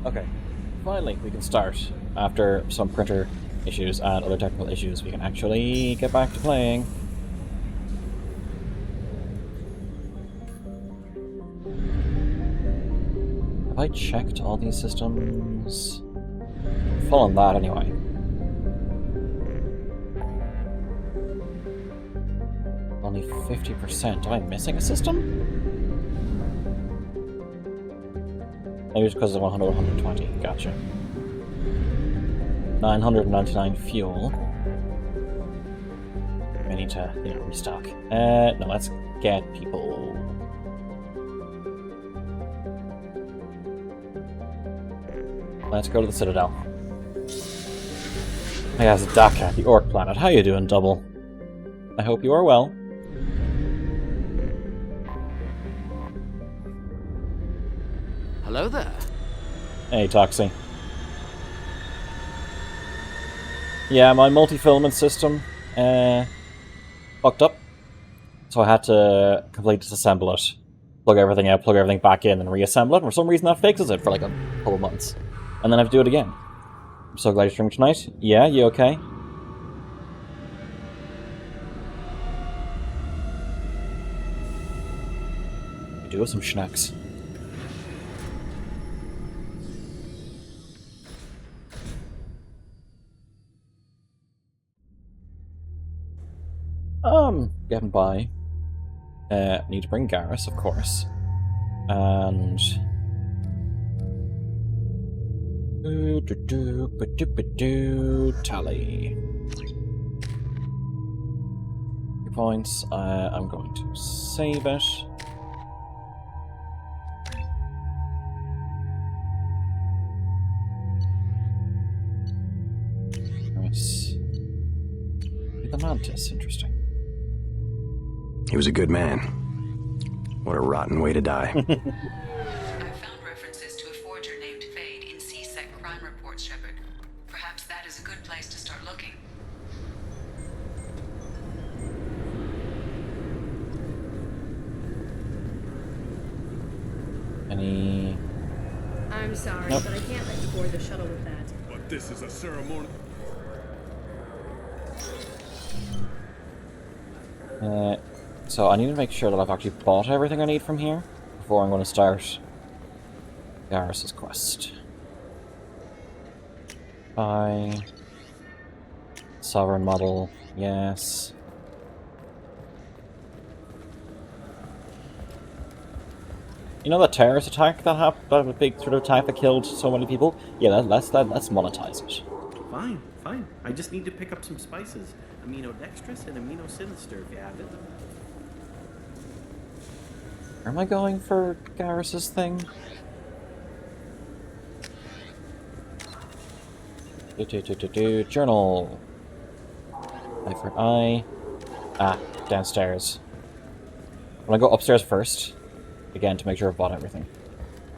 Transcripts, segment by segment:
Okay, finally we can start. After some printer issues and other technical issues, we can actually get back to playing. Have I checked all these systems? Full on that anyway. Only 50%. Am I missing a system? Maybe it's because of 100, 120. Gotcha. 999 fuel. I need to, restock. No, let's get people. Let's go to the Citadel. Hey, guys, Daka, the Orc planet. How you doing, Double? I hope you are well. Hello there. Hey, Toxie. Yeah, my multi-filament system fucked up. So I had to completely disassemble it. Plug everything out, plug everything back in, and reassemble it. And for some reason that fixes it for like a couple months. And then I have to do it again. I'm so glad you're streaming tonight. Yeah, you okay? We do have some schnacks. Getting by. Need to bring Garrus, of course. And... Tally. 2 points. I'm going to save it. Yes. The Mantis, interesting. He was a good man. What a rotten way to die. I've found references to a forger named Fade in CSEC crime reports, Shepard. Perhaps that is a good place to start looking. Any... I'm sorry, Nope. but I can't let you board the shuttle with that. But this is a ceremony. So I need to make sure that I've actually bought everything I need from here before I'm going to start Garrus's quest. Buy Sovereign model, yes. You know that terrorist attack that happened, that big sort of attack that killed so many people? Yeah, let's monetize it. Fine, fine. I just need to pick up some spices. Aminodextrous and aminosinister if you have it. Where am I going for Garrus's thing? Journal. Eye for an eye. Ah, downstairs. I'm gonna go upstairs first. Again, to make sure I've bought everything.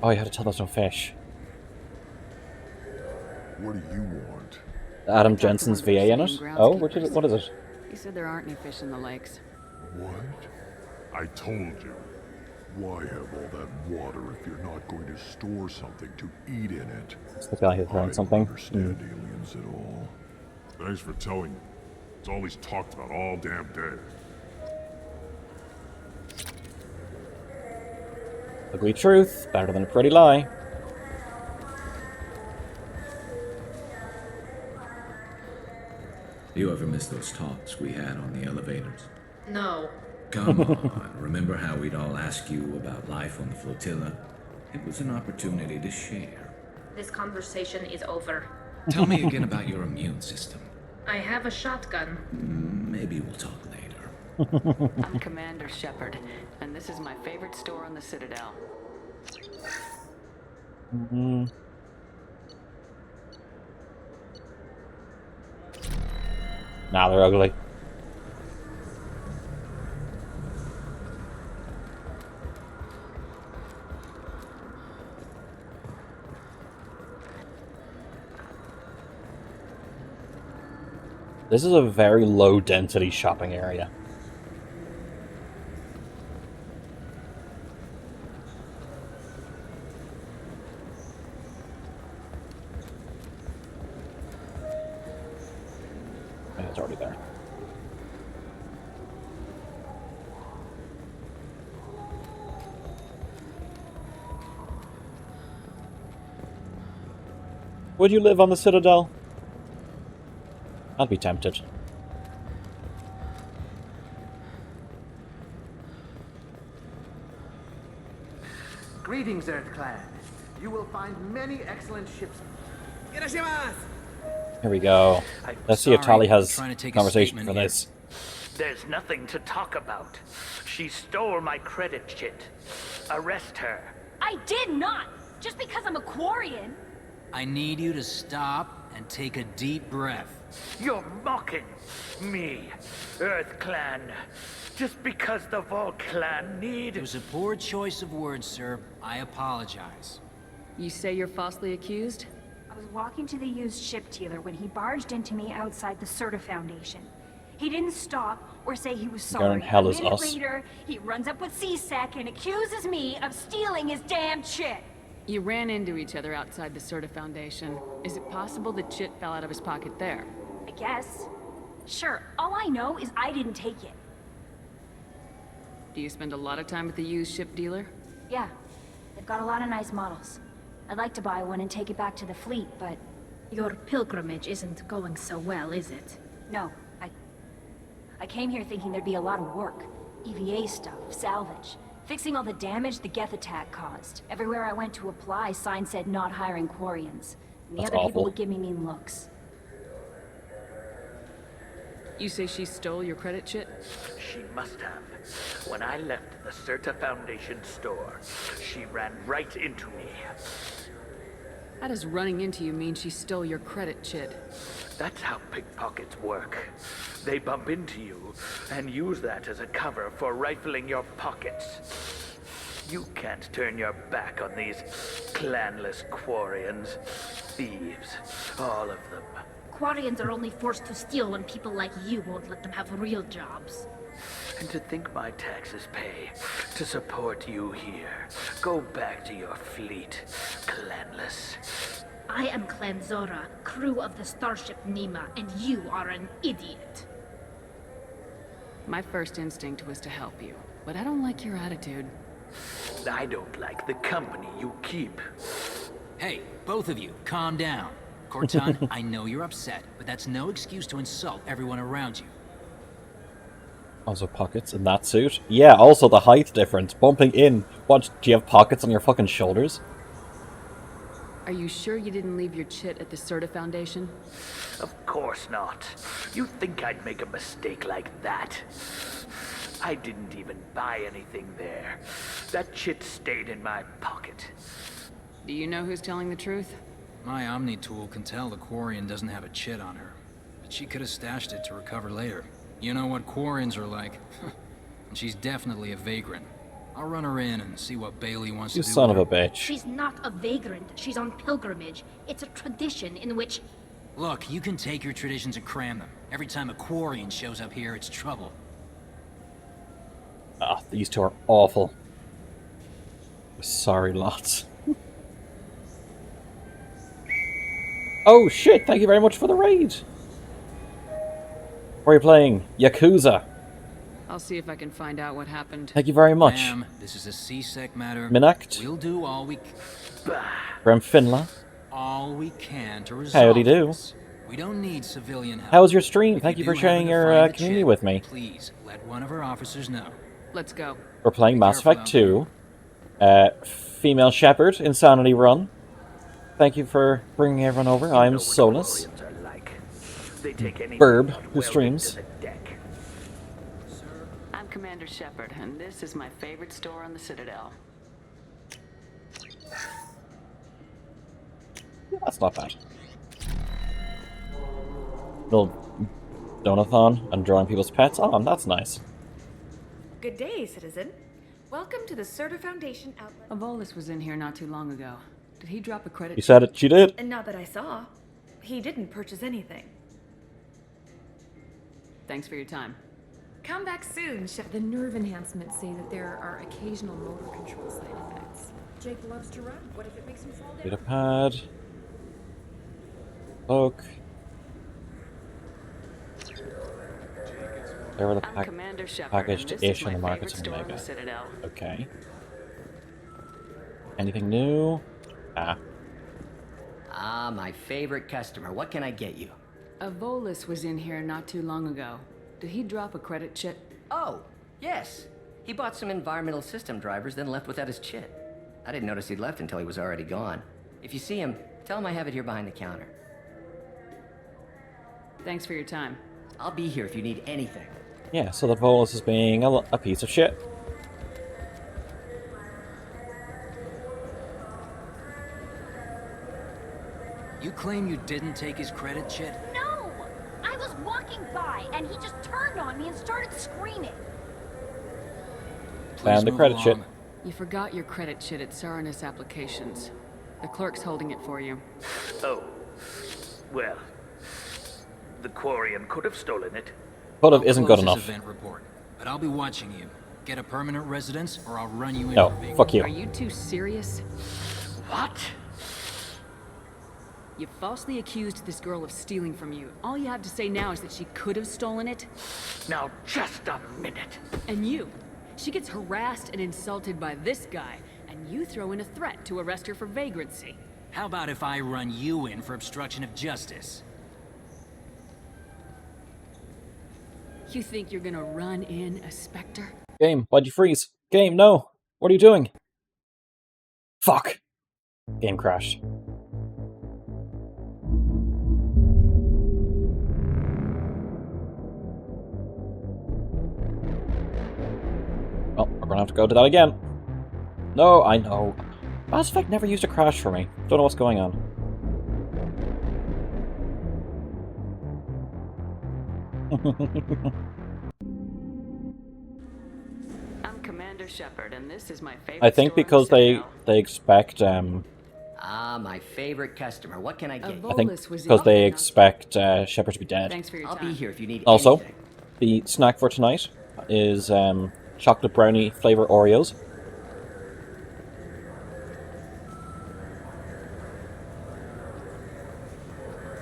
Oh, you had to tell there's no fish. What do you want? Adam Jensen's VA in it? Oh, what is it? He said there aren't any fish in the lakes. What? I told you. Why have all that water if you're not going to store something to eat in it? It's the guy who's I throwing don't something. understand aliens at all. Thanks for telling me. It's all he's talked about all damn day. Ugly truth, better than a pretty lie. You ever miss those talks we had on the elevators? No. Come on, remember how we'd all ask you about life on the flotilla? It was an opportunity to share. This conversation is over. Tell me again about your immune system. I have a shotgun. Maybe we'll talk later. I'm Commander Shepard, and this is my favorite store on the Citadel. Nah, they're ugly. This is a very low density shopping area. Would you live on the Citadel? I'd be tempted. Greetings, Earth Clan. You will find many excellent ships. Here we go. Let's see if Tali has trying to take a conversation statement for here. this. There's nothing to talk about. She stole my credit chit. Arrest her. I did not! Just because I'm a Quarian. I need you to stop and take a deep breath. You're mocking me, Earth Clan. Just because the Vol Clan need... It was a poor choice of words, sir. I apologize. You say you're falsely accused? I was walking to the used ship dealer when he barged into me outside the Serta Foundation. He didn't stop or say he was sorry. hell A is minute us. later, he runs up with C-Sec and accuses me of stealing his damn chit. You ran into each other outside the Serta Foundation. Is it possible the chit fell out of his pocket there? I guess. Sure, all I know is I didn't take it. Do you spend a lot of time with the used ship dealer? Yeah, they've got a lot of nice models. I'd like to buy one and take it back to the fleet, but... Your pilgrimage isn't going so well, is it? No, I came here thinking there'd be a lot of work. EVA stuff, salvage, fixing all the damage the Geth attack caused. Everywhere I went to apply, signs said not hiring Quarians. And the That's other people awful. would give me mean looks. You say she stole your credit chit? She must have. When I left the Serta Foundation store, she ran right into me. How does running into you mean she stole your credit chit? That's how pickpockets work. They bump into you and use that as a cover for rifling your pockets. You can't turn your back on these clanless Quarians. Thieves, all of them. Quarians are only forced to steal when people like you won't let them have real jobs. And to think my taxes pay to support you here. Go back to your fleet, clanless. I am Clan Zora, crew of the starship Nima, and you are an idiot. My first instinct was to help you, but I don't like your attitude. I don't like the company you keep. Hey, both of you, calm down. Cortan, I know you're upset, but that's no excuse to insult everyone around you. Also pockets in that suit. Yeah, also the height difference. Bumping in. What, do you have pockets on your fucking shoulders? Are you sure you didn't leave your chit at the Serta Foundation? Of course not. You think I'd make a mistake like that? I didn't even buy anything there. That chit stayed in my pocket. Do you know who's telling the truth? My Omni tool can tell the Quarian doesn't have a chit on her, but she could have stashed it to recover later. You know what Quarians are like. And she's definitely a vagrant. I'll run her in and see what Bailey wants You to do. son of with a her. bitch. She's not a vagrant. She's on pilgrimage. It's a tradition in which... Look, you can take your traditions and cram them. Every time a Quarian shows up here, it's trouble. Ah, these two are awful. Sorry, lots. Oh shit, thank you very much for the raid. What are you playing? Yakuza. I'll see if I can find out what happened. Thank you very much. Ma'am, this is a C-Sec matter. Minact. We'll do all we Graham Finla. all we can to resolve Howdy do. this. We don't need civilian help. How was your stream? If Thank you do for sharing happen to your find the community chip, with me. Please let one of our officers know. Let's go. We're playing Be Mass careful Effect out 2. Female Shepherd, Insanity Run. Thank you for bringing everyone over. I'm You know what Solus. Quarians are like. They take anything Burb, not who welded streams. to the deck. I'm Commander Shepard, and this is my favorite store on the Citadel. That's not bad. Little donathon and drawing people's pets. Oh, that's nice. Good day, citizen. Welcome to the Serta Foundation outlet. Avolis was in here not too long ago. Did he drop a credit? You said it. She did. And not that I saw. He didn't purchase anything. Thanks for your time. Come back soon, Chef. The nerve enhancements say that there are occasional motor control side effects. Jake loves to run. What if it makes him fall down? Data pad. Cloak. There were the I'm Commander Shepard, packaged and this ish is in the my markets favorite in store on the Omega. Citadel. Okay. Anything new? Ah. Ah, my favorite customer. What can I get you? A Volus was in here not too long ago. Did he drop a credit chit? Oh, yes. He bought some environmental system drivers, then left without his chit. I didn't notice he'd left until he was already gone. If you see him, tell him I have it here behind the counter. Thanks for your time. I'll be here if you need anything. Yeah, so that Volus is being a piece of shit. You claim you didn't take his credit chit? No! I was walking by, and he just turned on me and started screaming. Found the credit chit. You forgot your credit chit at Saranus Applications. The clerk's holding it for you. Oh. Well. The Quarian could have stolen it. Could have isn't good enough. Event report, but I'll be watching you. Get a permanent residence, or I'll run you in. No, fuck you. Are you too serious? What? You falsely accused this girl of stealing from you. All you have to say now is that she could have stolen it. Now, just a minute. And you. She gets harassed and insulted by this guy, and you throw in a threat to arrest her for vagrancy. How about if I run you in for obstruction of justice? You think you're gonna run in a Spectre? Game, why'd you freeze? Game, no! What are you doing? Fuck! Game crashed. Well, we're gonna have to go to that again. No, I know. Mass Effect never used a crash for me. Don't know what's going on. I'm Commander Shepard, and this is my favorite. I think because they expect Ah, my favorite customer. What can I get you? I think because they expect Shepard to be dead. Thanks for your I'll time. be here if you need Also, anything. the snack for tonight is chocolate brownie flavor Oreos.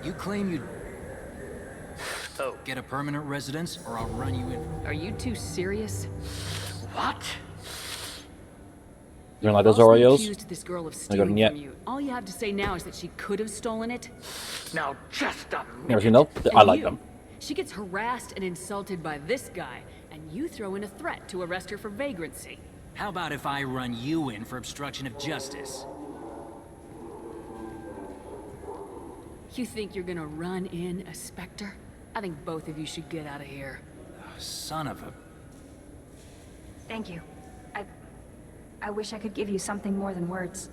You claim you... Oh. Get a permanent residence, or I'll run you in. Are you too serious? What? You don't like those Falsely Oreos? accused this girl of I got stealing them yet. from you. All you have to say now is that she could have stolen it. Now, just a minute. Never seen those? I And like you. them. She gets harassed and insulted by this guy, and you throw in a threat to arrest her for vagrancy. How about if I run you in for obstruction of justice? You think you're gonna run in a Spectre? I think both of you should get out of here. Son of a... Thank you. I wish I could give you something more than words.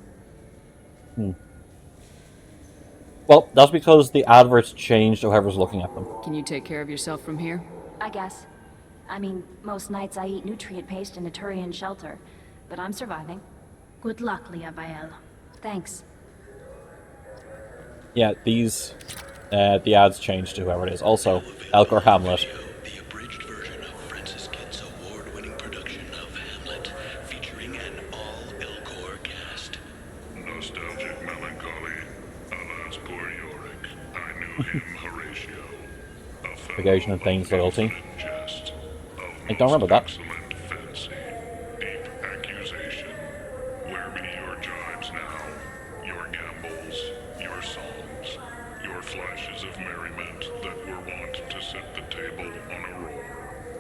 Well, that's because the adverts changed whoever's looking at them. Can you take care of yourself from here? I guess. I mean, most nights I eat nutrient paste in a Turian shelter, but I'm surviving. Good luck, Liabael. Thanks. Yeah, these the ads changed to whoever it is. Also, Elcor Hamlet. The abridged version of Francis Kidd's award-winning production of Hamlet, featuring an all-Elcor cast. Nostalgic melancholy, alas poor Yorick. I knew him, Horatio. A fellow Negation of Thane's loyalty. jest, I don't remember that. excellent fancy, deep accusation. Where be your jibes now? Your gambols, your songs, your flashes of merriment that were wont to set the table on a roll.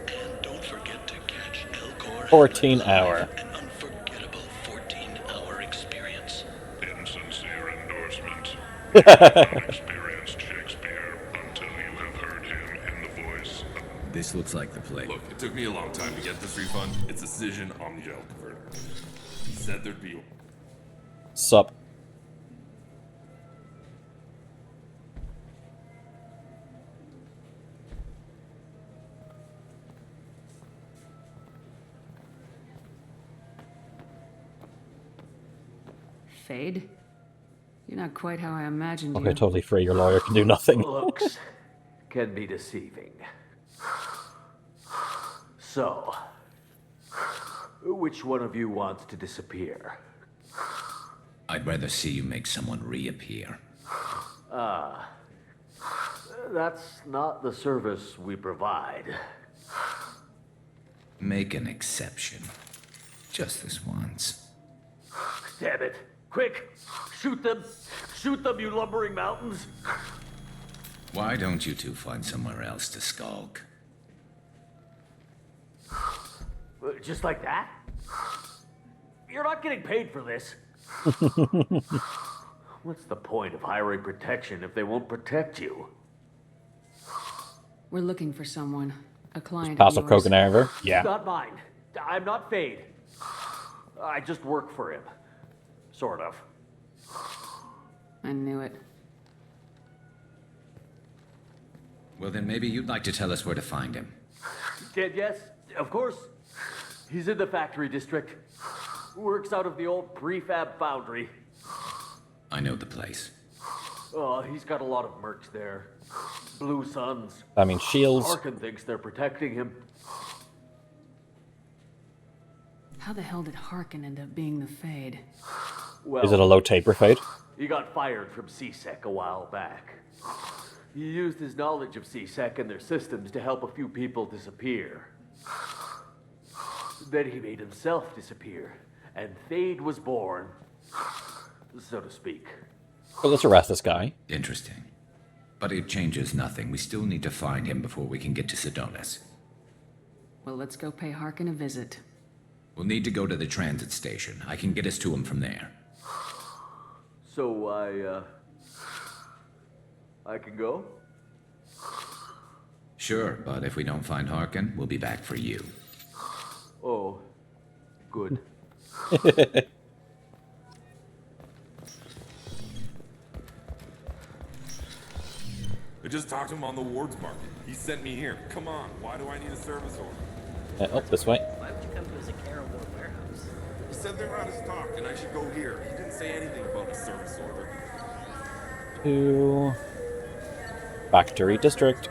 And don't forget to catch Elcor 14 hour. an unforgettable 14-hour experience. Insincere endorsement. You have not experienced Shakespeare until you have heard him in the voice. This looks like the play. Look, it took me a long time to get this refund. It's a decision on the gel converter. He said there'd be... Sup. Fade? You're not quite how I imagined Okay, you. totally free. Your lawyer can do nothing. Looks can be deceiving. So, which one of you wants to disappear? I'd rather see you make someone reappear. Ah, that's not the service we provide. Make an exception. Just this once. Damn it. Quick! Shoot them! Shoot them, you lumbering mountains! Why don't you two find somewhere else to skulk? Just like that? You're not getting paid for this. What's the point of hiring protection if they won't protect you? We're looking for someone. A client Pass of up yours. Coke and Ever. Yeah. Not mine. I'm not Fade. I just work for him. Sort of. I knew it. Well, then maybe you'd like to tell us where to find him. Yes, of course. He's in the factory district. Works out of the old prefab foundry. I know the place. Oh, he's got a lot of mercs there. Blue Suns. I mean, shields. Harkin thinks they're protecting him. How the hell did Harkin end up being the Fade? Well, Is it a low taper fade? he got fired from CSEC a while back. He used his knowledge of CSEC and their systems to help a few people disappear. Then he made himself disappear, and Fade was born, so to speak. Well, let's arrest this guy. Interesting. But it changes nothing. We still need to find him before we can get to Sedonis. Well, let's go pay Harkin a visit. We'll need to go to the transit station. I can get us to him from there. So I can go? Sure, but if we don't find Harkin, we'll be back for you. Oh, good. I just talked to him on the wards market. He sent me here. Come on, why do I need a service order? Oh, this way. Why would you come to a Zakara War warehouse? He said they're out of stock and I should go here. He didn't say anything about a service order. To Factory District.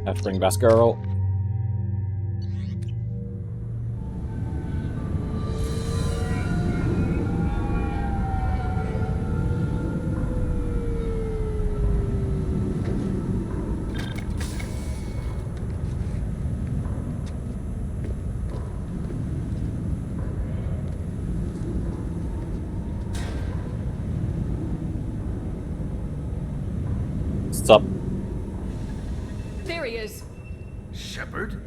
Have to bring back girl. What's up? There he is. Shepard?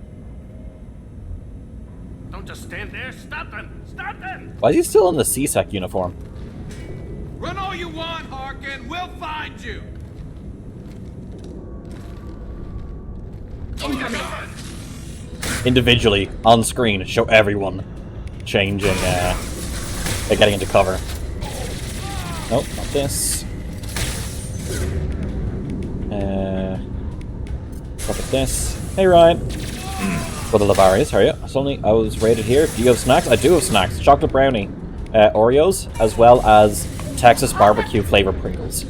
Don't just stand there. Stop them! Stop them! Why is he still in the CSEC uniform? Run all you want, Harkin. We'll find you. Individually, on screen, show everyone changing, getting into cover. Nope, not this. Look at this. Hey, Ryan. For the Lavarius, how are you? Suddenly, I was rated here. Do you have snacks? I do have snacks. Chocolate brownie, Oreos, as well as Texas barbecue flavor Pringles.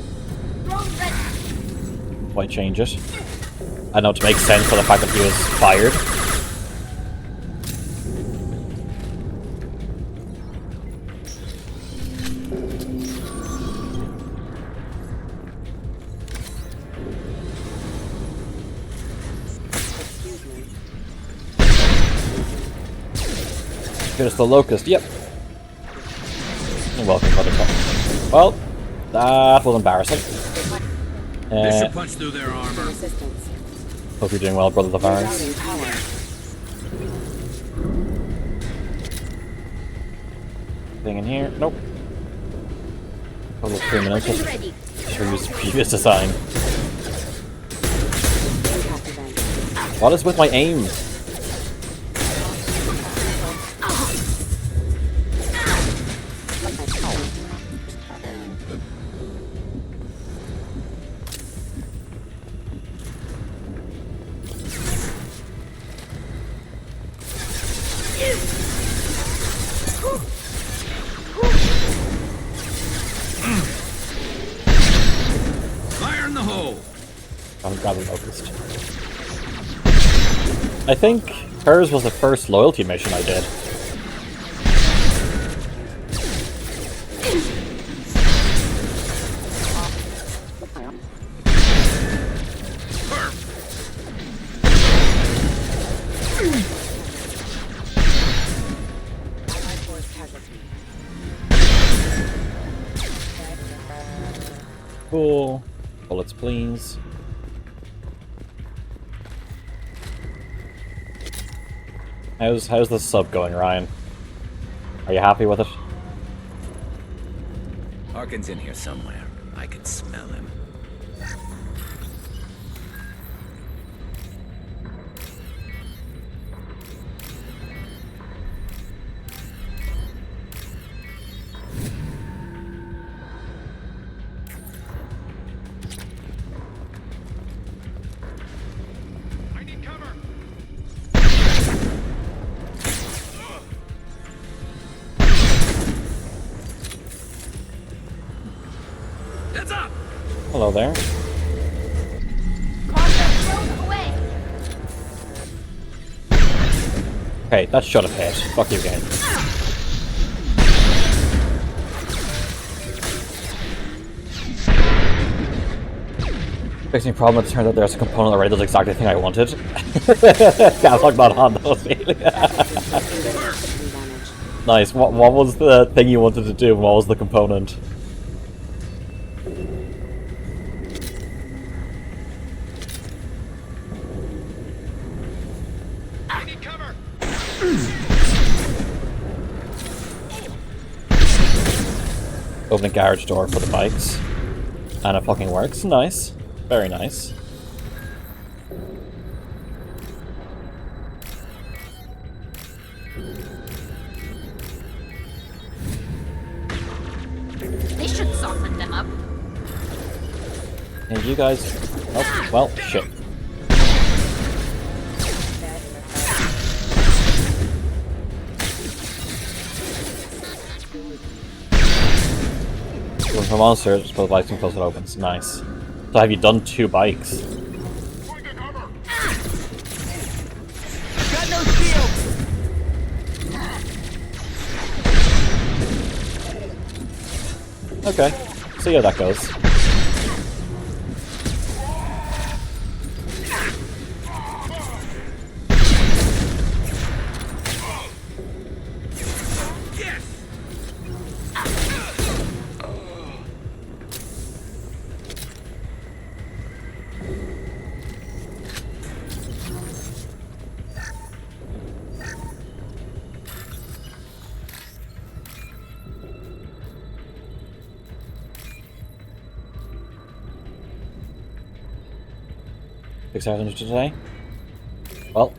Why change it? I know, to make sense for the fact that he was fired. Here's the locust, yep. You're welcome, Buttercup. Well, that was embarrassing. They should punch through their armor. Hope you're doing well, Brother Tavares. Thing in here? Nope. Total 3 minutes. Just use previous design. What is with my aim? Fire in the hole! I'm grabbing locust. I think hers was the first loyalty mission I did. Cool. Bullets, please. How's the sub going, Ryan? Are you happy with it? Harkin's in here somewhere. I can smell him. Hello there. Okay, that should have hit. Fuck you, game. Fixing a problem, it turns out there's a component already does exactly the thing I wanted. Can't talk about on those. Nice. What was the thing you wanted to do? What was the component? Open a garage door for the bikes. And it fucking works. Nice. Very nice. They should soften them up. Hey, you guys... Oh, well, shit. For monsters, but the bikes can close it opens. Nice. So have you done 2 bikes? Got no shield. Okay. See how that goes. Excited today? Well,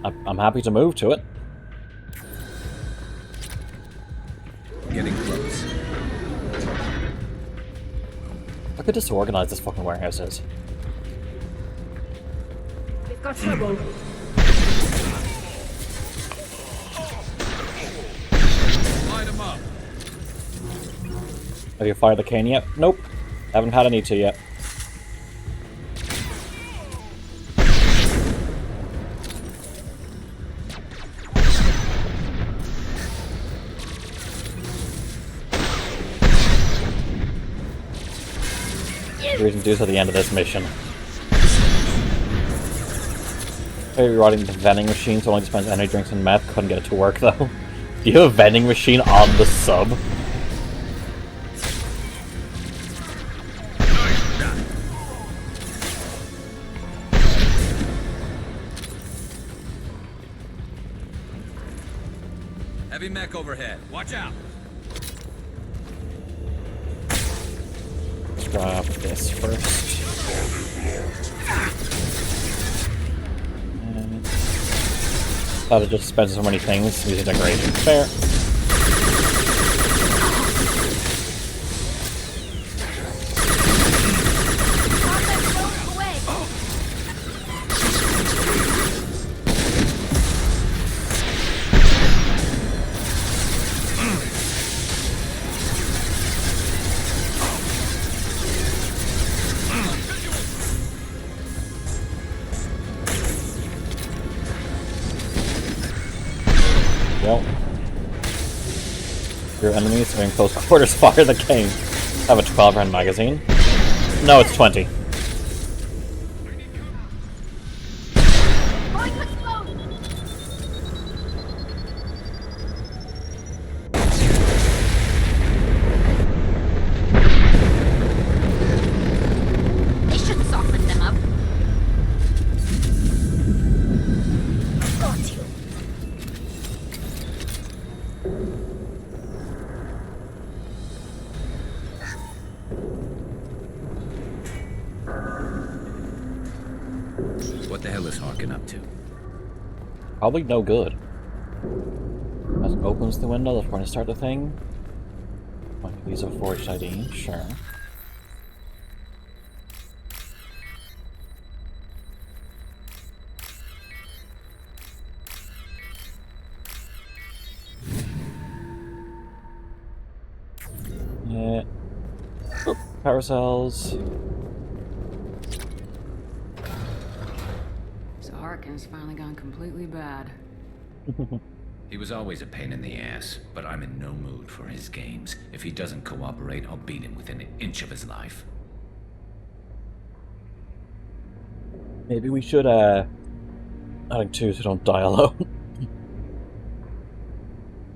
I'm happy to move to it. Getting close. Look how disorganized this fucking warehouse is. We've got trouble. Light him up. Have you fired the cane yet? Nope. Haven't had any to yet. We can do this at the end of this mission. Maybe riding the vending machine, so only dispense energy drinks and meth. Couldn't get it to work though. Do you have a vending machine on the sub? Heavy mech overhead. Watch out. Grab this first. Thought it just dispenses so many things using decoration. Fair. Well, your enemies are in close quarters. Fire the cane. I have a 12-round magazine. No, it's 20. Probably no good. As it opens the window, that's going to start the thing. Might use a forged ID, sure. Yeah. Oh, carousels. So Harkin's finally gone completely bad. He was always a pain in the ass, but I'm in no mood for his games. If he doesn't cooperate, I'll beat him within an inch of his life. Maybe we should, add two so don't die alone.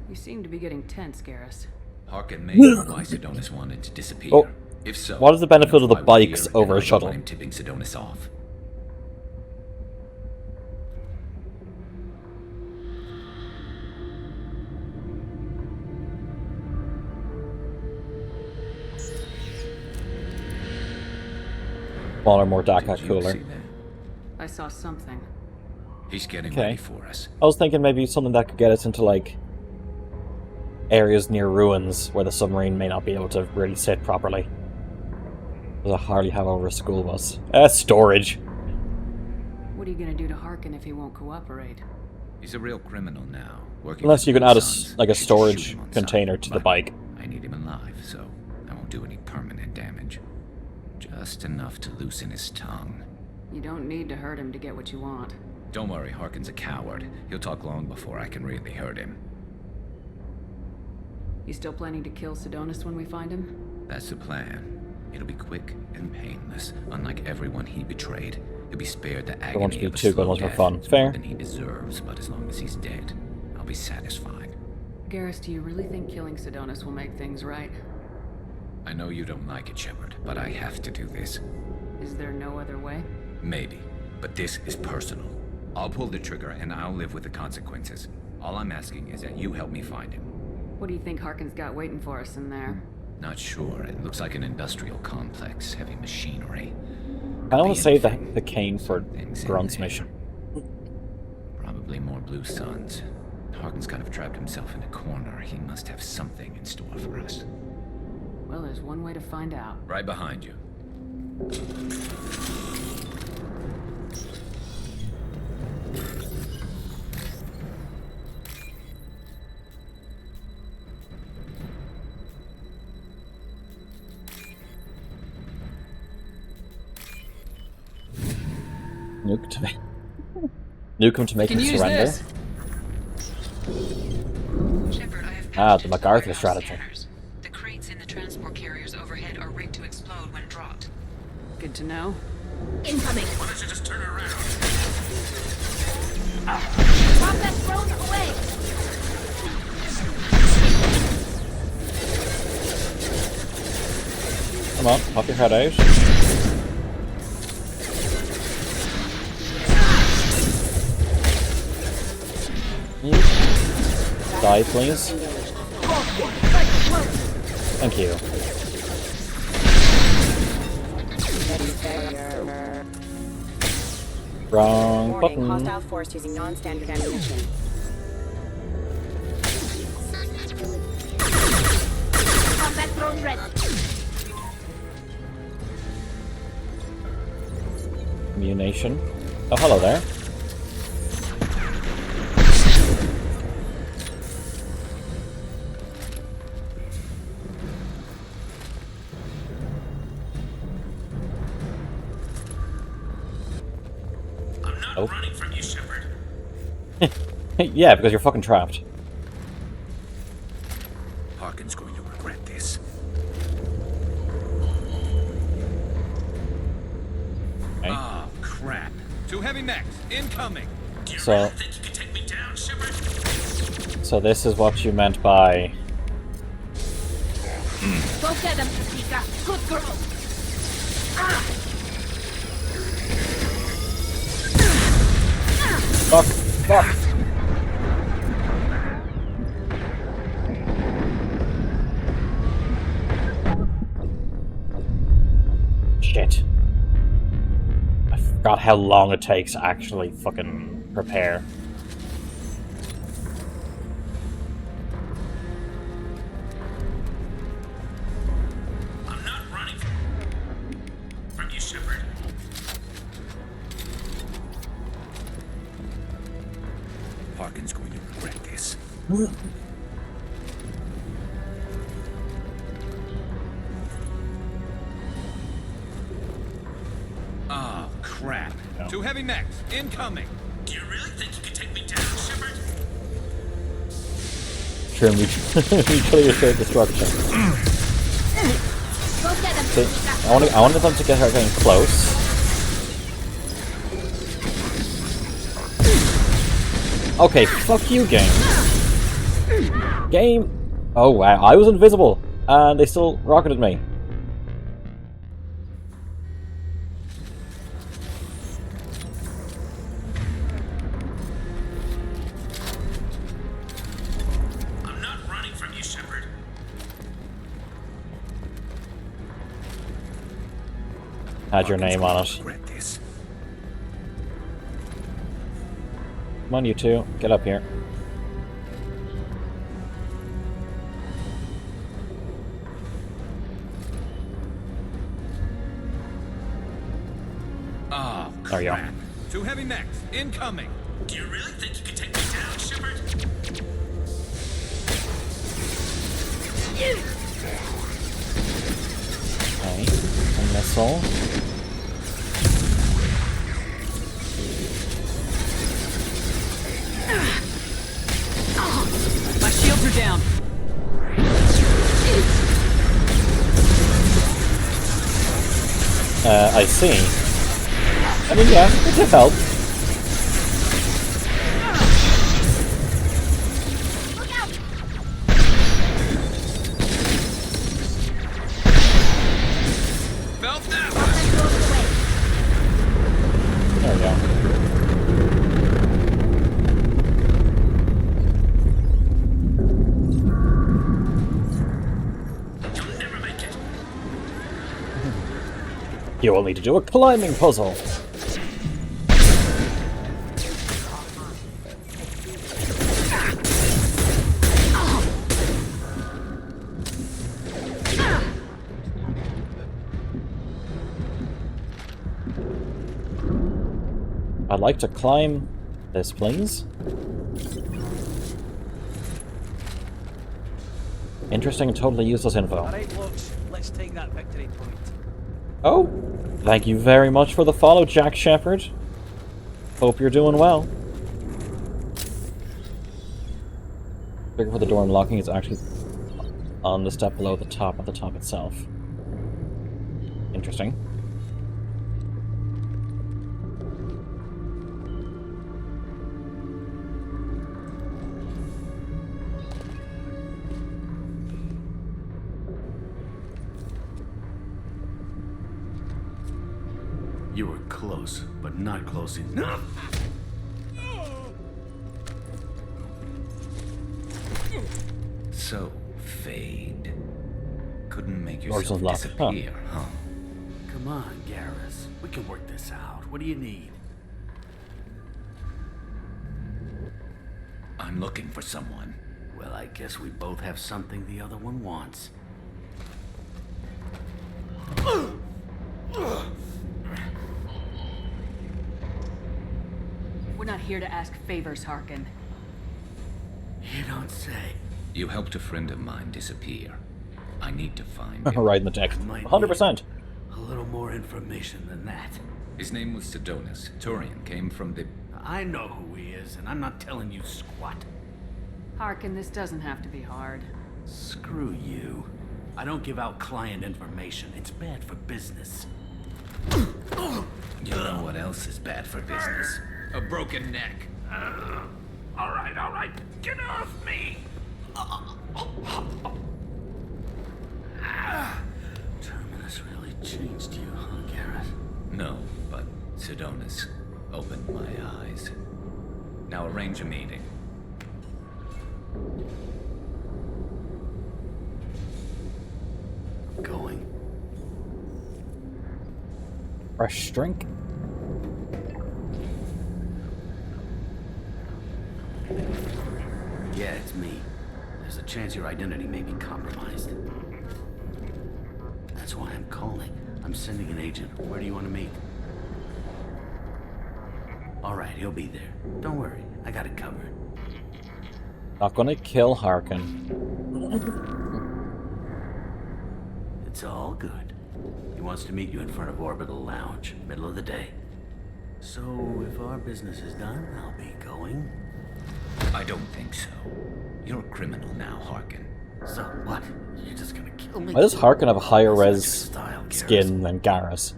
You seem to be getting tense, Garrus. Harkin may know why Sidonis wanted to disappear. Oh. If so, What is the benefit of the notify me bikes here, over and a I don't shuttle? want him tipping Sidonis off. Smaller, more DACA, cooler. I saw something. He's getting Okay. ready for us. I was thinking maybe something that could get us into, like, areas near ruins where the submarine may not be able to really sit properly. Because I hardly have over a school bus. Storage. What are you gonna do to Harkin if he won't cooperate? He's a real criminal now. Working Unless for you can the add a, Sons. like a Should just shoot storage him on container sight, to the but bike. I need him alive, so I won't do any permanent damage. Just enough to loosen his tongue. You don't need to hurt him to get what you want. Don't worry, Harkin's a coward. He'll talk long before I can really hurt him. You still planning to kill Sidonis when we find him? That's the plan. It'll be quick and painless, unlike everyone he betrayed. He'll be spared the Don't want to agony be of a too slow good ones for death. fun. Fair. Than he deserves, but as long as he's dead, I'll be satisfied. Garrus, do you really think killing Sidonis will make things right? I know you don't like it, Shepard, but I have to do this. Is there no other way? Maybe, but this is personal. I'll pull the trigger and I'll live with the consequences. All I'm asking is that you help me find him. What do you think Harkin's got waiting for us in there? Not sure. It looks like an industrial complex, heavy machinery. I want to save the cane for Grunt's mission. Probably more Blue Suns. Harkin's kind of trapped himself in a corner. He must have something in store for us. Well, there's one way to find out. Right behind you. Nuke him to make him surrender. Shepard, I have The MacArthur strategy. scanners. The crates in the transport carriers overhead are rigged to explode when dropped. Good to know. Incoming. Why don't you just turn around? Drop that drone away. Come on, pop your head out. Die, please. Thank you. Wrong Warning, button. hostile force using non-standard ammunition. Combat drone ready. Munition. Oh, hello there. I'm not running from you, Shepard. Yeah, because you're fucking trapped. Harkin's going to regret this. Okay. Oh, crap. Two heavy mechs, incoming. So, Think you can take me down, Shepard? so this is what you meant by Go get them, Patika. Good girl. Ah! fuck, fuck. Shit. I forgot how long it takes to actually fucking prepare. Harkin's going to regret this. Oh, crap. No. 2 heavy mechs, incoming. Do you really think you can take me down, Shepard? Sure, mutually assured destruction. See, I wanted them to get her getting close. Okay, fuck you, game. Game. Oh wow, I was invisible, and they still rocketed me. I'm not running from you, Shepard. Had your name on it. Come on, you two, get up here. Oh, there you go. 2 heavy mechs, incoming. Do you really think you can take me down, Shepard? Okay, a missile. My shields are down. I see. I mean, yeah, it did help. There we go. You will need to do a climbing puzzle. I'd like to climb this, please. Interesting and totally useless info. Alright, looks, let's take that victory point. Oh, thank you very much for the follow, Jack Shepherd. Hope you're doing well. Trigger for the door unlocking is actually on the step below the top of the top itself. Interesting. You were close, but not close enough. So, Fade. Couldn't make Door's yourself unlocked, disappear, huh? Come on, Garrus. We can work this out. What do you need? I'm looking for someone. Well, I guess we both have something the other one wants. We're not here to ask favors, Harkin. You don't say. You helped a friend of mine disappear. I need to find him. Right in the deck. 100%. A little more information than that. His name was Sidonis. Turian came from the... I know who he is, and I'm not telling you squat. Harkin, this doesn't have to be hard. Screw you. I don't give out client information. It's bad for business. You know what else is bad for business? A broken neck. All right. Get off me! Terminus really changed you, huh, Garrus? No, but Sidonis opened my eyes. Now arrange a meeting. Going. Fresh drink. Yeah, it's me. There's a chance your identity may be compromised. That's why I'm calling. I'm sending an agent. Where do you want to meet? All right, he'll be there. Don't worry, I got it covered. Not gonna kill Harkin. It's all good. He wants to meet you in front of Orbital Lounge, middle of the day. So, if our business is done, I'll be going. I don't think so. You're a criminal now, Harkin. So what? You're just gonna kill me? Why does Harkin have a higher Such res style, skin than Garrus?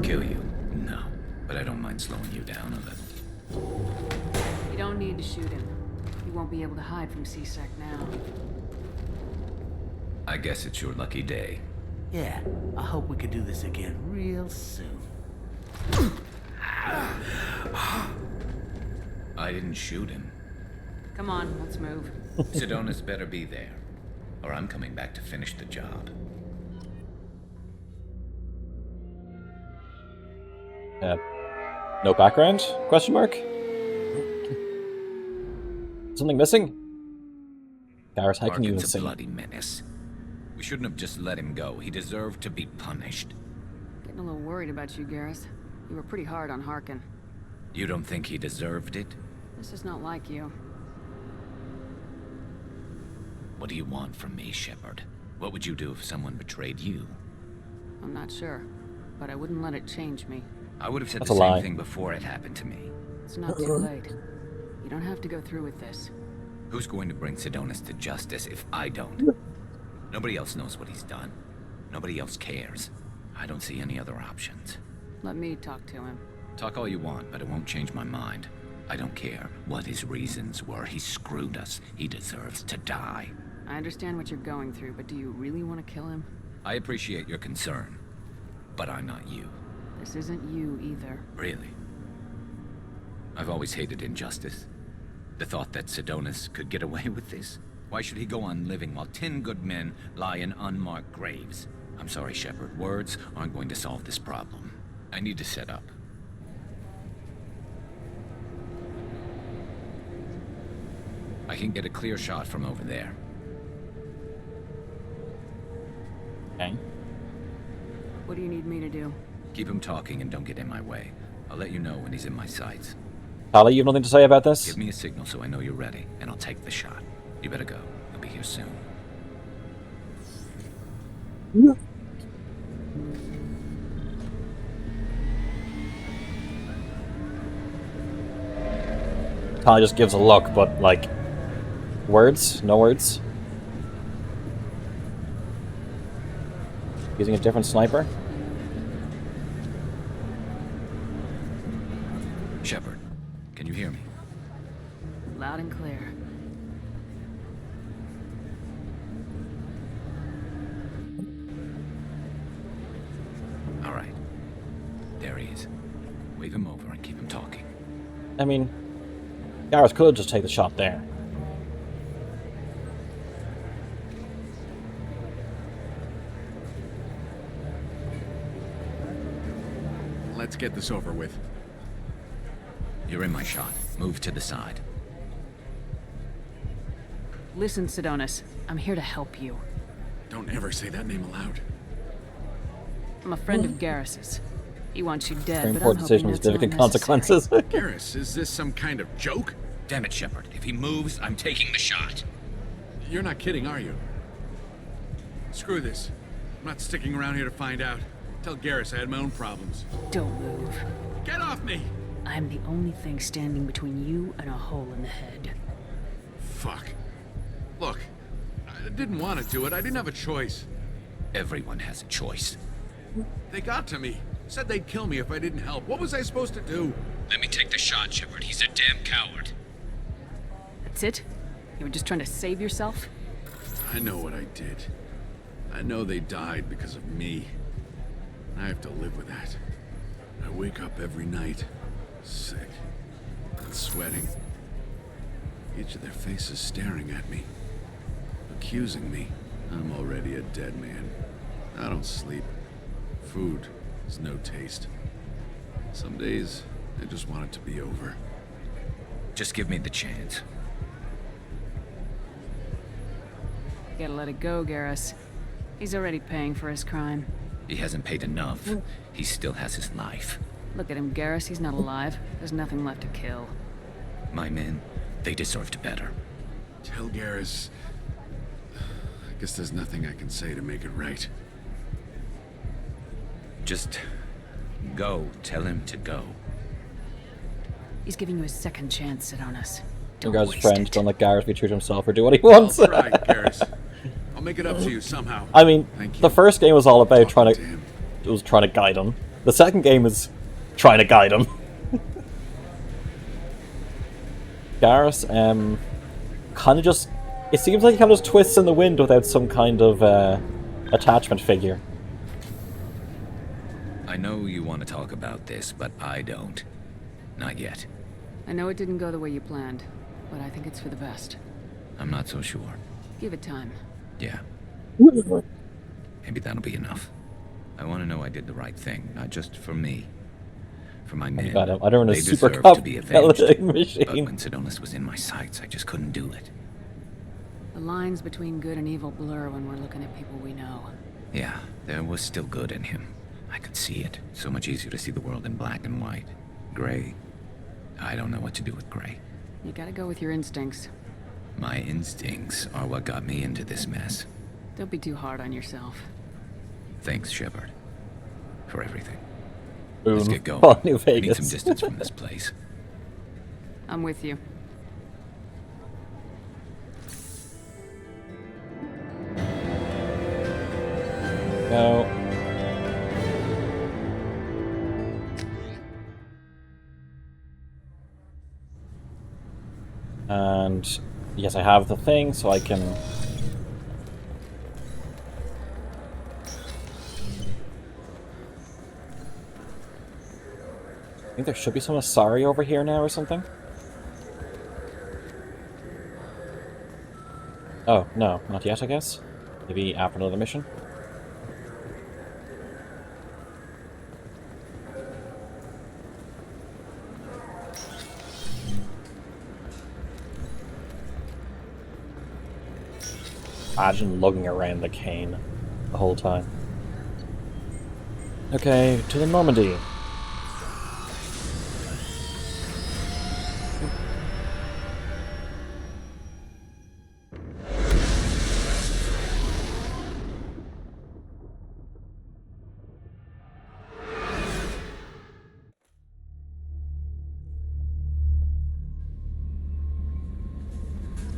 Kill you? No. But I don't mind slowing you down a little. You don't need to shoot him. You won't be able to hide from C-Sec now. I guess it's your lucky day. Yeah, I hope we can do this again real soon. I didn't shoot him. Come on, let's move. Sidonis better be there, or I'm coming back to finish the job. No background? Question mark? Something missing? Garrus, how can you even Harkin's a see? bloody menace. We shouldn't have just let him go. He deserved to be punished. Getting a little worried about you, Garrus. You were pretty hard on Harkin. You don't think he deserved it? This is not like you. What do you want from me, Shepard? What would you do if someone betrayed you? I'm not sure, but I wouldn't let it change me. I would have said That's the a same lie. thing before it happened to me. It's not too late. You don't have to go through with this. Who's going to bring Sidonis to justice if I don't? Nobody else knows what he's done. Nobody else cares. I don't see any other options. Let me talk to him. Talk all you want, but it won't change my mind. I don't care what his reasons were. He screwed us. He deserves to die. I understand what you're going through, but do you really want to kill him? I appreciate your concern, but I'm not you. This isn't you either. Really? I've always hated injustice. The thought that Sidonis could get away with this? Why should he go on living while 10 good men lie in unmarked graves? I'm sorry, Shepard. Words aren't going to solve this problem. I need to set up. I can get a clear shot from over there. Okay. What do you need me to do? Keep him talking and don't get in my way. I'll let you know when he's in my sights. Tali, you have nothing to say about this? Give me a signal so I know you're ready, and I'll take the shot. You better go. He'll be here soon. Tali just gives a look, but like, words? No words? Using a different sniper? Shepard, can you hear me? Loud and clear. All right. There he is. Wave him over and keep him talking. I mean, Garrus could just take the shot there. Let's get this over with. You're in my shot. Move to the side. Listen, Sidonis. I'm here to help you. Don't ever say that name aloud. I'm a friend of Garrus's. He wants you dead, Very but I'm important hoping decision with that's not significant necessary. consequences. Garrus, is this some kind of joke? Damn it, Shepard. If he moves, I'm taking the shot. You're not kidding, are you? Screw this. I'm not sticking around here to find out. Tell Garrus I had my own problems. Don't move. Get off me! I'm the only thing standing between you and a hole in the head. Fuck. Look, I didn't want to do it. I didn't have a choice. Everyone has a choice. They got to me. Said they'd kill me if I didn't help. What was I supposed to do? Let me take the shot, Shepard. He's a damn coward. That's it? You were just trying to save yourself? I know what I did. I know they died because of me. I have to live with that. I wake up every night, sick, and sweating. Each of their faces staring at me, accusing me. I'm already a dead man. I don't sleep. Food has no taste. Some days, I just want it to be over. Just give me the chance. You gotta let it go, Garrus. He's already paying for his crime. He hasn't paid enough. He still has his life. Look at him, Garrus. He's not alive. There's nothing left to kill. My men, They deserved better. Tell Garrus... I guess there's nothing I can say to make it right. Just go. Tell him to go. He's giving you a second chance, Sidonis. You guys are friends. Don't let Garrus be true to himself or do what he wants. I'll try, Garrus. I'll make it up to you somehow. I mean, the first game was all about trying to guide him. The second game is trying to guide him. Garrus, kind of just... It seems like he kind of just twists in the wind without some kind of attachment figure. I know you want to talk about this, but I don't. Not yet. I know it didn't go the way you planned, but I think it's for the best. I'm not so sure. Give it time. Yeah. Maybe that'll be enough. I want to know I did the right thing, not just for me. For my men. I don't want a They super deserve cop to be avenged. machine. But when Sidonis was in my sights, I just couldn't do it. The lines between good and evil blur when we're looking at people we know. Yeah, there was still good in him. I could see it. So much easier to see the world in black and white. Gray. I don't know what to do with gray. You gotta go with your instincts. My instincts are what got me into this mess. Don't be too hard on yourself. Thanks, Shepard. For everything. Boom. Let's get going. Oh, New I need Vegas. some distance from this place. I'm with you. Go. And yes, I have the thing, so I can... I think there should be some Asari over here now or something. Oh, no, not yet, I guess. Maybe after another mission. Imagine lugging around the cane the whole time. Okay, to the Normandy.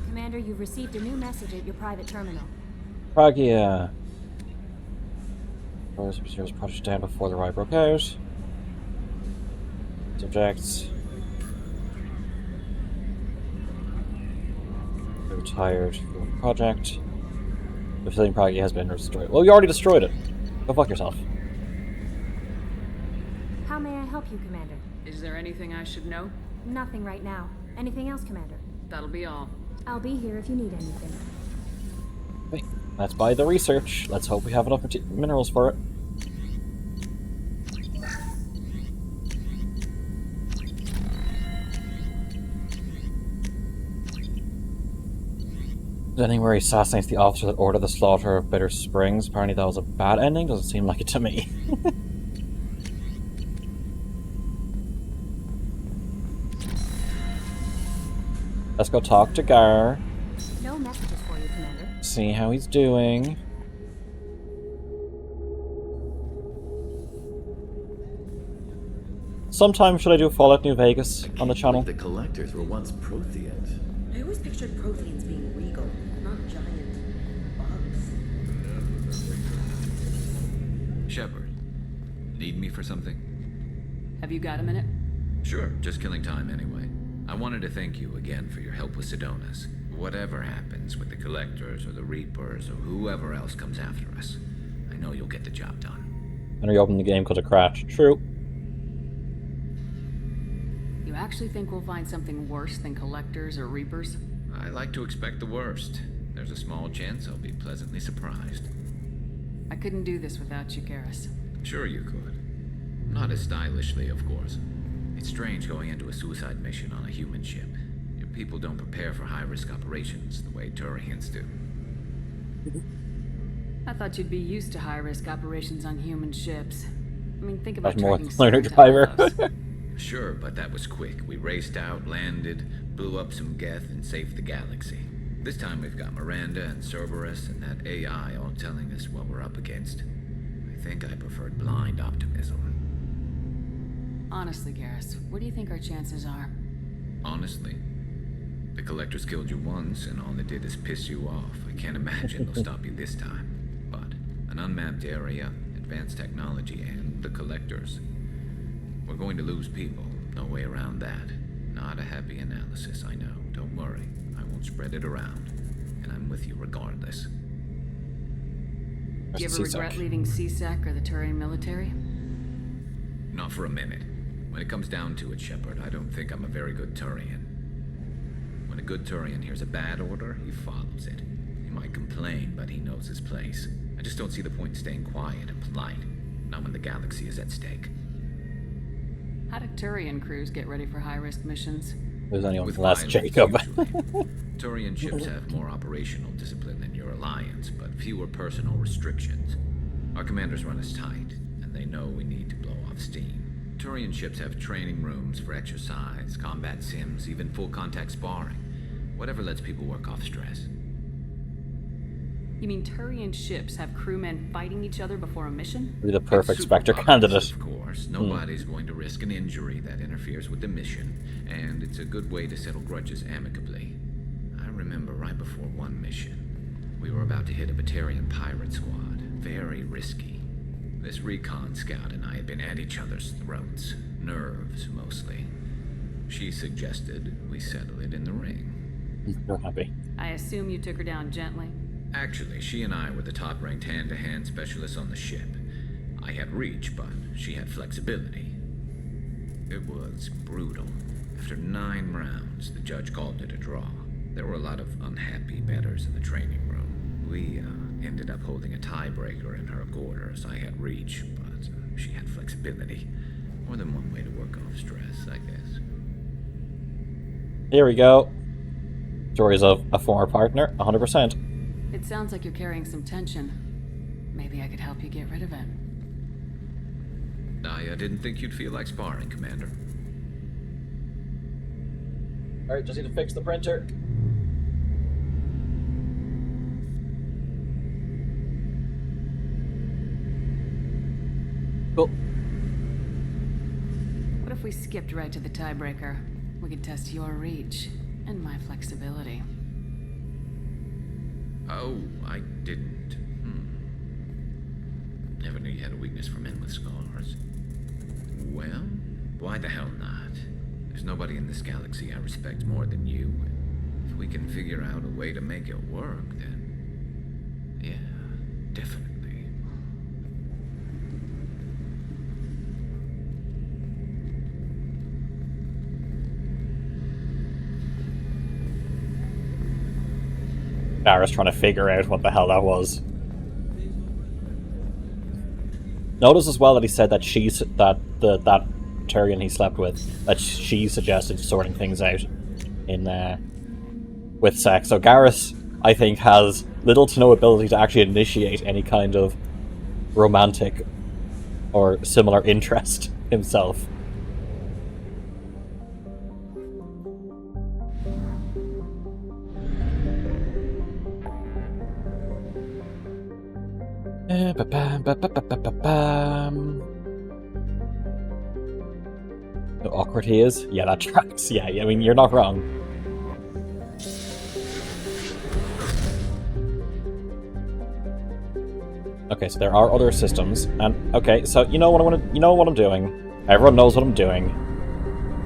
Commander, you've received a new message at your private terminal. Pragia. Procedures project down before the riot broke out. Subjects. Retired from the project. The facility in Pragia has been destroyed. Well, you already destroyed it. Go fuck yourself. How may I help you, Commander? Is there anything I should know? Nothing right now. Anything else, Commander? That'll be all. I'll be here if you need anything. Okay, let's buy the research. Let's hope we have enough minerals for it. The ending where he assassinates the officer that ordered the slaughter of Bitter Springs. Apparently that was a bad ending. Doesn't seem like it to me. Let's go talk to Gar. No messages for you, Commander. See how he's doing. Sometime should I do Fallout New Vegas on the channel? The collectors were once Protheans. I always pictured Protheans being regal, not giant bugs. Shepard, need me for something? Have you got a minute? Sure, just killing time anyway. I wanted to thank you again for your help with Sidonis. Whatever happens with the Collectors or the Reapers or whoever else comes after us, I know you'll get the job done. And reopen the game because it crashed. True. You actually think we'll find something worse than Collectors or Reapers? I like to expect the worst. There's a small chance I'll be pleasantly surprised. I couldn't do this without you, Garrus. Sure you could. Not as stylishly, of course. It's strange going into a suicide mission on a human ship. Your people don't prepare for high-risk operations the way Turians do. I thought you'd be used to high-risk operations on human ships. I mean, think about That's more tracking Learner Santa Driver. Claus. Sure, but that was quick. We raced out, landed, blew up some geth, and saved the galaxy. This time we've got Miranda and Cerberus and that AI all telling us what we're up against. I think I preferred blind optimism. Honestly, Garrus, what do you think our chances are? Honestly, the Collectors killed you once, and all they did is piss you off. I can't imagine they'll stop you this time. But an unmapped area, advanced technology, and the Collectors. We're going to lose people. No way around that. Not a happy analysis, I know. Don't worry. I won't spread it around. And I'm with you regardless. Do you ever regret leaving CSEC or the Turian military? Not for a minute. When it comes down to it, Shepard, I don't think I'm a very good Turian. When a good Turian hears a bad order, he follows it. He might complain, but he knows his place. I just don't see the point in staying quiet and polite. Not when the galaxy is at stake. How do Turian crews get ready for high-risk missions? There's anyone With less violence, Jacob. Turian ships have more operational discipline than your alliance, but fewer personal restrictions. Our commanders run us tight, and they know we need to blow off steam. Turian ships have training rooms for exercise, combat sims, even full-contact sparring. Whatever lets people work off stress. You mean Turian ships have crewmen fighting each other before a mission? Be the perfect Spectre candidate. Of course, nobody's going to risk an injury that interferes with the mission, and it's a good way to settle grudges amicably. I remember right before one mission, we were about to hit a Batarian pirate squad. Very risky. This recon scout and I had been at each other's throats. Nerves, mostly. She suggested we settle it in the ring. You're happy. I assume you took her down gently? Actually, she and I were the top-ranked hand-to-hand specialists on the ship. I had reach, but she had flexibility. It was brutal. After 9 rounds, the judge called it a draw. There were a lot of unhappy bettors in the training room. We ended up holding a tiebreaker in her quarters. I had reach, but she had flexibility. More than one way to work off stress, I guess. Here we go. Stories of a former partner, 100%. It sounds like you're carrying some tension. Maybe I could help you get rid of it. I didn't think you'd feel like sparring, Commander. Alright, just need to fix the printer. Cool. What if we skipped right to the tiebreaker? We could test your reach and my flexibility. Oh, I didn't. Never knew you had a weakness for men with scars. Well, why the hell not? There's nobody in this galaxy I respect more than you. If we can figure out a way to make it work, then... yeah, definitely. Garrus trying to figure out what the hell that was. Notice as well that he said that that Turian he slept with, that she suggested sorting things out in with sex. So Garrus, I think, has little to no ability to actually initiate any kind of romantic or similar interest himself. How awkward he is? Yeah, that tracks. Yeah, I mean, you're not wrong. Okay, so there are other systems, and okay, so you know what I'm doing. Everyone knows what I'm doing.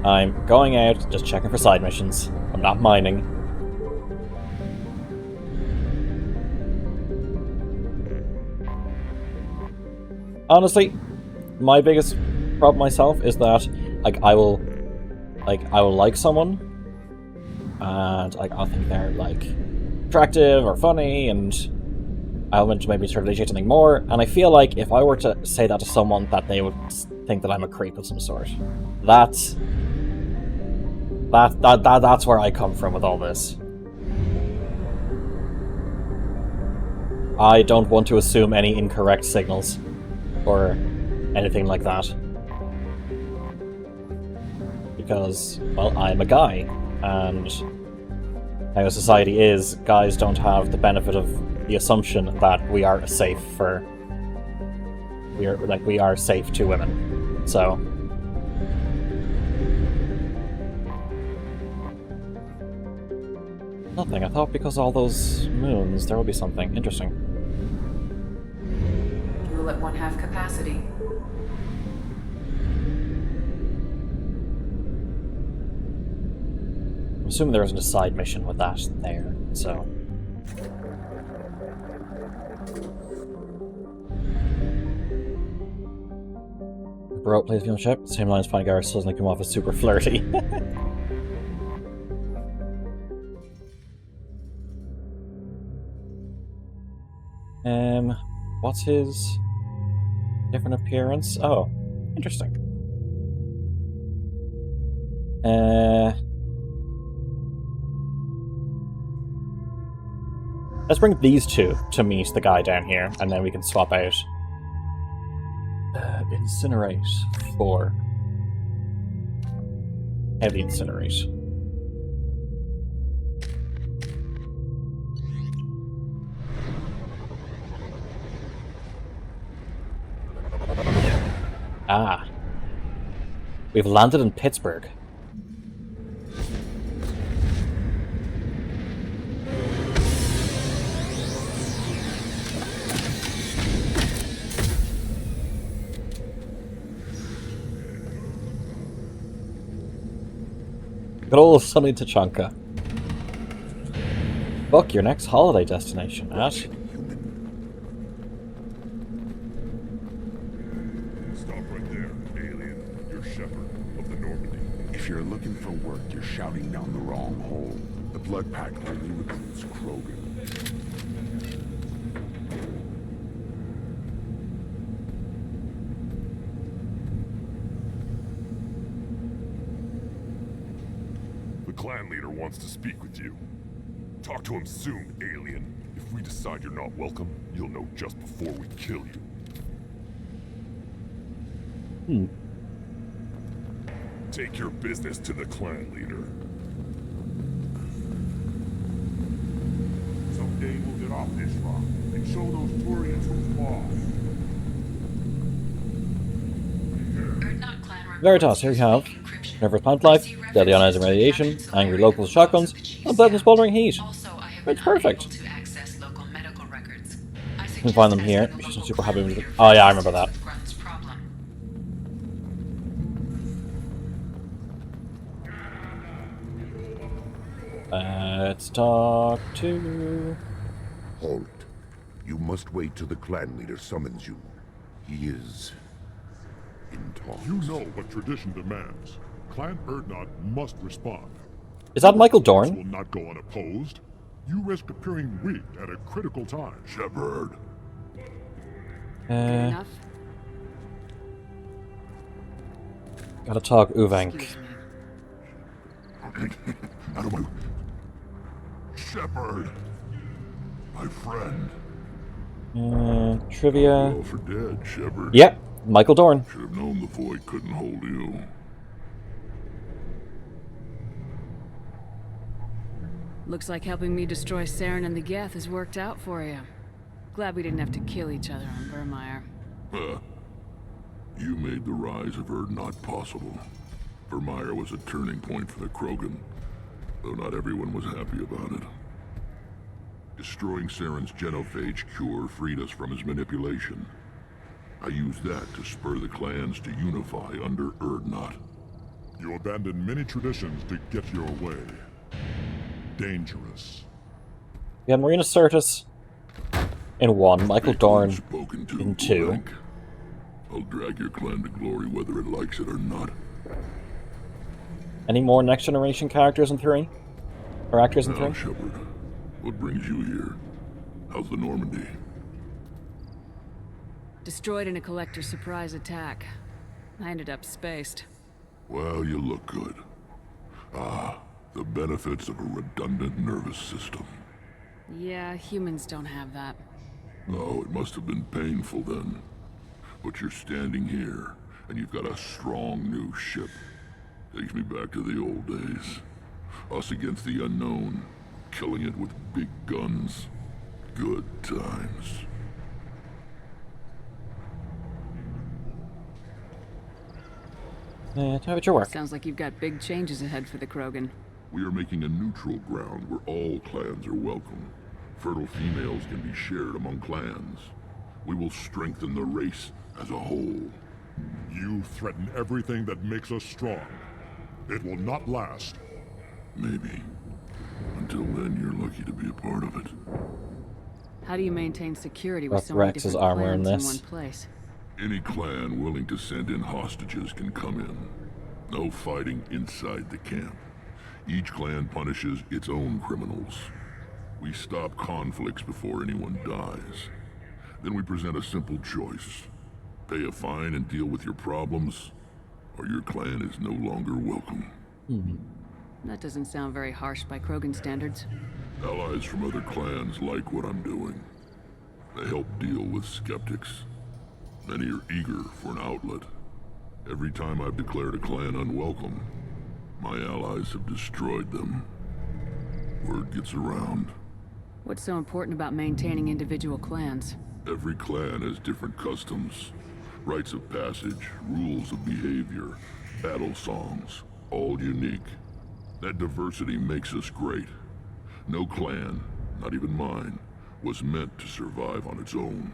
I'm going out, just checking for side missions. I'm not mining. Honestly, my biggest problem myself is that I will like someone, and I'll think they're attractive or funny, and I'll want to maybe start initiate something more. And I feel like if I were to say that to someone, that they would think that I'm a creep of some sort. That's where I come from with all this. I don't want to assume any incorrect signals or anything like that. because, well, I'm a guy, and how society is, guys don't have the benefit of the assumption that we are safe we are safe to women. So nothing. I thought because all those moons there will be something interesting. Fuel at 1/2 capacity. I'm assuming there isn't a side mission with that there, so. Bro plays the ship. Same line as finding Garrus suddenly come off as super flirty. What's his different appearance? Oh, interesting. Let's bring these two to meet the guy down here, and then we can swap out. Incinerate 4. Heavy incinerate. Ah. We've landed in Pittsburgh. Good old sunny Tachanka. Book your next holiday destination, Ash. Stop right there, alien. You're Shepard of the Normandy. If you're looking for work, you're shouting down the wrong hole. The Blood Pack only recruits Krogan. The clan leader wants to speak with you. Talk to him soon, alien. If we decide you're not welcome, you'll know just before we kill you. Take your business to the clan leader. Someday we'll get off this rock and show those Turians who's boss. Veritas, here we have Nervous plant life, deadly ionizing radiation, angry locals with shotguns, and pleasant smoldering heat. It's perfect. You can find them here. She's super happy with it. Oh yeah, I remember that. Let's talk to... Halt. You must wait till the clan leader summons you. He is... in talks. You know what tradition demands. Clan Erdnot must respond. Is that Michael Dorn? This will not go unopposed. You risk appearing weak at a critical time. Shepard. Enough. Gotta talk Uvank. Out of my... Shepard. My friend. Trivia. Well for dead, Shepard. Yep, Michael Dorn. Should have known the void couldn't hold you. Looks like helping me destroy Saren and the Geth has worked out for you. Glad we didn't have to kill each other on Vermeer. You made the rise of Erdnot possible. Vermeer was a turning point for the Krogan, though not everyone was happy about it. Destroying Saren's genophage cure freed us from his manipulation. I used that to spur the clans to unify under Erdnot. You abandoned many traditions to get your way. Dangerous. We had Marina Sirtis in 1, Michael Dorn in 2. I'll drag your clan to glory whether it likes it or not. Any more Next Generation characters in 3? Or actors in 3? Now, Shepard, what brings you here? How's the Normandy? Destroyed in a collector surprise attack. I ended up spaced. Well, you look good. Ah, the benefits of a redundant nervous system. Yeah, humans don't have that. Oh, it must have been painful then. But you're standing here, and you've got a strong new ship. Takes me back to the old days. Us against the unknown, killing it with big guns. Good times. Tell me about your work. Sounds like you've got big changes ahead for the Krogan. We are making a neutral ground where all clans are welcome. Fertile females can be shared among clans. We will strengthen the race as a whole. You threaten everything that makes us strong. It will not last. Maybe. Until then, you're lucky to be a part of it. How do you maintain security with What's so many Rex's different armor in clans in this? one place? Any clan willing to send in hostages can come in. No fighting inside the camp. Each clan punishes its own criminals. We stop conflicts before anyone dies. Then we present a simple choice. Pay a fine and deal with your problems, or your clan is no longer welcome. That doesn't sound very harsh by Krogan standards. Allies from other clans like what I'm doing. They help deal with skeptics. Many are eager for an outlet. Every time I've declared a clan unwelcome, my allies have destroyed them. Word gets around. What's so important about maintaining individual clans? Every clan has different customs, rites of passage, rules of behavior, battle songs, all unique. That diversity makes us great. No clan, not even mine, was meant to survive on its own.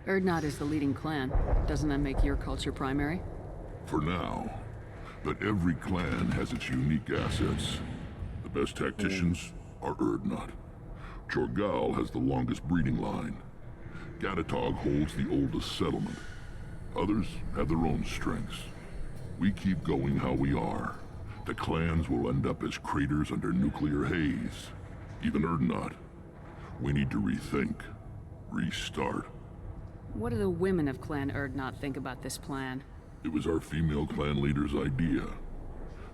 Urdnot is the leading clan. Doesn't that make your culture primary? For now. But every clan has its unique assets. The best tacticians are Urdnot. Chorgal has the longest breeding line. Gatatog holds the oldest settlement. Others have their own strengths. We keep going how we are. The clans will end up as craters under nuclear haze. Even Urdnot. We need to rethink. Restart. What do the women of Clan Urdnot think about this plan? It was our female clan leader's idea.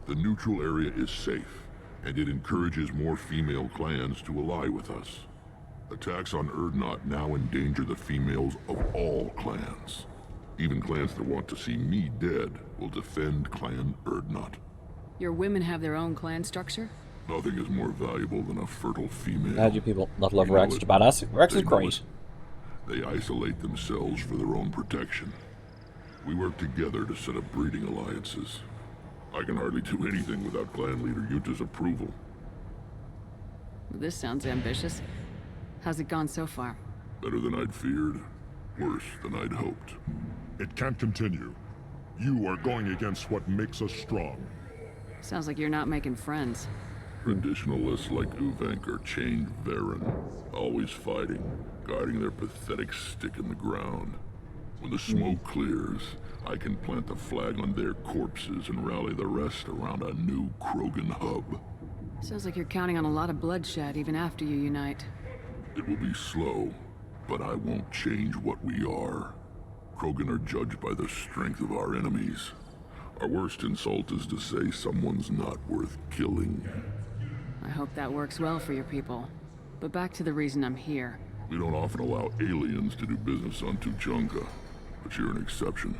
The neutral area is safe, and it encourages more female clans to ally with us. Attacks on Urdnot now endanger the females of all clans. Even clans that want to see me dead will defend Clan Urdnot. Your women have their own clan structure? Nothing is more valuable than a fertile female. How do you people not love Rex? It's badass. Rex is great. They isolate themselves for their own protection. We work together to set up breeding alliances. I can hardly do anything without clan leader Yuta's approval. This sounds ambitious. How's it gone so far? Better than I'd feared. Worse than I'd hoped. It can't continue. You are going against what makes us strong. Sounds like you're not making friends. Traditionalists like Uvenk are chained Varen, always fighting, guarding their pathetic stick in the ground. When the smoke clears, I can plant the flag on their corpses and rally the rest around a new Krogan hub. Sounds like you're counting on a lot of bloodshed even after you unite. It will be slow, but I won't change what we are. Krogan are judged by the strength of our enemies. Our worst insult is to say someone's not worth killing. I hope that works well for your people. But back to the reason I'm here. We don't often allow aliens to do business on Tuchanka, but you're an exception.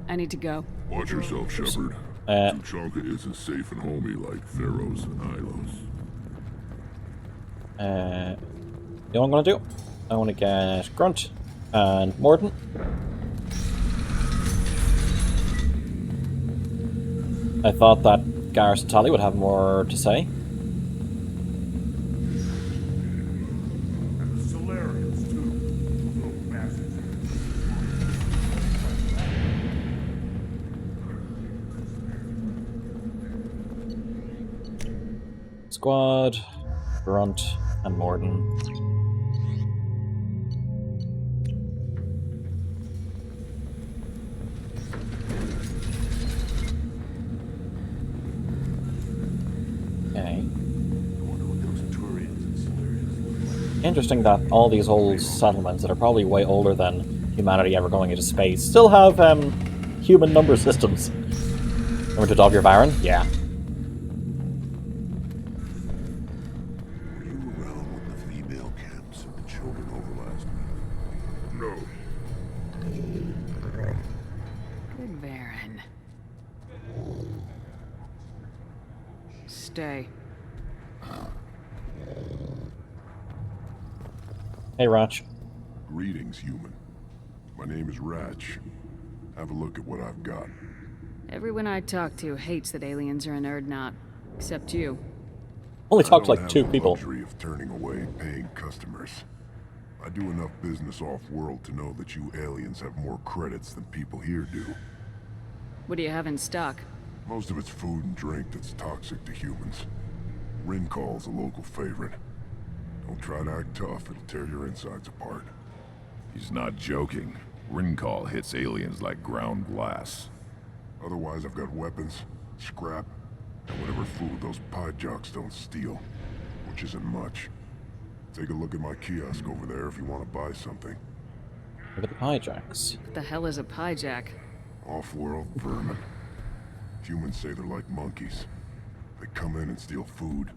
I need to go. Watch yourself, Shepard. Tuchanka isn't safe and homey like Pharaohs and Ilos. You know what I'm gonna do? I want to get Grunt and Morden. I thought that Garrus and Tali would have more to say. And the Solarians, too. Little bastards. Squad, Grunt, and Morden. Okay. Interesting that all these old settlements that are probably way older than humanity ever going into space still have human number systems. Remember to dog your Baron? Yeah. Were you around when the female camps and the children overlast? No. Stay. Hey, Rach. Greetings, human. My name is Ratch. Have a look at what I've got. Everyone I talk to hates that aliens are in Urdnot. Except you. Only talked to like 2 people. I don't have the luxury of turning away paying customers. I do enough business off-world to know that you aliens have more credits than people here do. What do you have in stock? Most of it's food and drink that's toxic to humans. Rincall's a local favorite. Don't try to act tough, it'll tear your insides apart. He's not joking. Rincall hits aliens like ground glass. Otherwise, I've got weapons, scrap, and whatever food those pie jocks don't steal, which isn't much. Take a look at my kiosk over there if you want to buy something. Look at the pie jacks. What the hell is a pie jack? Off-world vermin. Humans say they're like monkeys. They come in and steal food,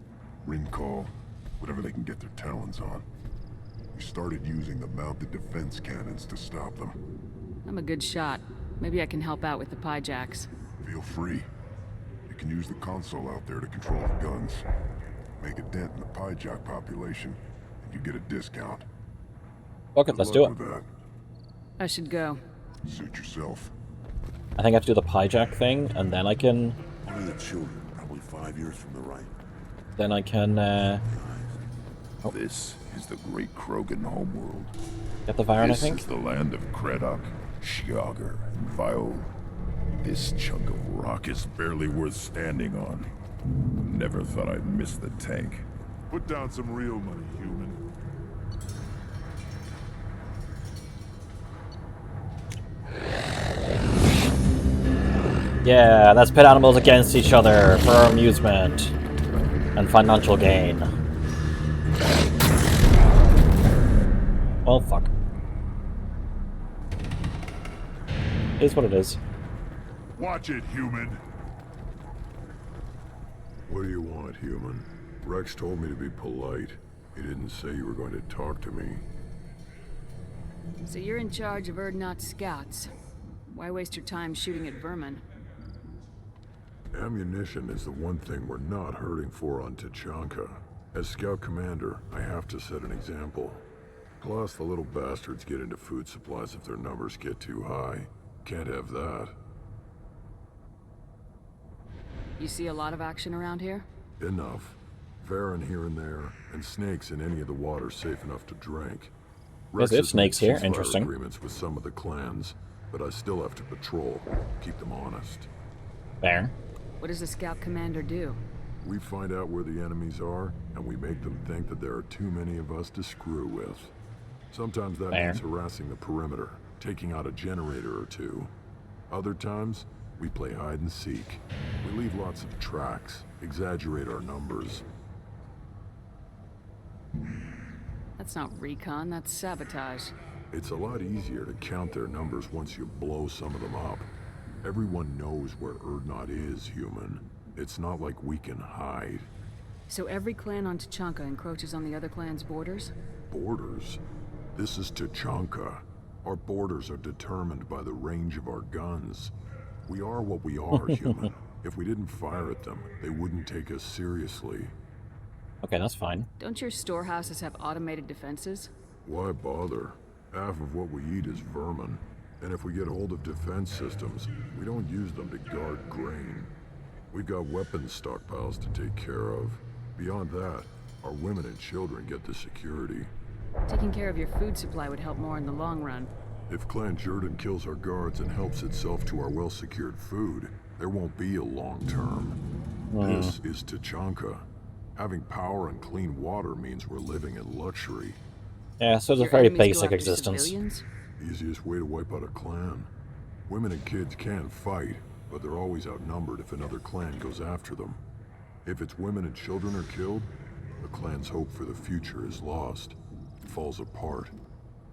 Rincall, whatever they can get their talons on. We started using the mounted defense cannons to stop them. I'm a good shot. Maybe I can help out with the pie jacks. Feel free. You can use the console out there to control the guns. Make a dent in the pie jack population, and you get a discount. Okay, let's do it. I should go. Suit yourself. I think I have to do the pie jack thing, and then I can... One of the children, probably 5 years from the right. Then I can, This is the great Krogan homeworld. Get the Viren, I think? This is the land of Kredok, Shiagar, and Viol. This chunk of rock is barely worth standing on. Never thought I'd miss the tank. Put down some real money, human. Yeah, that's pit animals against each other for amusement and financial gain. Well, fuck. It is what it is. Watch it, human. What do you want, human? Rex told me to be polite. He didn't say you were going to talk to me. So you're in charge of Urdnot scouts. Why waste your time shooting at vermin? Ammunition is the one thing we're not hurting for on Tachanka. As scout commander, I have to set an example. Plus, the little bastards get into food supplies if their numbers get too high. Can't have that. You see a lot of action around here? Enough. Varen here and there, and snakes in any of the water safe enough to drink. Yes, there's snakes here. Interesting. Agreements with some of the clans, but I still have to patrol, keep them honest. Fair. What does the scout commander do? We find out where the enemies are, and we make them think that there are too many of us to screw with. Sometimes that means harassing the perimeter, taking out a generator or two. Other times, we play hide and seek. We leave lots of tracks, exaggerate our numbers. That's not recon, that's sabotage. It's a lot easier to count their numbers once you blow some of them up. Everyone knows where Urdnot is, human. It's not like we can hide. So every clan on Tachanka encroaches on the other clan's borders? Borders? This is Tachanka. Our borders are determined by the range of our guns. We are what we are, human. If we didn't fire at them, they wouldn't take us seriously. Okay, that's fine. Don't your storehouses have automated defenses? Why bother? Half of what we eat is vermin. And if we get hold of defense systems, we don't use them to guard grain. We've got weapons stockpiles to take care of. Beyond that, our women and children get the security. Taking care of your food supply would help more in the long run. If Clan Jordan kills our guards and helps itself to our well-secured food, there won't be a long term. This is Tachanka. Having power and clean water means we're living in luxury. Yeah, so it's a very basic existence. Easiest way to wipe out a clan. Women and kids can fight, but they're always outnumbered if another clan goes after them. If its women and children are killed, the clan's hope for the future is lost. It falls apart.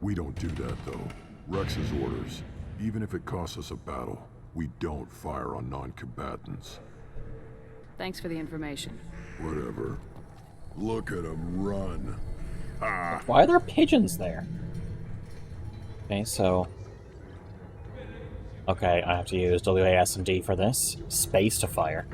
We don't do that, though. Rex's orders. Even if it costs us a battle, we don't fire on non-combatants. Thanks for the information. Whatever. Look at them run. Why are there pigeons there? Okay, so... Okay, I have to use WASD for this. Space to fire.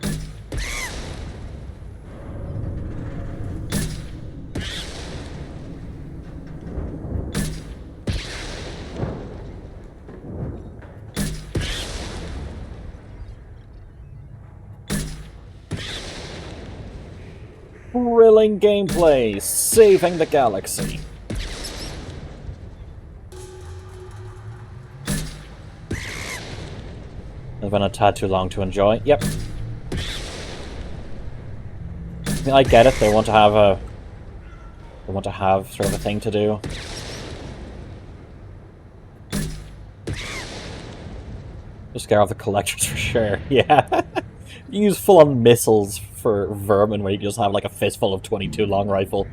Thrilling gameplay, saving the galaxy. It's been a tad too long to enjoy. Yep. I get it. They want to have sort of a thing to do. Just scare off the collectors for sure. Yeah. You use full-on missiles for vermin where you just have like a fistful of 22 long rifle.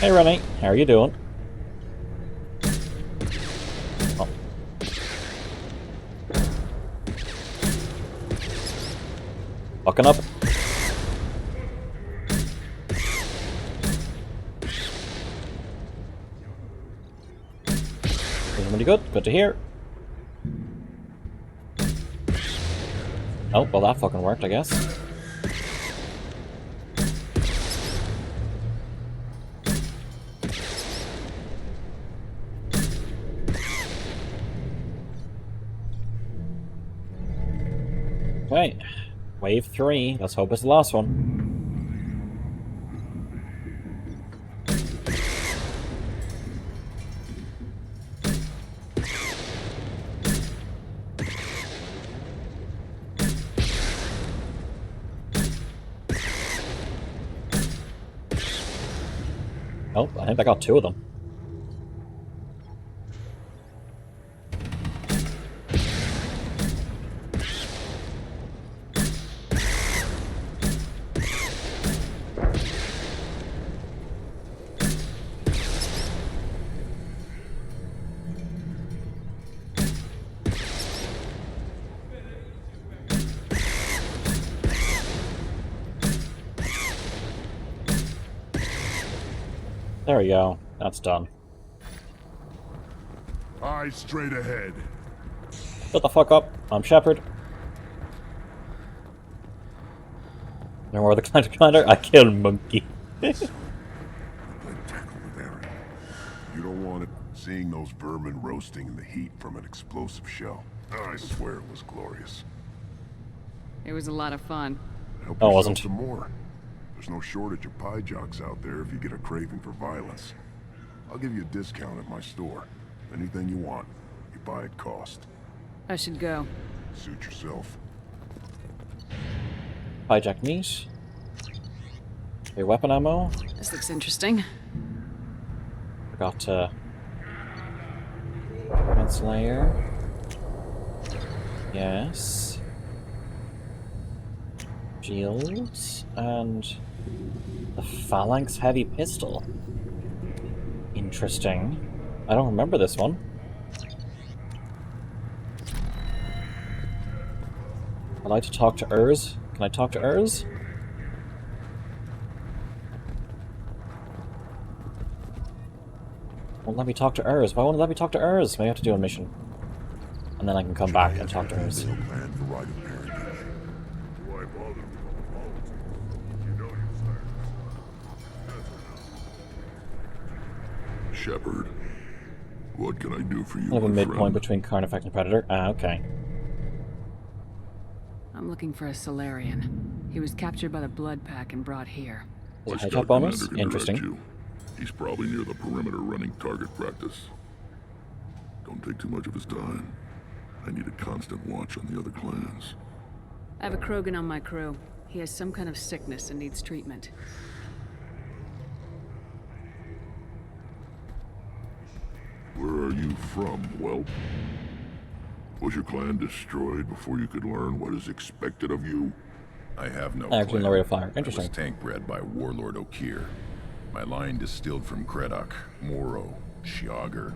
Hey Rennie, how are you doing? Oh. Fucking up. Really good. Good to hear. Oh, well that fucking worked, I guess. Okay. Wave 3. Let's hope it's the last one. Oh, I think I got 2 of them. There we go. That's done. Eyes straight ahead. Shut the fuck up. I'm Shepard. No more of the commander. I killed Monkey. You don't want it seeing those vermin roasting in the heat from an explosive shell. I swear it was glorious. It was a lot of fun. Help Oh, yourself wasn't. some more. There's no shortage of pie jocks out there if you get a craving for violence. I'll give you a discount at my store. Anything you want, you buy at cost. I should go. Suit yourself. Hijack meat. Your weapon ammo. This looks interesting. Forgot Manslayer. Yes. Shields and the Phalanx heavy pistol. Interesting. I don't remember this one. I'd like to talk to Urs. Can I talk to Urs? Won't let me talk to Urs. Why won't it let me talk to Urs? Maybe I have to do a mission. And then I can come back and talk to Urs. Shepard, what can I do for you, I have a my midpoint friend? between Carnifex and Predator. Ah, okay. I'm looking for a Solarian. He was captured by the Blood Pack and brought here. Is it My hijack Star bonus? Commander can Interesting. direct you. He's probably near the perimeter running target practice. Don't take too much of his time. I need a constant watch on the other clans. I have a Krogan on my crew. He has some kind of sickness and needs treatment. Where are you from, whelp? Was your clan destroyed before you could learn what is expected of you? I have no Actually, clan. no rate of fire. I was Interesting. tank bred by Warlord Okir. My line distilled from Kredok, Moro, Shiagar.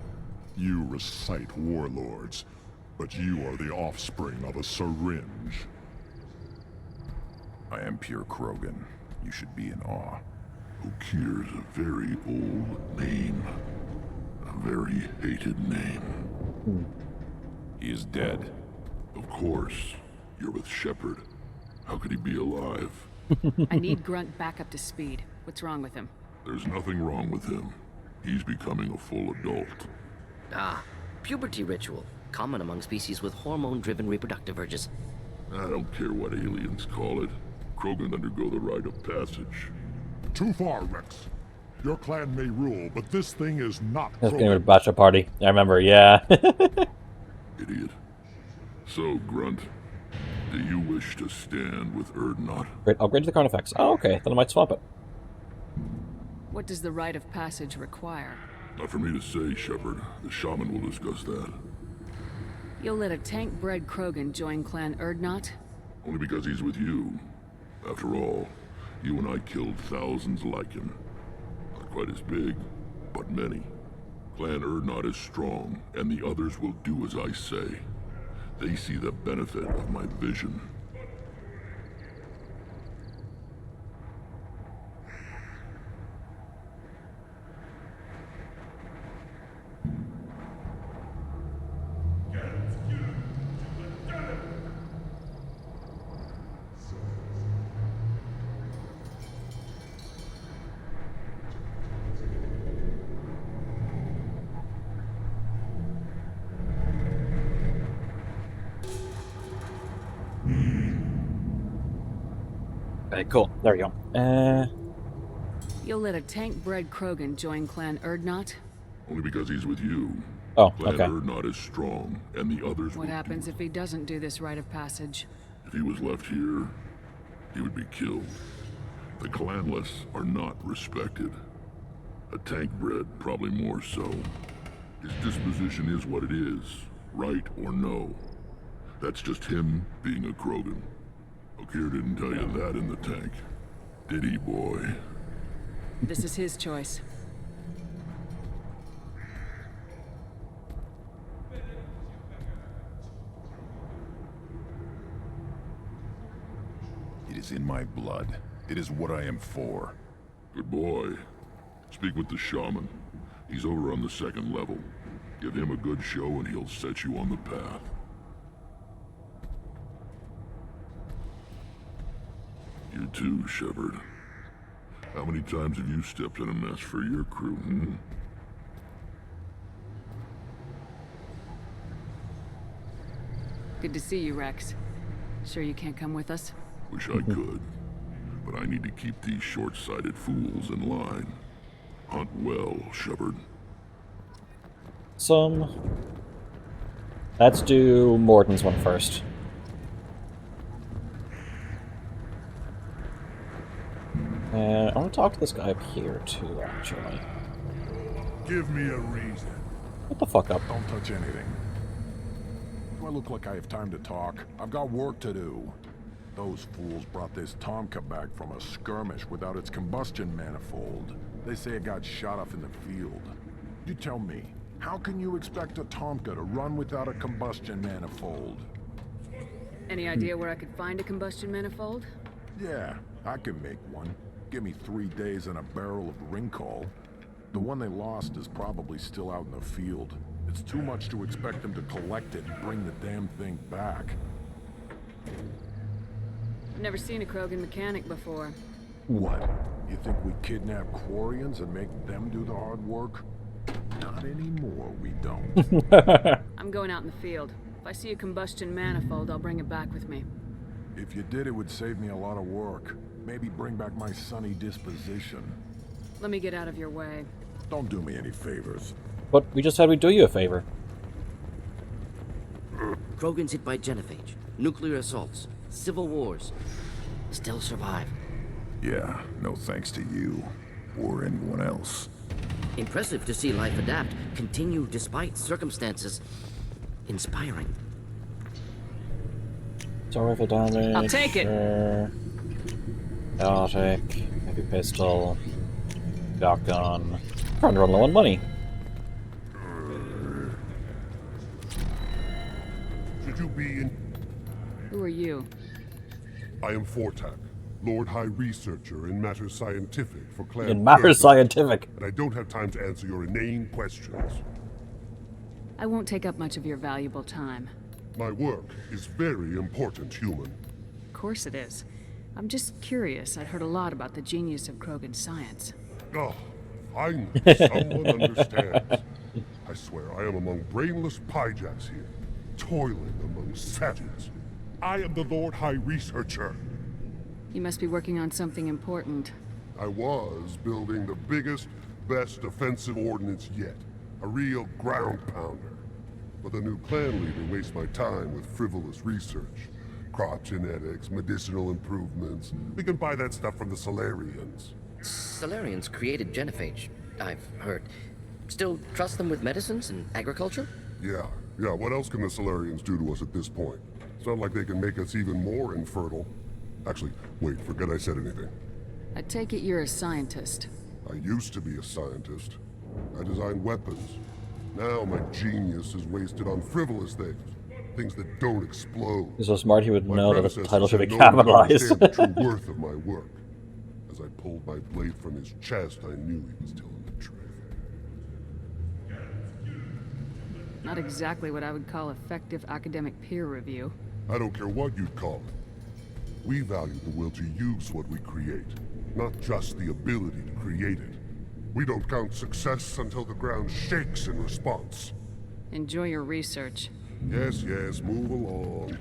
You recite warlords, but you are the offspring of a syringe. I am pure Krogan. You should be in awe. Okir's a very old name. A very hated name. He is dead. Of course. You're with Shepard. How could he be alive? I need Grunt back up to speed. What's wrong with him? There's nothing wrong with him. He's becoming a full adult. Ah, puberty ritual. Common among species with hormone-driven reproductive urges. I don't care what aliens call it. Krogan undergo the rite of passage. Too far, Rex. Your clan may rule, but this thing is not That's Krogan. going to a bachelor party. I remember, yeah. Idiot. So, Grunt, do you wish to stand with Erdnot? Great, upgrade to the Carnifex. Oh, okay, then I might swap it. What does the rite of passage require? Not for me to say, Shepard. The shaman will discuss that. You'll let a tank-bred Krogan join Clan Erdnot? Only because he's with you. After all, you and I killed thousands like him. Not quite as big, but many. Clan Erdnot is strong, and the others will do as I say. They see the benefit of my vision. Okay, cool. There we go. You'll let a tank-bred Krogan join Clan Erdnot? Only because he's with you. Oh, Clan okay. Erdnot is strong, and the others What will happens if he doesn't do this rite of passage? If he was left here, he would be killed. The clanless are not respected. A tank bred, probably more so. His disposition is what it is, right or no. That's just him being a Krogan. Okir didn't tell you that in the tank. Did he, boy? This is his choice. It is in my blood. It is what I am for. Good boy. Speak with the shaman. He's over on the second level. Give him a good show and he'll set you on the path. You too, Shepard. How many times have you stepped in a mess for your crew, hmm? Good to see you, Rex. Sure you can't come with us? Wish I could. But I need to keep these short-sighted fools in line. Hunt well, Shepard. Let's do Morden's one first. And I want to talk to this guy up here too, actually. Give me a reason. What the fuck up? Don't touch anything. Do I look like I have time to talk? I've got work to do. Those fools brought this Tomka back from a skirmish without its combustion manifold. They say it got shot off in the field. You tell me, how can you expect a Tomka to run without a combustion manifold? Any idea where I could find a combustion manifold? Yeah, I can make one. Give me 3 days and a barrel of Ringcall. The one they lost is probably still out in the field. It's too much to expect them to collect it and bring the damn thing back. I've never seen a Krogan mechanic before. What? You think we kidnap Quarians and make them do the hard work? Not anymore, we don't. I'm going out in the field. If I see a combustion manifold, I'll bring it back with me. If you did, it would save me a lot of work. Maybe bring back my sunny disposition. Let me get out of your way. Don't do me any favors. But we just said we'd do you a favor. Krogans hit by genophage, nuclear assaults, civil wars. Still survive. Yeah, no thanks to you. Or anyone else. Impressive to see life adapt, continue despite circumstances. Inspiring. Assault rifle damage. I'll take it. Sure. Chaotic. Heavy pistol. Shotgun. Trying to run low on money. Should you be in... Who are you? I am Fortak, Lord High Researcher in matters scientific for Clan In matters Garrus, scientific. And I don't have time to answer your inane questions. I won't take up much of your valuable time. My work is very important, human. Of course it is. I'm just curious. I'd heard a lot about the genius of Krogan science. Oh, Finally, someone understands. I swear, I am among brainless pyjacks here, toiling among savages. I am the Lord High Researcher. You must be working on something important. I was building the biggest, best defensive ordnance yet. A real ground pounder. But the new clan leader wastes my time with frivolous research. Crop genetics, medicinal improvements. We can buy that stuff from the Solarians. Solarians created genophage, I've heard. Still trust them with medicines and agriculture? Yeah. What else can the Solarians do to us at this point? It's not like they can make us even more infertile. Actually, wait, forget I said anything. I take it you're a scientist. I used to be a scientist. I designed weapons. Now my genius is wasted on frivolous things. Things that don't explode. He's so smart he would know that the title should be no one capitalized. understand the true worth of my work. As I pulled my blade from his chest, I knew he was telling the truth. Not exactly what I would call effective academic peer review. I don't care what you'd call it. We value the will to use what we create, not just the ability to create it. We don't count success until the ground shakes in response. Enjoy your research. Yes, move along.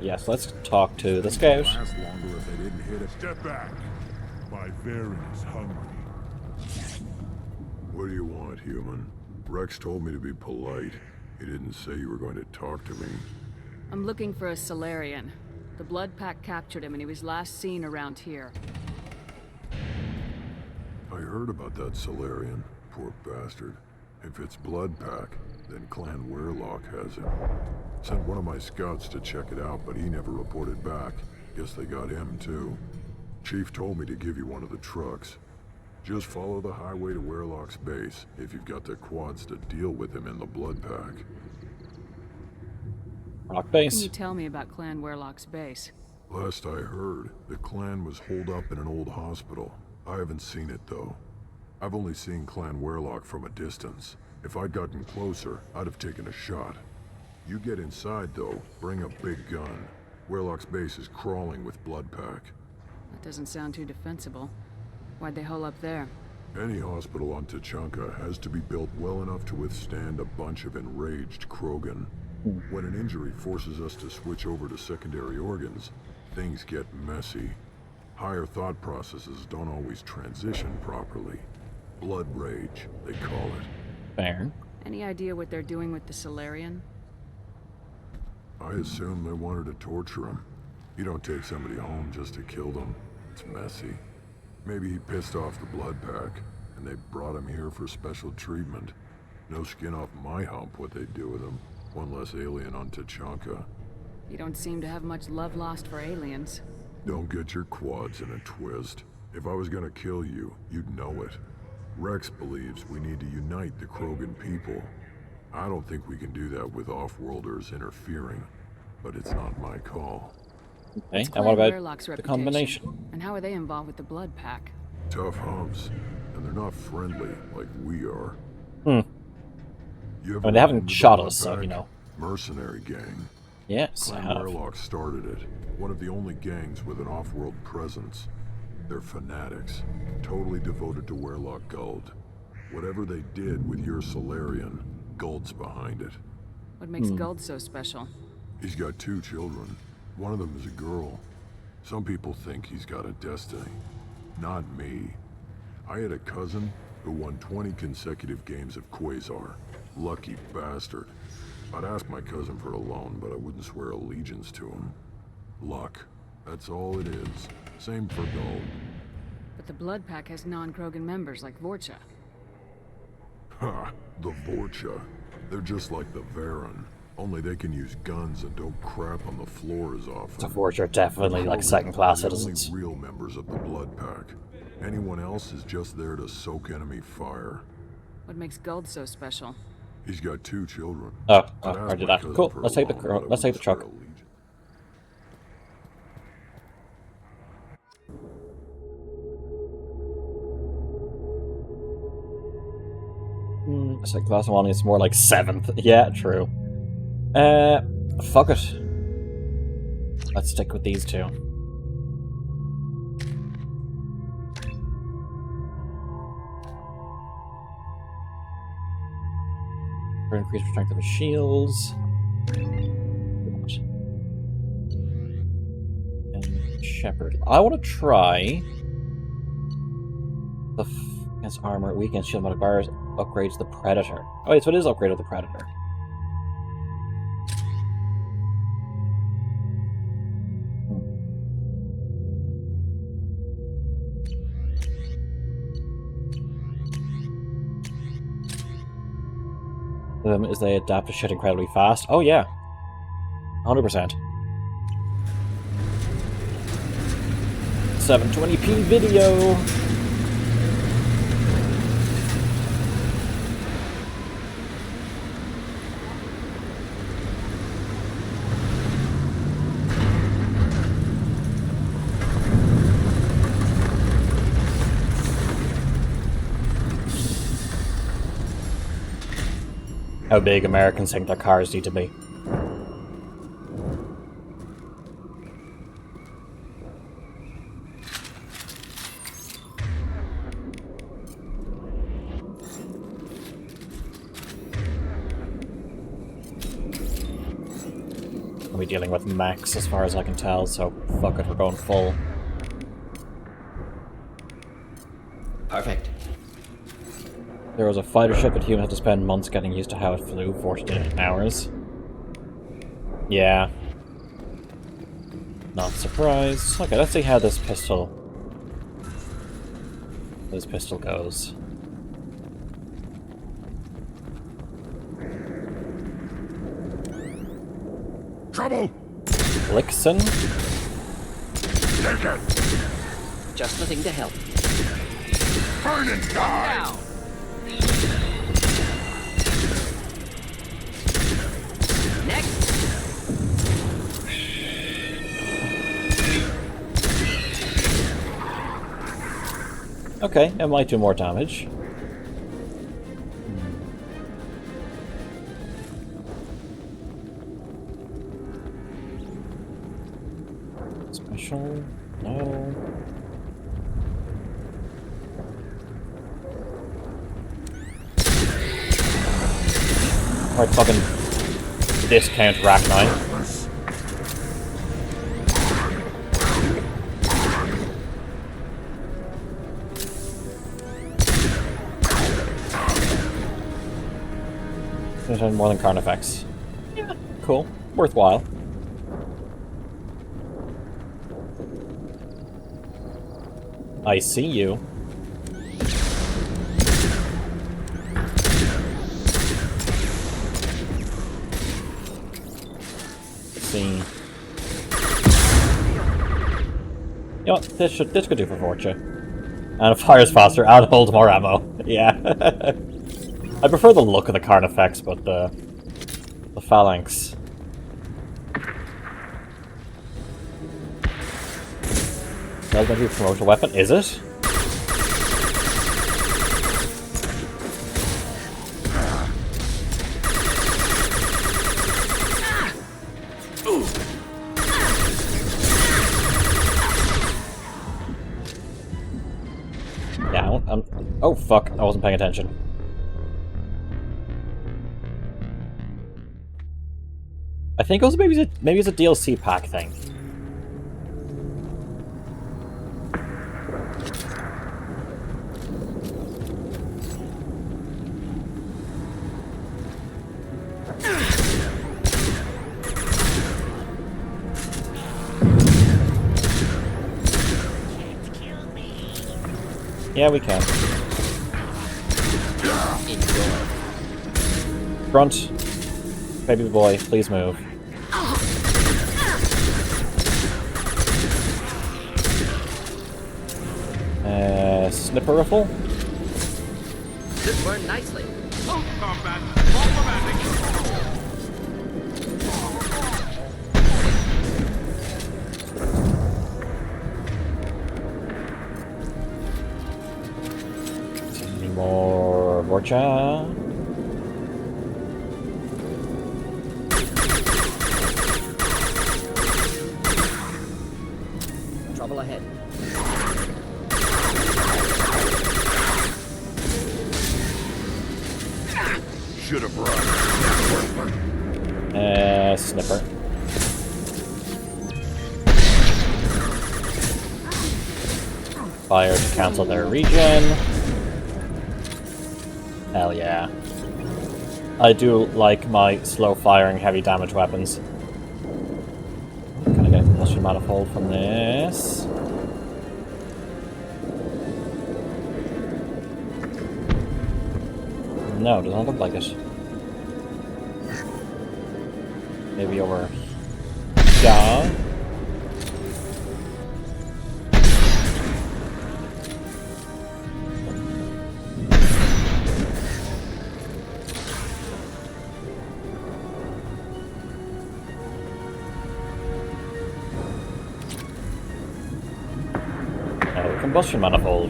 Yes, let's talk to the scout. Last longer if they didn't hit it. Step back. My Varen is hungry. What do you want, human? Rex told me to be polite. He didn't say you were going to talk to me. I'm looking for a Solarian. The Blood Pack captured him and he was last seen around here. I heard about that Solarian. Poor bastard. If it's Blood Pack, then Clan Weirlock has him. Sent one of my scouts to check it out, but he never reported back. Guess they got him too. Chief told me to give you one of the trucks. Just follow the highway to Weirlock's base if you've got the quads to deal with him in the Blood Pack. Rock base. Can you tell me about Clan Weirlock's base? Last I heard, the clan was holed up in an old hospital. I haven't seen it though. I've only seen Clan Weirlock from a distance. If I'd gotten closer, I'd have taken a shot. You get inside though, bring a big gun. Weirlock's base is crawling with Blood Pack. That doesn't sound too defensible. Why'd they hole up there? Any hospital on Tachanka has to be built well enough to withstand a bunch of enraged Krogan. When an injury forces us to switch over to secondary organs, things get messy. Higher thought processes don't always transition properly. Blood rage, they call it. Fair. Any idea what they're doing with the Solarian? I assume they wanted to torture him. You don't take somebody home just to kill them. It's messy. Maybe he pissed off the Blood Pack, and they brought him here for special treatment. No skin off my hump what they do with him. One less alien on Tachanka. You don't seem to have much love lost for aliens. Don't get your quads in a twist. If I was gonna kill you, you'd know it. Rex believes we need to unite the Krogan people. I don't think we can do that with off-worlders interfering, but it's not my call. Okay, and what about the combination? And how are they involved with the Blood Pack? Tough humps, and they're not friendly like we are. You I mean, they haven't shot us, so, you know. Mercenary gang. Yes, Clan Weirlock started it. One of the only gangs with an off-world presence. They're fanatics, totally devoted to Weirlock Guld. Whatever they did with your Solarian, Guld's behind it. What makes Guld so special? He's got 2 children. One of them is a girl. Some people think he's got a destiny. Not me. I had a cousin who won 20 consecutive games of Quasar. Lucky bastard. I'd ask my cousin for a loan, but I wouldn't swear allegiance to him. Luck. That's all it is. Same for Guld. But the Blood Pack has non-Krogan members like Vorcha. Ha! The Vorcha. They're just like the Varen. Only they can use guns and don't crap on the floor as often. The Vorcha are definitely like second-class citizens. Only real members of the Blood Pack. Anyone else is just there to soak enemy fire. What makes Guld so special? He's got 2 children. Oh, I did that. Cool. Let's take the truck. Second class one is more like 7th. Yeah, true. Fuck it. Let's stick with these 2. For increased strength of the shields. And Shepherd. I want to try the against armor, weekend shield modifiers, upgrades the Predator. Oh wait, so it is upgraded the Predator. Is they adapt to shit incredibly fast. Oh yeah. 100%. 720p video! How big Americans think their cars need to be. I'll be dealing with mechs as far as I can tell, so fuck it, we're going full. Perfect. There was a fighter ship that humans had to spend months getting used to how it flew, 14 hours. Yeah. Not surprised. Okay, let's see how this pistol goes. Trouble! Blixen? Take it! Just the thing to help. Burn and die! Now. Next. Okay, it might do more damage. Special? No. Alright, fucking discount Rack 9. More than Carnifex. Yeah, cool. Worthwhile. I see you. Let's see. You know what? This could do for Fortune. And it fires faster and holds more ammo. Yeah. I prefer the look of the Carnifex, but the Phalanx. That's going to be a promotional weapon, is it? Yeah, oh fuck, I wasn't paying attention. I think it was maybe it's a DLC pack thing. Yeah, we can. Grunt. Baby boy, please move. Snipper riffle? This burned nicely. Any more Vorcha? Trouble ahead. should have run. Snipper. Fire to cancel their regen. Hell yeah. I do like my slow firing heavy damage weapons. Can I get a combustion manifold from this? No, does not look like it. Maybe over here. Combustion manifold.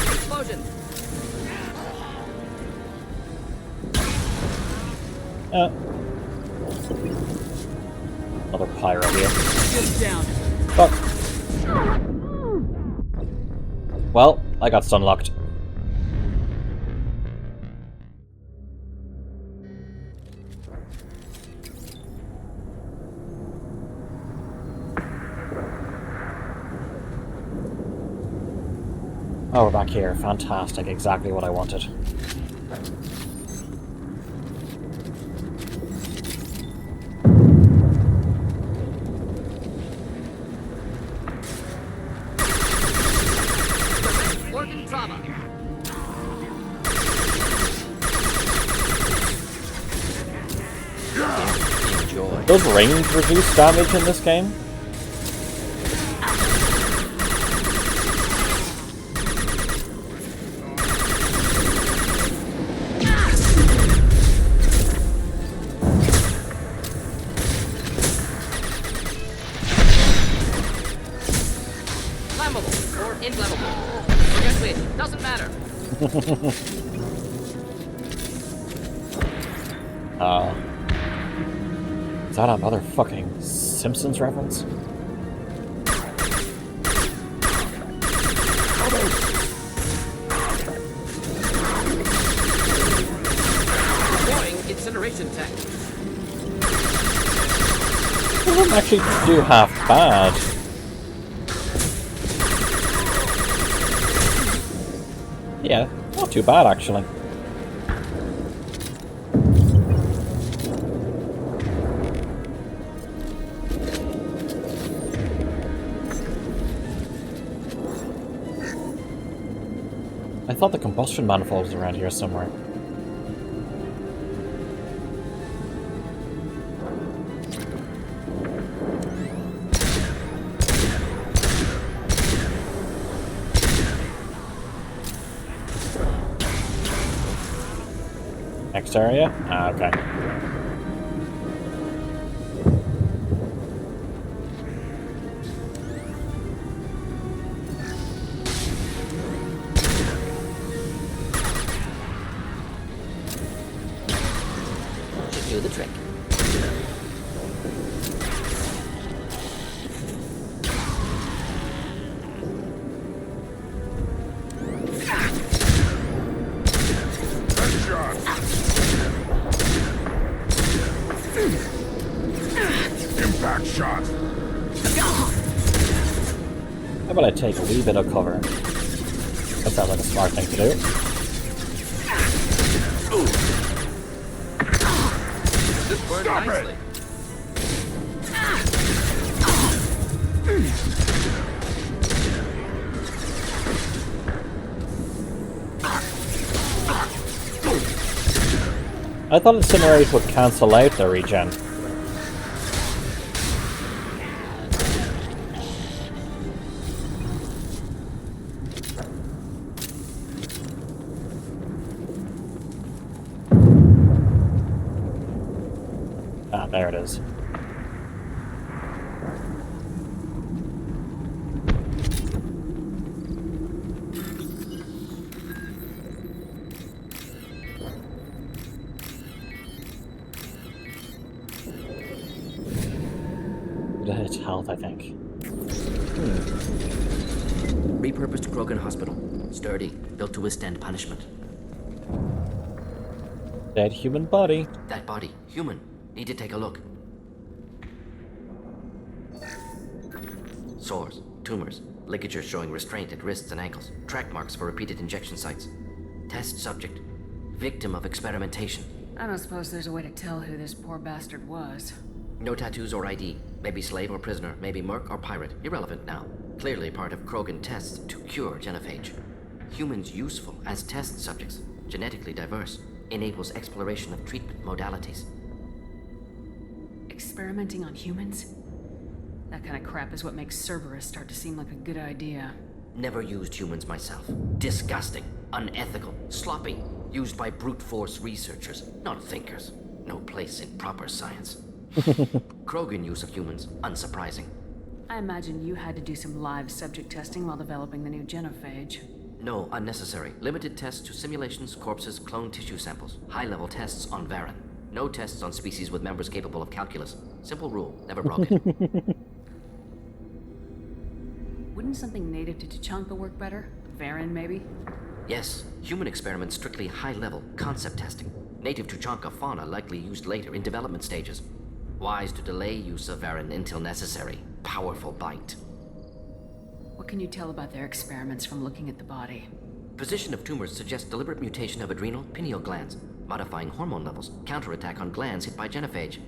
Explosion. Another pyro here. Down. Fuck. Well, I got stun locked. Oh, we're back here. Fantastic. Exactly what I wanted. Organ trauma. Enjoy. Does range reduce damage in this game? Flammable or inflammable. Forget which. Doesn't matter. Is that a motherfucking Simpsons reference? Deploying incineration tech. Doesn't actually do half bad. Yeah, not too bad actually. I thought the combustion manifold was around here somewhere. Next area? Ah, okay. Should do the trick. Impact shot. How about I take a wee bit of cover? That sounds like a smart thing to do. This burned Stop nicely. I thought Incinerate would cancel out the regen. Ah, there it is. It's health, I think. Repurposed Krogan Hospital. Sturdy, built to withstand punishment. Dead human body. That body, human. Need to take a look. Sores, tumors, ligatures showing restraint at wrists and ankles, track marks for repeated injection sites. Test subject, victim of experimentation. I don't suppose there's a way to tell who this poor bastard was. No tattoos or ID. Maybe slave or prisoner, maybe merc or pirate. Irrelevant now. Clearly part of Krogan tests to cure genophage. Humans useful as test subjects, genetically diverse, enables exploration of treatment modalities. Experimenting on humans? That kind of crap is what makes Cerberus start to seem like a good idea. Never used humans myself. Disgusting, unethical, sloppy. Used by brute force researchers, not thinkers. No place in proper science. Krogan use of humans, unsurprising. I imagine you had to do some live subject testing while developing the new genophage. No, unnecessary. Limited tests to simulations, corpses, cloned tissue samples. High-level tests on Varen. No tests on species with members capable of calculus. Simple rule, never broke it. Wouldn't something native to Tuchanka work better? Varen, maybe? Yes, human experiments strictly high-level, concept testing. Native Tuchanka fauna likely used later in development stages. Wise to delay use of Varen until necessary. Powerful bite. What can you tell about their experiments from looking at the body? Position of tumors suggests deliberate mutation of adrenal, pineal glands, modifying hormone levels, counterattack on glands hit by genophage.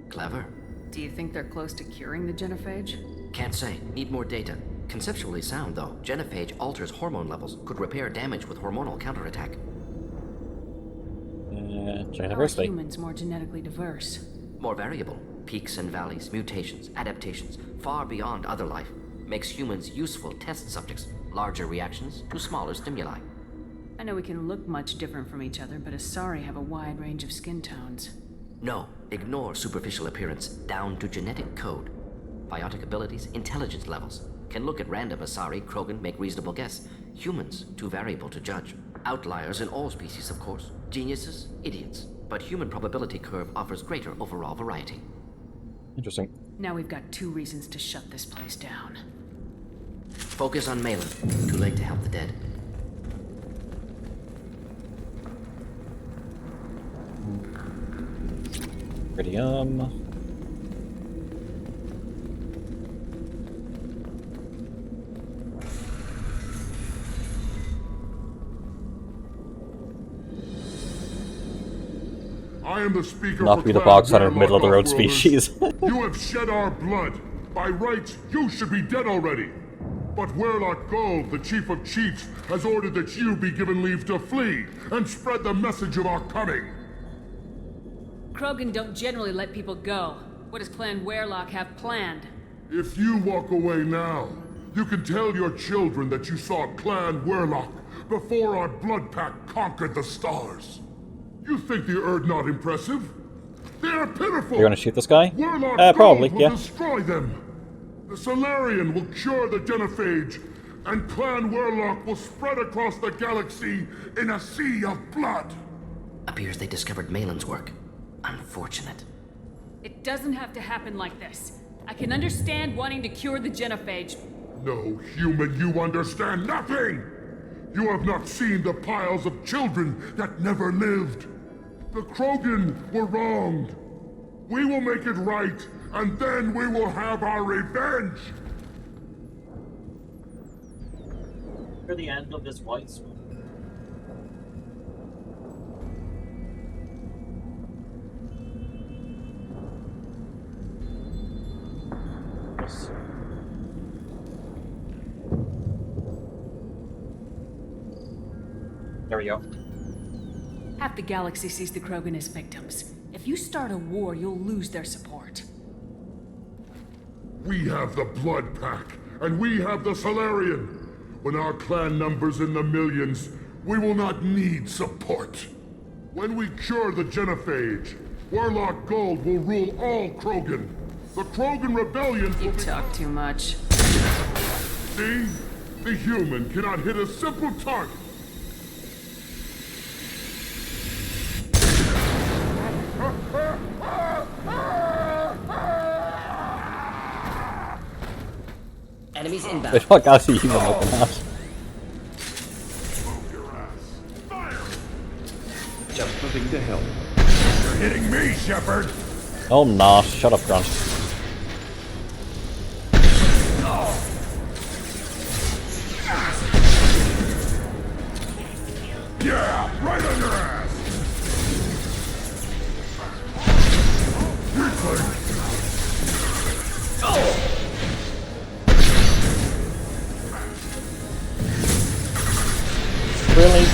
Clever. Do you think they're close to curing the genophage? Can't say. Need more data. Conceptually sound, though. Genophage alters hormone levels, could repair damage with hormonal counterattack. How are humans more genetically diverse? More variable. Peaks and valleys, mutations, adaptations, far beyond other life. Makes humans useful test subjects. Larger reactions to smaller stimuli. I know we can look much different from each other, but Asari have a wide range of skin tones. No, ignore superficial appearance, down to genetic code. Biotic abilities, intelligence levels. Can look at random Asari, Krogan, make reasonable guess. Humans, too variable to judge. Outliers in all species, of course. Geniuses, idiots. But human probability curve offers greater overall variety. Interesting. Now we've got 2 reasons to shut this place down. Focus on Malin. Too late to help the dead. Iridium. I am the speaker Not for be the Clan bog standard Warlock middle of the road Offworlders. species. You have shed our blood. By rights, you should be dead already. But Warlock Gold, the chief of chiefs, has ordered that you be given leave to flee and spread the message of our coming. Krogan don't generally let people go. What does Clan Werelock have planned? If you walk away now, you can tell your children that you saw Clan Warlock before our blood pact conquered the stars. You think the Erd not impressive? They are pitiful! You're gonna shoot this guy? Warlock Probably, Gold will yeah. destroy them! The Solarian will cure the genophage, and Clan Warlock will spread across the galaxy in a sea of blood! Appears they discovered Malin's work. Unfortunate. It doesn't have to happen like this. I can understand wanting to cure the genophage. No, human, you understand nothing! You have not seen the piles of children that never lived. The Krogan were wronged. We will make it right, and then we will have our revenge! For the end of this white swing. Yes. There we go. Half the galaxy sees the Krogan as victims. If you start a war, you'll lose their support. We have the Blood Pack, and we have the Solarian. When our clan numbers in the millions, we will not need support. When we cure the genophage, Warlock Gold will rule all Krogan. The Krogan rebellion will talk too much. See? The human cannot hit a simple target. Enemies about? Wait, what gas are you even looking at? Just moving to help. You're hitting me, Shepard! Oh, I'm not. Shut up, Grunt. Yeah, right on your ass! Really?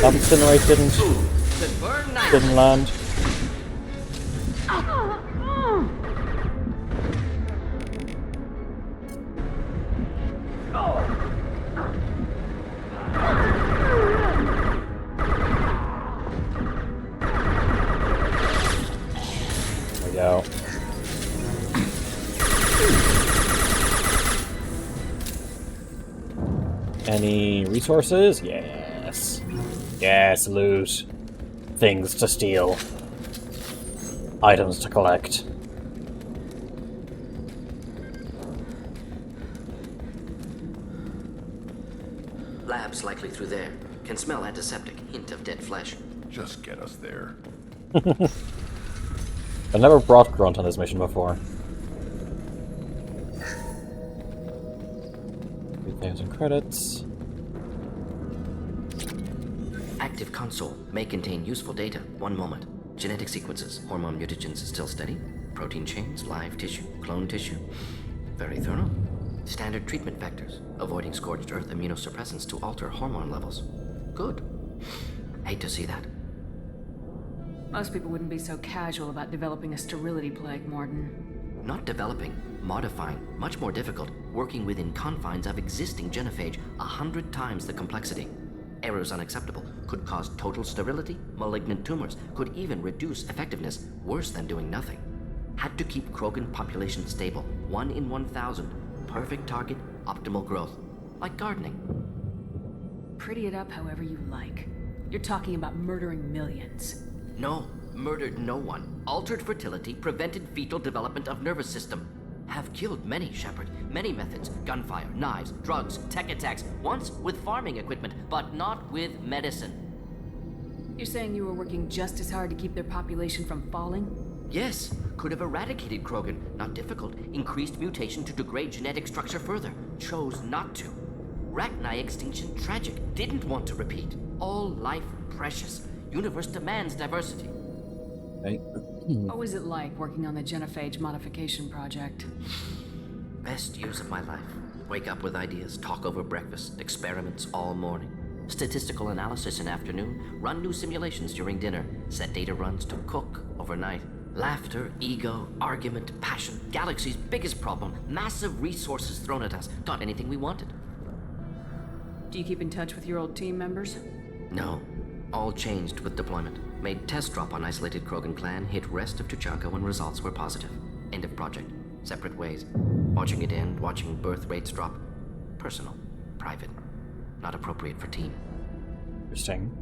That incinerate didn't land. There we go. Any resources? Yes. Yes, loot. Things to steal. Items to collect. Labs likely through there. Can smell antiseptic. Hint of dead flesh. Just get us there. I've never brought Grunt on this mission before. 3,000 credits. Active console may contain useful data. One moment. Genetic sequences. Hormone mutagens still steady. Protein chains, live tissue, clone tissue. Very thorough. Standard treatment vectors. Avoiding scorched earth immunosuppressants to alter hormone levels. Good. Hate to see that. Most people wouldn't be so casual about developing a sterility plague, Morden. Not developing, modifying, much more difficult, working within confines of existing genophage, 100 times the complexity. Errors unacceptable, could cause total sterility, malignant tumors, could even reduce effectiveness, worse than doing nothing. Had to keep Krogan population stable, 1 in 1,000, perfect target, optimal growth, like gardening. Pretty it up however you like. You're talking about murdering millions. No, murdered no one. Altered fertility, prevented fetal development of nervous system. Have killed many, Shepard. Many methods. Gunfire, knives, drugs, tech attacks. Once with farming equipment, but not with medicine. You're saying you were working just as hard to keep their population from falling? Yes, could have eradicated Krogan. Not difficult. Increased mutation to degrade genetic structure further. Chose not to. Rachni extinction tragic. Didn't want to repeat. All life precious. Universe demands diversity. Hey. What was it like working on the genophage modification project? Best years of my life. Wake up with ideas, talk over breakfast, experiments all morning. Statistical analysis in afternoon, run new simulations during dinner, set data runs to cook overnight. Laughter, ego, argument, passion. Galaxy's biggest problem, massive resources thrown at us. Got anything we wanted. Do you keep in touch with your old team members? No. All changed with deployment. Made test drop on isolated Krogan clan, hit rest of Tuchanka when results were positive. End of project. Separate ways. Watching it end, watching birth rates drop. Personal. Private. Not appropriate for team. Interesting.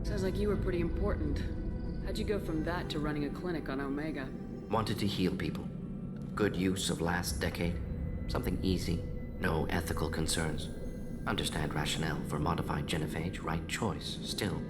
Sounds like you were pretty important. How'd you go from that to running a clinic on Omega? Wanted to heal people. Good use of last decade. Something easy. No ethical concerns. Understand rationale for modified genophage, right choice, still.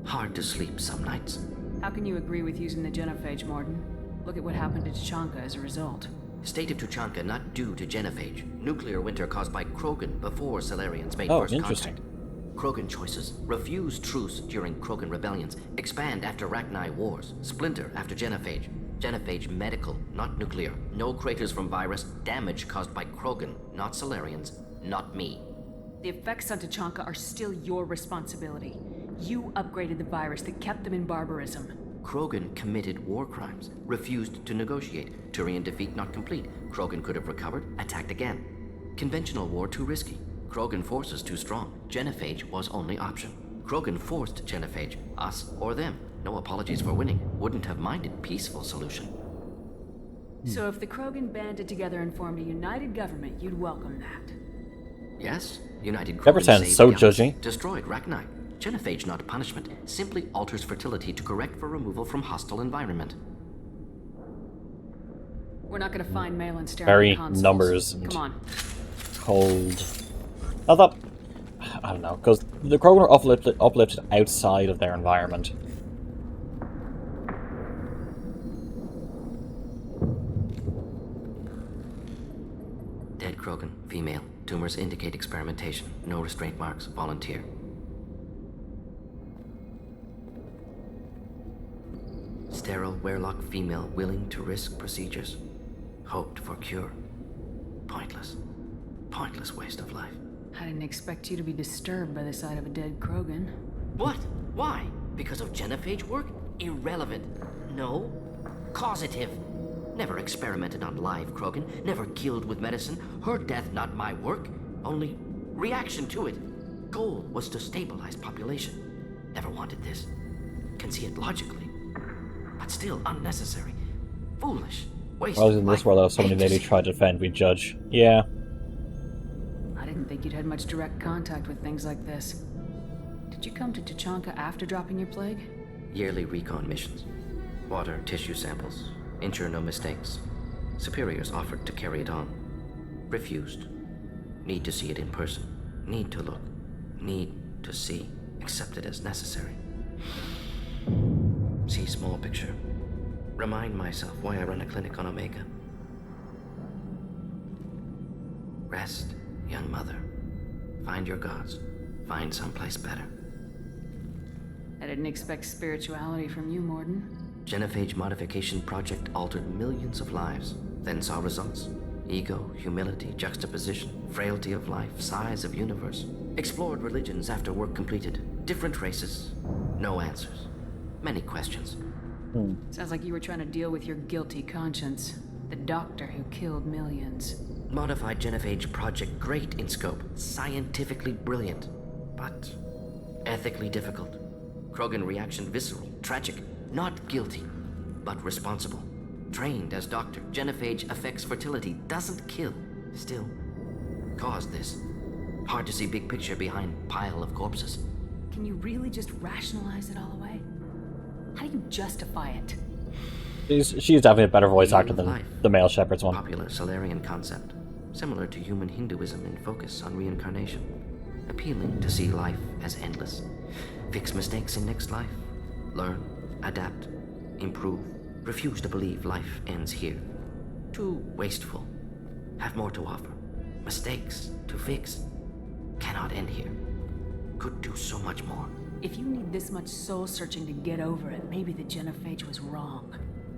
Hard to sleep some nights. How can you agree with using the genophage, Morden? Look at what happened to Tuchanka as a result. State of Tuchanka not due to genophage. Nuclear winter caused by Krogan before Solarians made Oh, first interesting. contact. Krogan choices. Refuse truce during Krogan rebellions. Expand after Rachni wars. Splinter after genophage. Genophage medical, not nuclear. No craters from virus. Damage caused by Krogan, not Solarians. Not me. The effects on Tuchanka are still your responsibility. You upgraded the virus that kept them in barbarism. Krogan committed war crimes. Refused to negotiate. Turian defeat not complete. Krogan could have recovered, attacked again. Conventional war too risky. Krogan forces too strong. Genophage was only option. Krogan forced genophage. Us or them. No apologies for winning. Wouldn't have minded peaceful solution. So if the Krogan banded together and formed a united government, you'd welcome that. Yes, United Never Krogan sounds saved so the Allies, judgy. Destroyed Rachni. Genophage not punishment, simply alters fertility to correct for removal from hostile environment. We're not gonna find Malin staring Very at consoles. numbers and Come on. cold. I thought, I don't know, because the Krogan are uplifted outside of their environment. Dead Krogan, female. Tumors indicate experimentation. No restraint marks. Volunteer. Sterile Werelock female willing to risk procedures. Hoped for cure. Pointless. Pointless waste of life. I didn't expect you to be disturbed by the sight of a dead Krogan. What? Why? Because of genophage work? Irrelevant. No. Causative. Never experimented on live Krogan. Never killed with medicine. Her death not my work. Only reaction to it. Goal was to stabilize population. Never wanted this. Can see it logically. But still unnecessary. Foolish. Waste Well, of in this life. world, if somebody maybe tried to defend, we judge. Yeah. I didn't think you'd had much direct contact with things like this. Did you come to Tachanka after dropping your plague? Yearly recon missions. Water, tissue samples. Ensure no mistakes. Superiors offered to carry it on. Refused. Need to see it in person. Need to look. Need to see. Accepted as necessary. See small picture. Remind myself why I run a clinic on Omega. Rest, young mother. Find your gods. Find someplace better. I didn't expect spirituality from you, Morden. Genophage modification project altered millions of lives, then saw results. Ego, humility, juxtaposition, frailty of life, size of universe. Explored religions after work completed. Different races. No answers. Many questions. Sounds like you were trying to deal with your guilty conscience. The doctor who killed millions. Modified genophage project great in scope. Scientifically brilliant. But ethically difficult. Krogan reaction visceral, tragic. Not guilty, but responsible. Trained as doctor, genophage affects fertility, doesn't kill. Still, caused this. Hard to see big picture behind pile of corpses. Can you really just rationalize it all away? How do you justify it? She's definitely a better voice actor than the male Shepherd's one. Popular Solarian concept. Similar to human Hinduism in focus on reincarnation. Appealing to see life as endless. Fix mistakes in next life. Learn. Adapt, improve, refuse to believe life ends here. Too wasteful, have more to offer. Mistakes to fix, cannot end here. Could do so much more. If you need this much soul searching to get over it, maybe the genophage was wrong.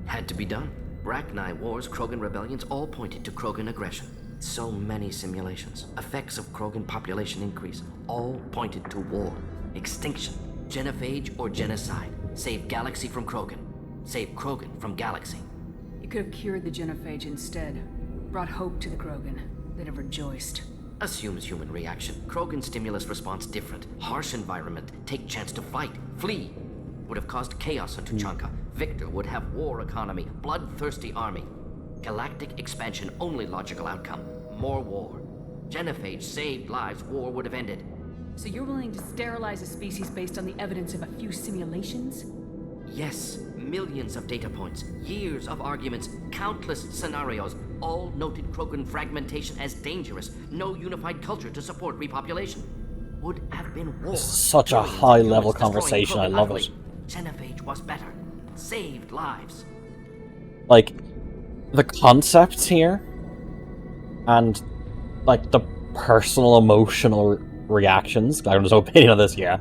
Had to be done. Rachni wars, Krogan rebellions, all pointed to Krogan aggression. So many simulations, effects of Krogan population increase, all pointed to war, extinction, genophage or genocide. Save galaxy from Krogan. Save Krogan from galaxy. You could have cured the genophage instead. Brought hope to the Krogan. They'd have rejoiced. Assumes human reaction. Krogan stimulus response different. Harsh environment. Take chance to fight. Flee. Would have caused chaos on Tuchanka. Victor would have war economy. Bloodthirsty army. Galactic expansion only logical outcome. More war. Genophage saved lives. War would have ended. So you're willing to sterilize a species based on the evidence of a few simulations? Yes, millions of data points, years of arguments, countless scenarios, all noted Krogan fragmentation as dangerous, no unified culture to support repopulation. Would have been war. Such a high-level conversation, I love it. Genophage was better. Saved lives. Like, the concepts here, and, like, the personal, emotional reactions, I have no opinion on this, yeah.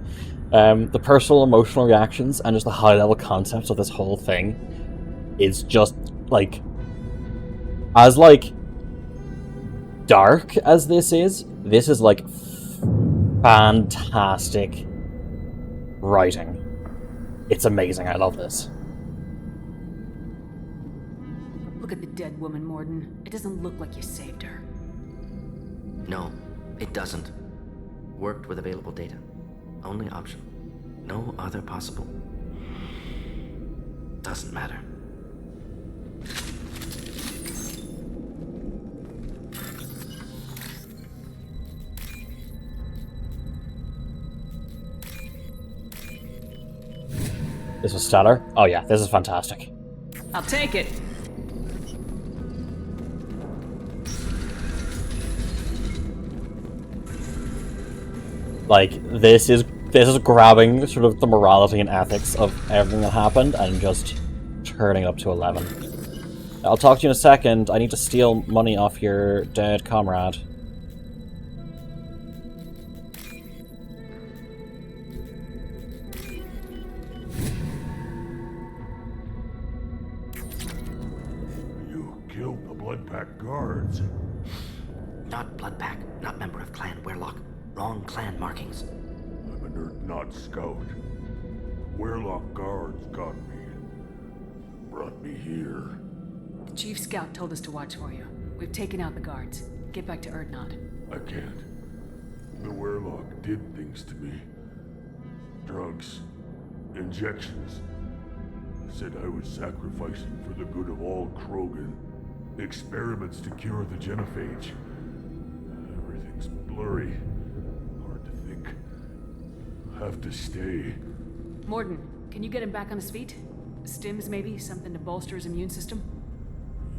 The personal emotional reactions and just the high level concepts of this whole thing is just like, as like dark as this is like fantastic writing. It's amazing, I love this. Look at the dead woman, Morden. It doesn't look like you saved her. No, it doesn't. Worked with available data. Only option. No other possible. Doesn't matter. This was stellar. Oh yeah, this is fantastic. I'll take it. Like, this is grabbing sort of the morality and ethics of everything that happened and just turning it up to 11. I'll talk to you in a second. I need to steal money off your dead comrade. You killed the Bloodpack guards. Not Bloodpack, not member of Clan Weirlock. Wrong clan markings. I'm an Earth-Not scout. Weirlock guards got me. Brought me here. The Chief Scout told us to watch for you. We've taken out the guards. Get back to Erdnot. I can't. The Weirlock did things to me. Drugs. Injections. Said I was sacrificing for the good of all Krogan. Experiments to cure the genophage. Everything's blurry. Hard to think. Have to stay. Morden, can you get him back on his feet? Stims, maybe? Something to bolster his immune system?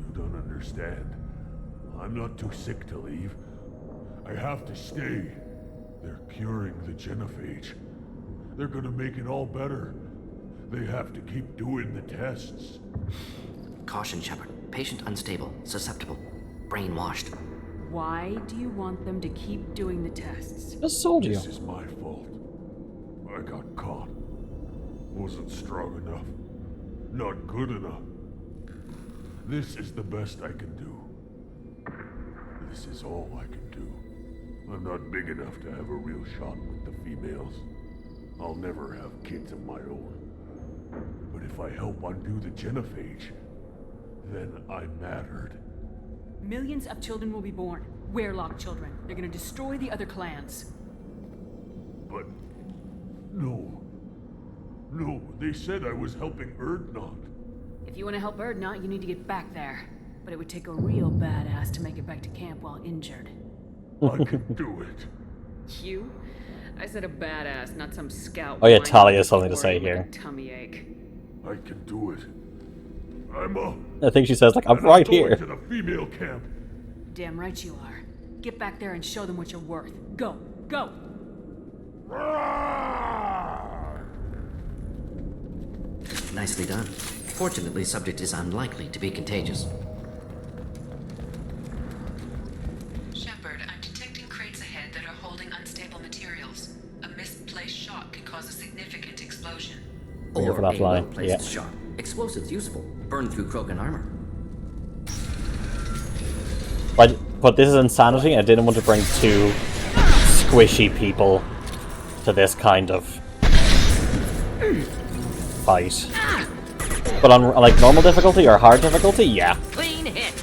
You don't understand. I'm not too sick to leave. I have to stay. They're curing the genophage. They're gonna make it all better. They have to keep doing the tests. Caution, Shepard. Patient unstable, susceptible, brainwashed. Why do you want them to keep doing the tests? Just told you. This is my fault. I got caught. Wasn't strong enough. Not good enough. This is the best I can do. This is all I can do. I'm not big enough to have a real shot with the females. I'll never have kids of my own. But if I help undo the genophage, then I mattered. Millions of children will be born. Weirlock children. They're gonna destroy the other clans. But... no. No, they said I was helping Erdnot. If you want to help Erdnot, you need to get back there. But it would take a real badass to make it back to camp while injured. I can do it. You? I said a badass, not some scout. Oh yeah, Talia has something to say here. Tummy ache. I can do it. I'm a... I think she says, like, I'm and right going here. to the female camp. Damn right you are. Get back there and show them what you're worth. Go! Go! Nicely done. Fortunately, subject is unlikely to be contagious. Shepard, I'm detecting crates ahead that are holding unstable materials. A misplaced shot could cause a significant explosion. Or Or for that a line. well-placed Yeah. shot. Explosives useful. Burn through Krogan armor. But this is insanity. I didn't want to bring two squishy people to this kind of fight. But on like normal difficulty or hard difficulty, yeah. Clean hit.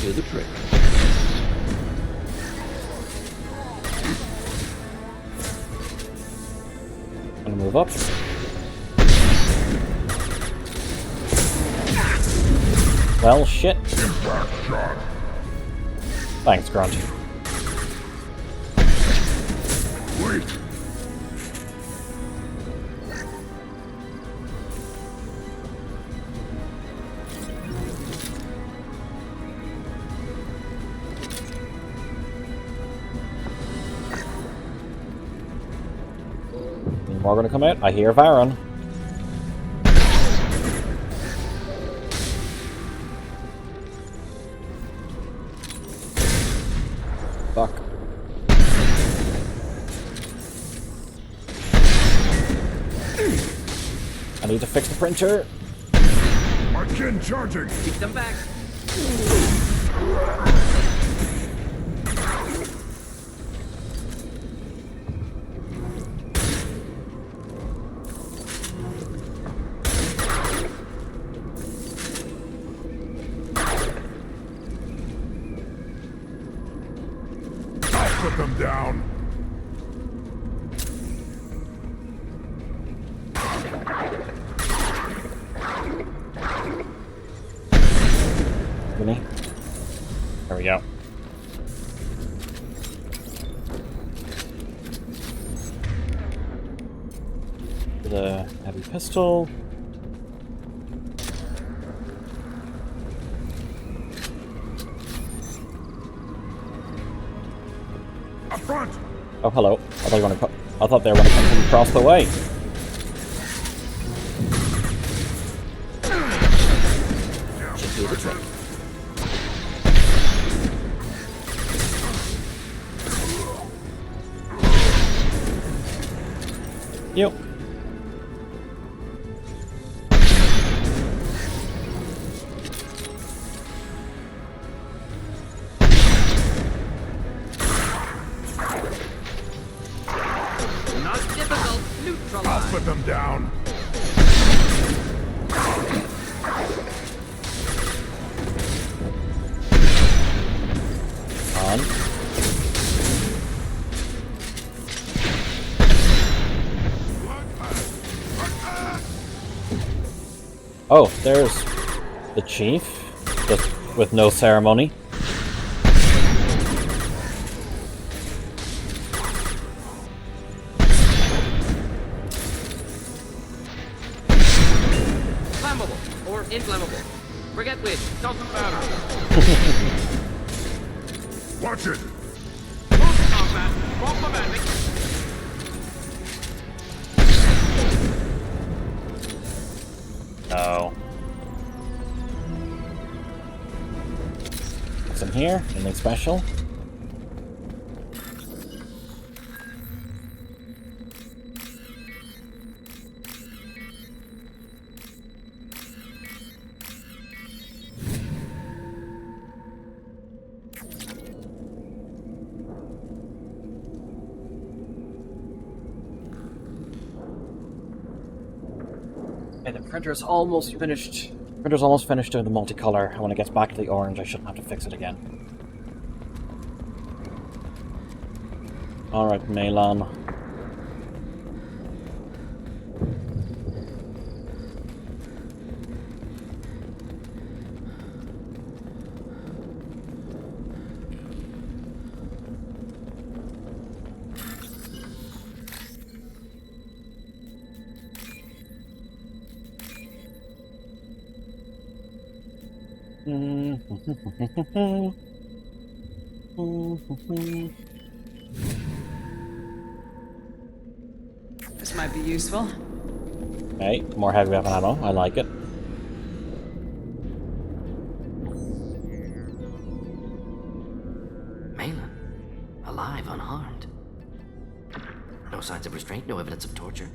Do the trick. Gonna move up. Well, shit. Thanks, Grunt. Wait. Any more gonna come out? I hear Varon. Fuck. I need to fix the printer. Again charging. Keep them back. I'll put them down. Really? There we go. pistol. Up front! Oh, hello. I thought they were going to come from across the way. Should do the trick. Yep. Not difficult. Neutralize. I'll put them down. On. Oh, there's the chief, just with no ceremony. Flammable or inflammable. Forget which. Doesn't matter. Watch it! Move, combat. Complimenting. No. What's in here? Anything special? Okay, the printer's almost finished. Printer's almost finished doing the multicolor, and when it gets back to the orange, I shouldn't have to fix it again. Alright, Melan. This might be useful. Okay, more heavy weapon ammo. I like it. Malin, alive, unharmed. No signs of restraint, no evidence of torture.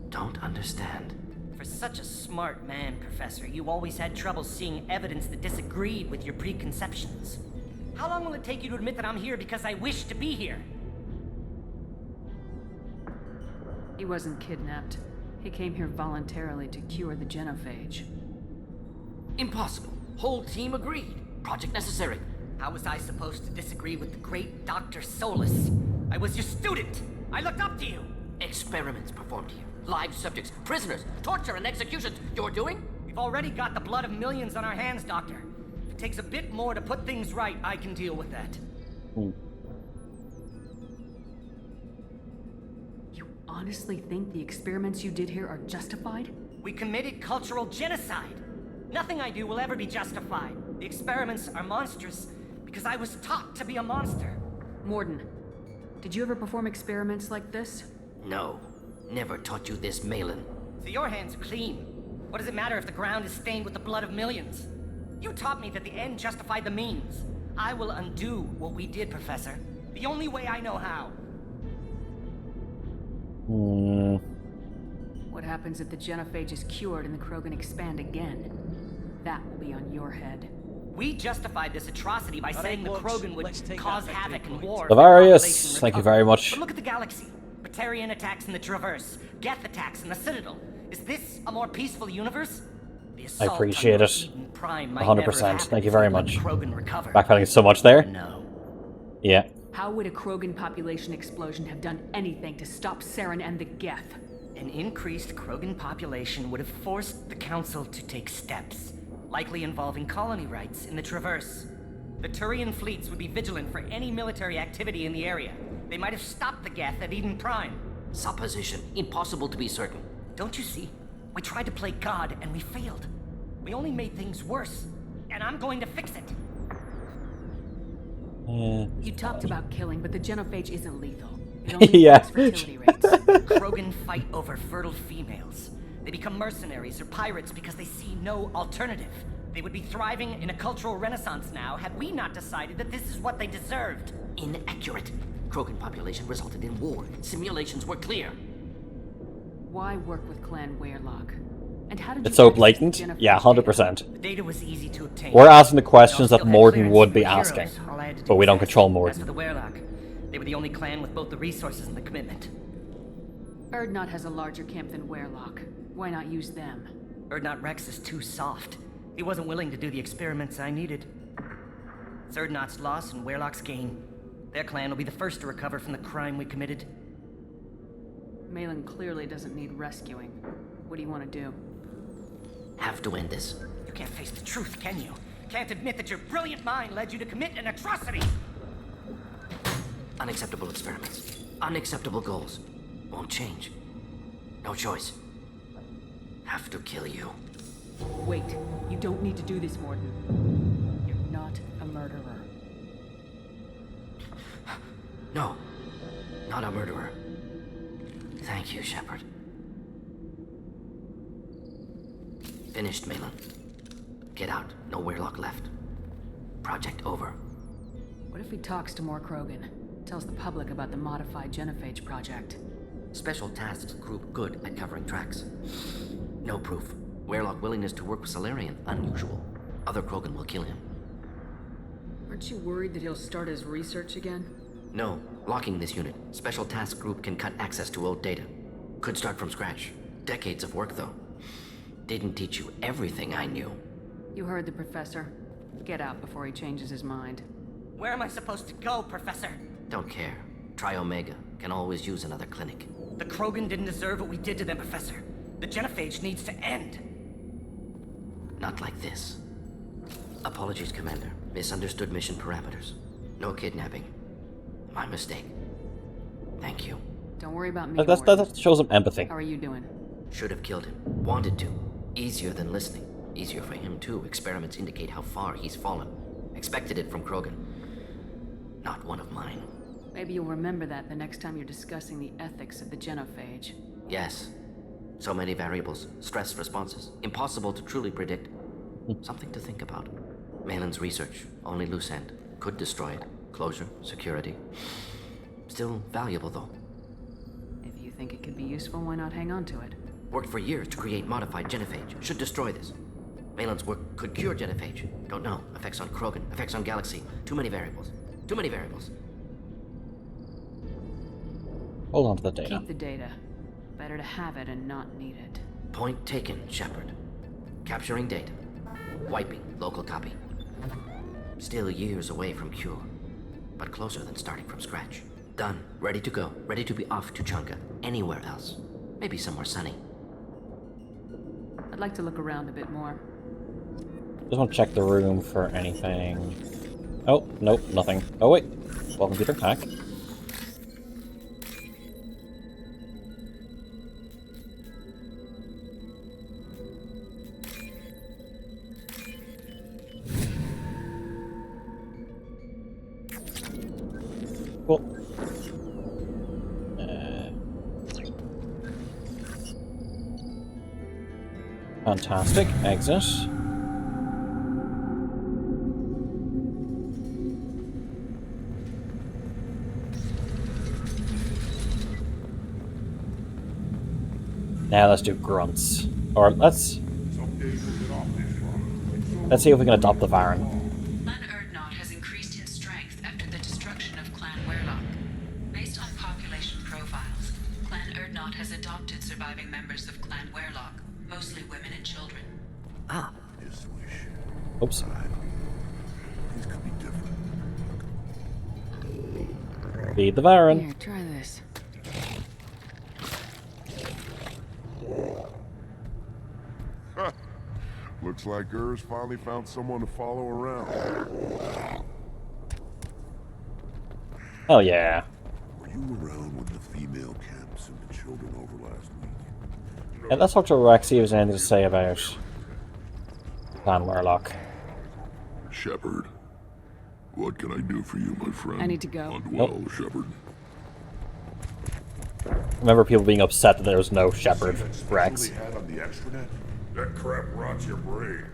Don't understand. For such a smart man, Professor, you always had trouble seeing evidence that disagreed with your preconceptions. How long will it take you to admit that I'm here because I wish to be here? He wasn't kidnapped. He came here voluntarily to cure the genophage. Impossible. Whole team agreed. Project necessary. How was I supposed to disagree with the great Dr. Solus? I was your student! I looked up to you! Experiments performed here. Live subjects, prisoners, torture and executions. You're doing? We've already got the blood of millions on our hands, Doctor. If it takes a bit more to put things right, I can deal with that. You honestly think the experiments you did here are justified? We committed cultural genocide. Nothing I do will ever be justified. The experiments are monstrous because I was taught to be a monster. Morden, did you ever perform experiments like this? No. Never taught you this, Malin. So your hands are clean. What does it matter if the ground is stained with the blood of millions? You taught me that the end justified the means. I will undo what we did, Professor. The only way I know how. What happens if the genophage is cured and the Krogan expand again? That will be on your head. We justified this atrocity by saying the Krogan would cause havoc and war. Lavarius, thank you very much. But look at the galaxy. Batarian attacks in the Traverse, Geth attacks in the Citadel. Is this a more peaceful universe? I appreciate it. 100%. Thank you very much. Backpedaling so much there. No. Yeah. How would a Krogan population explosion have done anything to stop Saren and the Geth? An increased Krogan population would have forced the Council to take steps, likely involving colony rights in the Traverse. The Turian fleets would be vigilant for any military activity in the area. They might have stopped the Geth at Eden Prime. Supposition. Impossible to be certain. Don't you see? We tried to play God and we failed. We only made things worse. And I'm going to fix it. You talked about killing, but the genophage isn't lethal. It only Yeah. affects fertility rates. Krogan fight over fertile females. They become mercenaries or pirates because they see no alternative. They would be thriving in a cultural renaissance now had we not decided that this is what they deserved. Inaccurate. Krogan population resulted in war. Simulations were clear. Why work with Clan Weirlock? And how did It's you so access blatant. the genophage Yeah, 100%. The data was easy to obtain. We're asking the questions They all that still had Morden clearance would and be were asking, heroes. All I had to do but we was don't ask. control As Morden. for the Weirlock, they were the only clan with both the resources and the commitment. Erdnot has a larger camp than Weirlock. Why not use them? Erdnot Rex is too soft. He wasn't willing to do the experiments I needed. It's Erdnot's loss and Weirlock's gain. Their clan will be the first to recover from the crime we committed. Malin clearly doesn't need rescuing. What do you want to do? Have to end this. You can't face the truth, can you? Can't admit that your brilliant mind led you to commit an atrocity! Unacceptable experiments. Unacceptable goals. Won't change. No choice. Have to kill you. Wait, you don't need to do this, Morden. You're not a murderer. No. Not a murderer. Thank you, Shepard. Finished, Malin. Get out. No Weirlock left. Project over. What if he talks to more Krogan? Tells the public about the modified genophage project? Special tasks group good at covering tracks. No proof. Weirlock willingness to work with Salarian, unusual. Other Krogan will kill him. Aren't you worried that he'll start his research again? No. Locking this unit. Special task group can cut access to old data. Could start from scratch. Decades of work, though. Didn't teach you everything I knew. You heard the professor. Get out before he changes his mind. Where am I supposed to go, Professor? Don't care. Try Omega. Can always use another clinic. The Krogan didn't deserve what we did to them, Professor. The genophage needs to end. Not like this. Apologies, Commander. Misunderstood mission parameters. No kidnapping. My mistake. Thank you. Don't worry about me. That shows some empathy. How are you doing? Should have killed him. Wanted to. Easier than listening. Easier for him, too. Experiments indicate how far he's fallen. Expected it from Krogan. Not one of mine. Maybe you'll remember that the next time you're discussing the ethics of the genophage. Yes. So many variables. Stress responses. Impossible to truly predict. Something to think about. Malin's research. Only loose end. Could destroy it. Closure. Security. Still valuable, though. If you think it could be useful, why not hang on to it? Worked for years to create modified genophage. Should destroy this. Malin's work could cure genophage. Don't know. Effects on Krogan. Effects on Galaxy. Too many variables. Too many variables. Hold on to the data. Keep the data. Better to have it and not need it. Point taken, Shepard. Capturing data. Wiping local copy. Still years away from cure. But closer than starting from scratch. Done. Ready to go. Ready to be off to Chunka. Anywhere else. Maybe somewhere sunny. I'd like to look around a bit more. Just want to check the room for anything. Oh, nope, nothing. Oh wait. Welcome to the pack. Cool. Fantastic. Exit. Now let's do grunts. Or let's see if we can adopt the Varren. Clan Erdnot has increased in strength after the destruction of Clan Weirlock. Based on population profiles, Clan Erdnot has adopted surviving members of Clan Weirlock, mostly women and children. Ah. Oops. These could be different. Feed the Varren. Here, try this. Looks like Garrus finally found someone to follow around. Oh yeah. Were you around when the female camp sent the children over last week? Yeah, let's talk to Rex, see if there's anything to say about Clan Warlock. Shepard, what can I do for you, my friend? I need to go. Well, Shepard. Remember people being upset that there was no Shepard, Rex. That crap rots your brain.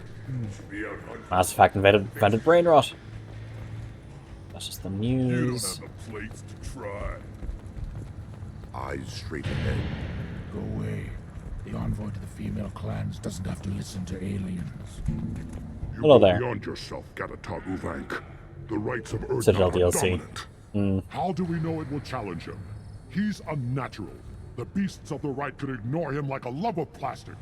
Should be out hunting. Mass Effect invented brain rot. That's just the You don't news. have the plates to try. Eyes straight ahead. Go away. The envoy to the female clans doesn't have to listen to aliens. You Hello go there. beyond yourself, Gatatog Uvank. The rights of Earth Citadel are DLC. dominant. How do we know it will challenge him? He's unnatural. The beasts of the right could ignore him like a lump of plastic.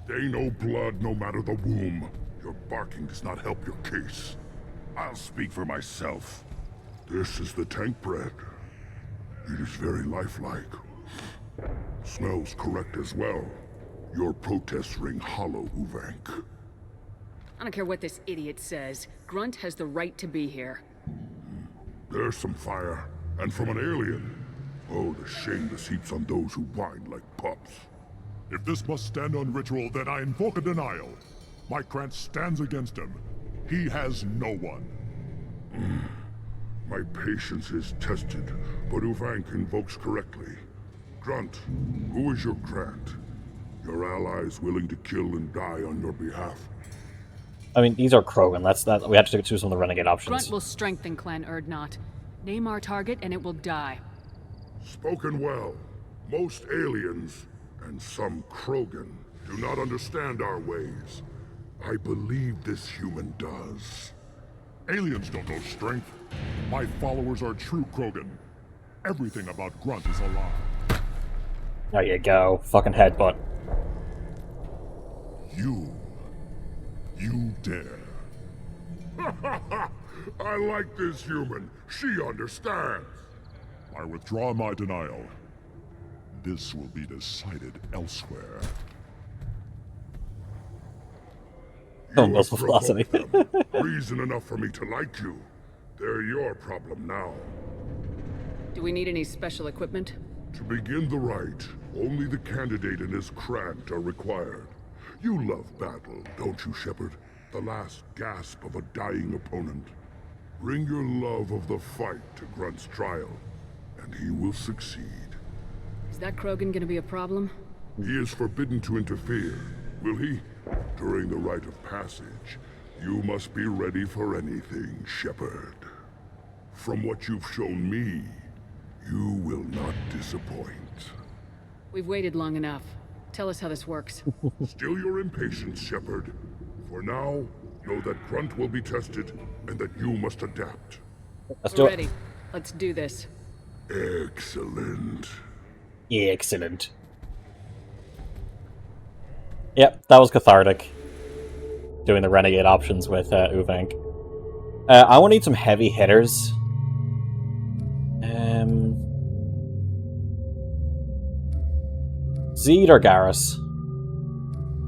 They know blood no matter the womb. Your barking does not help your case. I'll speak for myself. This is the tank bread. It is very lifelike. Smells correct as well. Your protests ring hollow, Uvank. I don't care what this idiot says. Grunt has the right to be here. There's some fire, and from an alien. Oh, the shame this heaps on those who whine like pups. If this must stand on ritual, then I invoke a denial. My Krantz stands against him. He has no one. My patience is tested, but Uvank invokes correctly. Grunt, who is your Grant? Your allies willing to kill and die on your behalf? I mean, these are Krogan. We had to choose some of the renegade options. Grunt will strengthen Clan Urdnot. Name our target and it will die. Spoken well. Most aliens, and some Krogan, do not understand our ways. I believe this human does. Aliens don't know strength. My followers are true Krogan. Everything about Grunt is a lie. There you go. Fucking headbutt. You dare. I like this human. She understands. I withdraw my denial. This will be decided elsewhere. You have provoked them. Reason enough for me to like you. They're your problem now. Do we need any special equipment? To begin the rite, only the candidate and his Krant are required. You love battle, don't you, Shepard? The last gasp of a dying opponent. Bring your love of the fight to Grunt's trial, and he will succeed. Is that Krogan gonna be a problem? He is forbidden to interfere, will he? During the rite of passage, you must be ready for anything, Shepard. From what you've shown me, you will not disappoint. We've waited long enough. Tell us how this works. Still your impatience, Shepard. For now, know that Grunt will be tested, and that you must adapt. We're ready. Let's do this. Excellent. Excellent. Yep, that was cathartic. Doing the renegade options with Uvank. I want to need some heavy hitters. Zed or Garrus?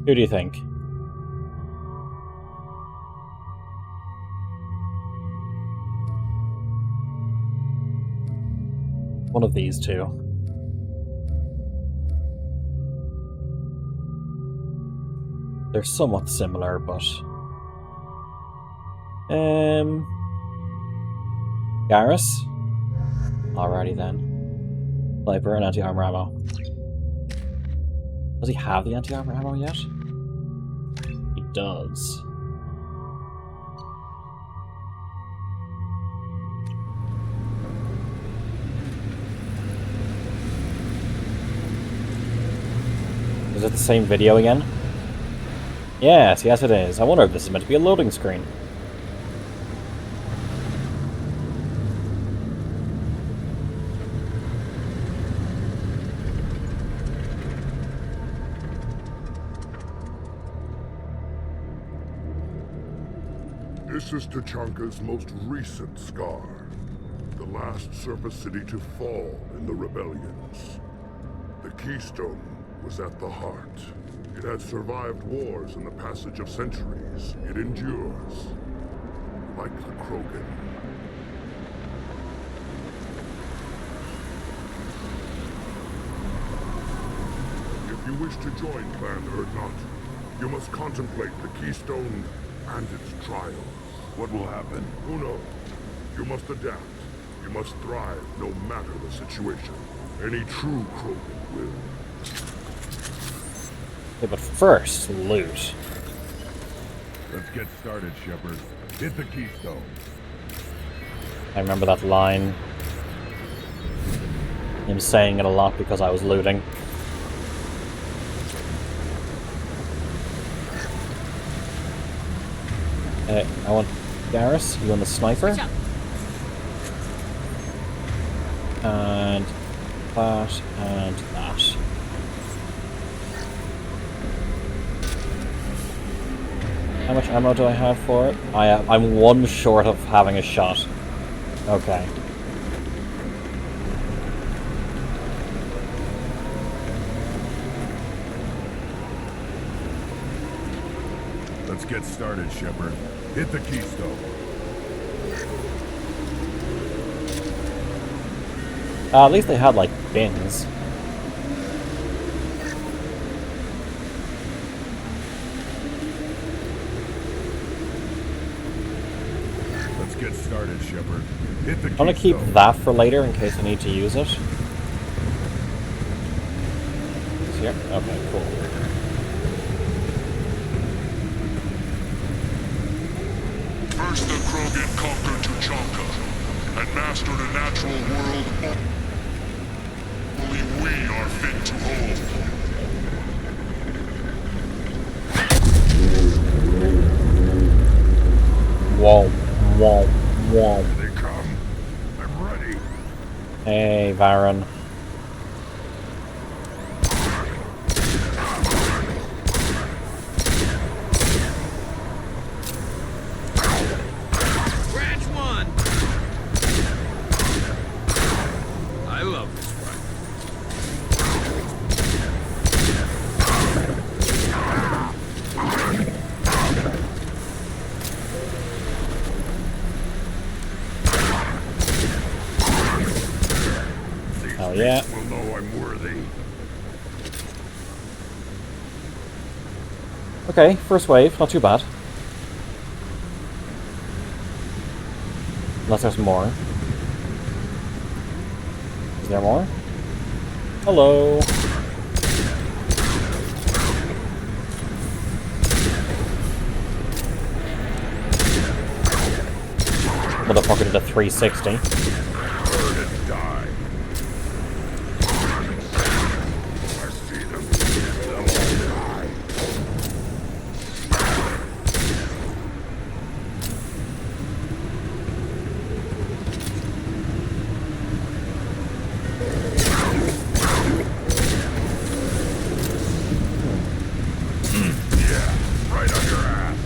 Who do you think? One of these two. They're somewhat similar, but... Garrus? Alrighty then. Sniper and anti-armor ammo. Does he have the anti-armor ammo yet? He does. Is it the same video again? Yes, yes it is. I wonder if this is meant to be a loading screen. This is Tachanka's most recent scar. The last surface city to fall in the rebellions. The Keystone was at the heart. It had survived wars and the passage of centuries. It endures. Like the Krogan. If you you wish to join Clan Urdnot, you must contemplate the Keystone and its trials. What will happen? Who knows? You must adapt. You must thrive no matter the situation. Any true Krogan will. Yeah, but first, loot. Let's get started, Shepard. Hit the Keystone. I remember that line. Him saying it a lot because I was looting. I want Garrus, you want the sniper? And that, and that. How much ammo do I have for it? I'm one short of having a shot. Okay. Let's get started, Shepard. Hit the Keystone. At least they had, like, bins. Let's get started, Shepard. Hit the Keystone. I'm gonna keep that for later in case I need to use it. It's here? Okay, cool. First the Krogan conquered Tuchanka and mastered a natural world only we are fit to hold. Whoa, whoa, whoa. Here they come. I'm ready. Hey, Varen. Scratch one! I love this rifle. Oh yeah. Will know I'm worthy. Okay, first wave, not too bad. Unless there's more. Is there more? Hello. Motherfucker did a 360. Burn and die. I see them. They'll all die. Yeah, right on your ass.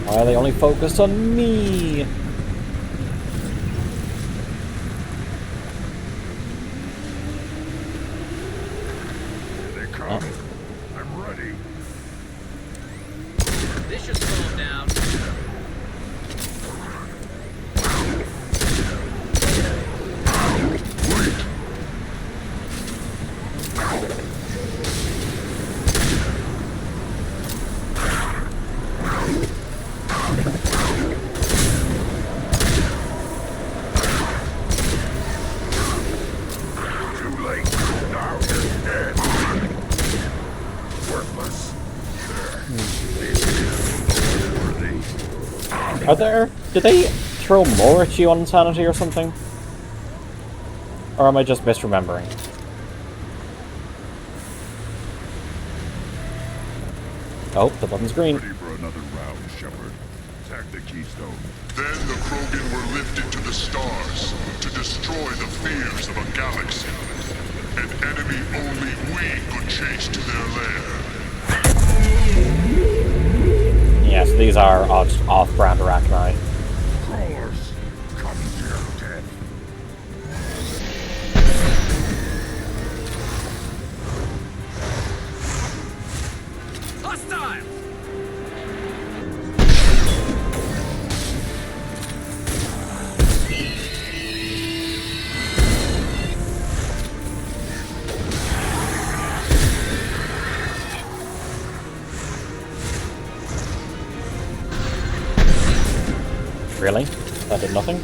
Why are they only focused on me? Here they come. I'm ready. This should slow him down. Too late. Now you're dead. Worthless. Worthy. Are there... Did they throw more at you on Insanity or something? Or am I just misremembering? Oh, the button's green. Ready for another round, Shepard. Attack the Keystone. Then the Krogan were lifted to the stars to destroy the fears of a galaxy. An enemy only we could chase to their lair. Yes, these are off-brand Arachni. Crawlers, come to your death. Hostile! Really? That did nothing?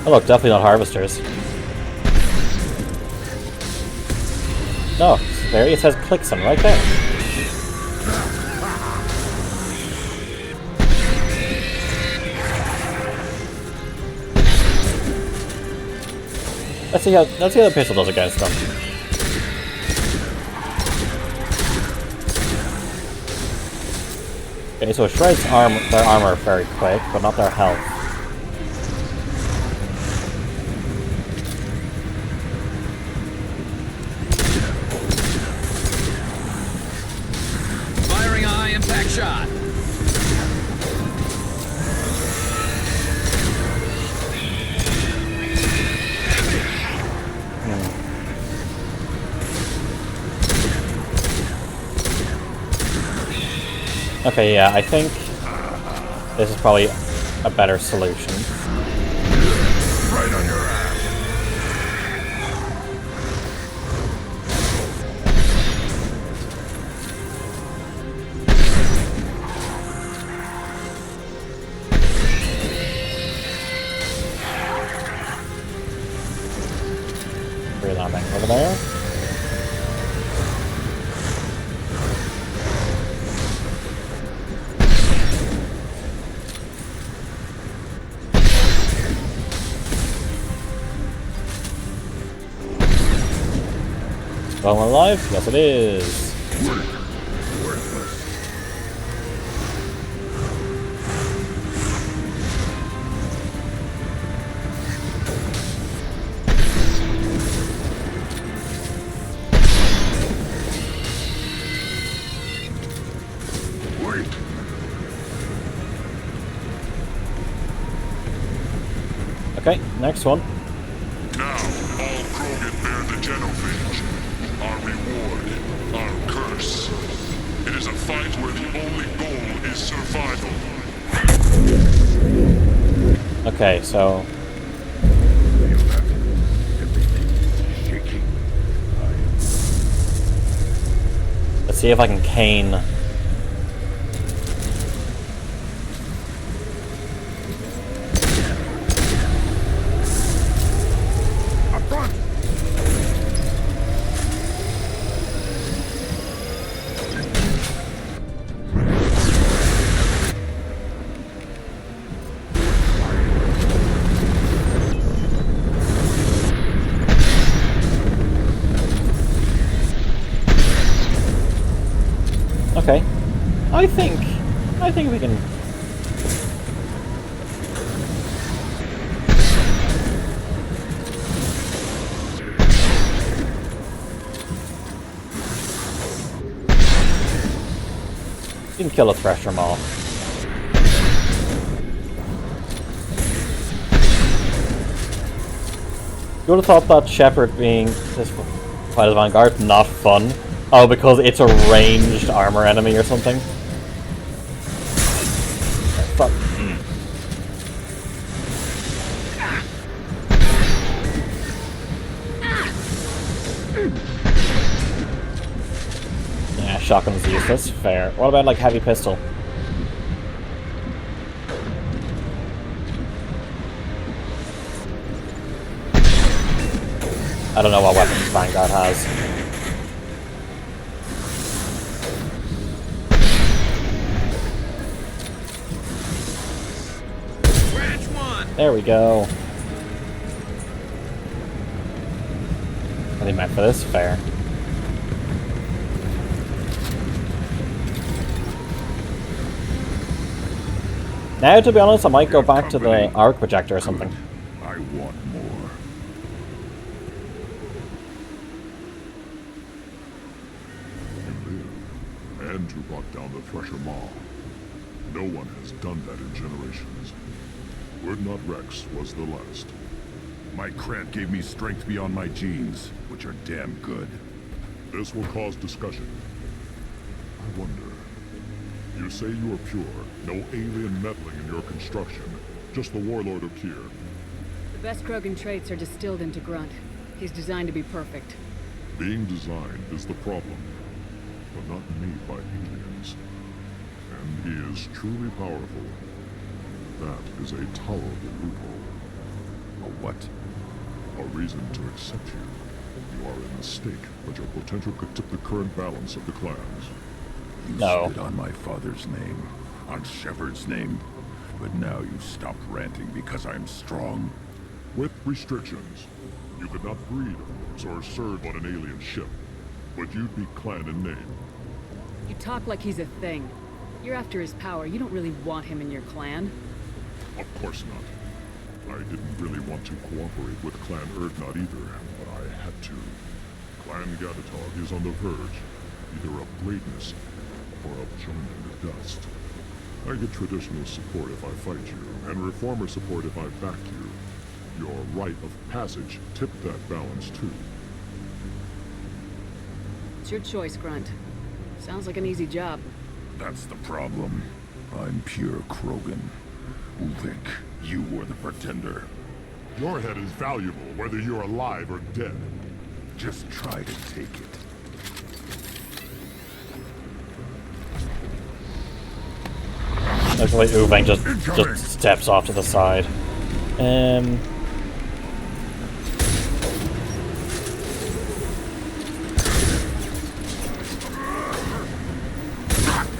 Oh look, definitely not harvesters. No, there it says clicks on right there. Let's see how the pistol does against them. Okay, so it shreds their armor very quick, but not their health. Firing a high-impact shot. Okay, yeah, I think this is probably a better solution. Right on your ass. Reloading over there. Well, I'm alive? Yes, it is. Okay, next one. Now, all Krogan bear the genophage. Our reward, our curse. It is a fight where the only goal is survival. Okay, so... let's see if I can cane... Okay. I think we can... we can kill a Thresher Maw. You would have thought that Shepard being this fight as Vanguard not fun. Oh, because it's a ranged armor enemy or something? Fuck. Yeah, shotgun's useless. Fair. What about, like, heavy pistol? I don't know what weapons Vanguard has. There we go. What he meant for this? Fair. Now, to be honest, I might go back to the arc projector or something. I want more. You live, and you brought down the Thresher Maw. No one has done that in generations. Word Not Rex was the last. My Krant gave me strength beyond my genes, which are damn good. This will cause discussion. I wonder. You say you are pure, no alien meddling in your construction, just the warlord of Kier. The best Krogan traits are distilled into Grunt. He's designed to be perfect. Being designed is the problem, but not made by aliens. And he is truly powerful. That is a tolerable loophole. A what? A reason to accept you. You are a mistake, but your potential could tip the current balance of the clans. You spit on my father's name, on Shepard's name, but now you stop ranting because I'm strong. With restrictions. You could not breed or serve on an alien ship, but you'd be clan in name. You talk like he's a thing. You're after his power. You don't really want him in your clan. Of course not. I didn't really want to cooperate with Clan Erdnot either, but I had to. Clan Gatatog is on the verge, either of greatness or of joining the dust. I get traditional support if I fight you, and reformer support if I back you. Your rite of passage tipped that balance too. It's your choice, Grunt. Sounds like an easy job. That's the problem. I'm pure Krogan. Ulvik, you were the pretender. Your head is valuable, whether you're alive or dead. Just try to take it. Actually, Uvang just steps off to the side.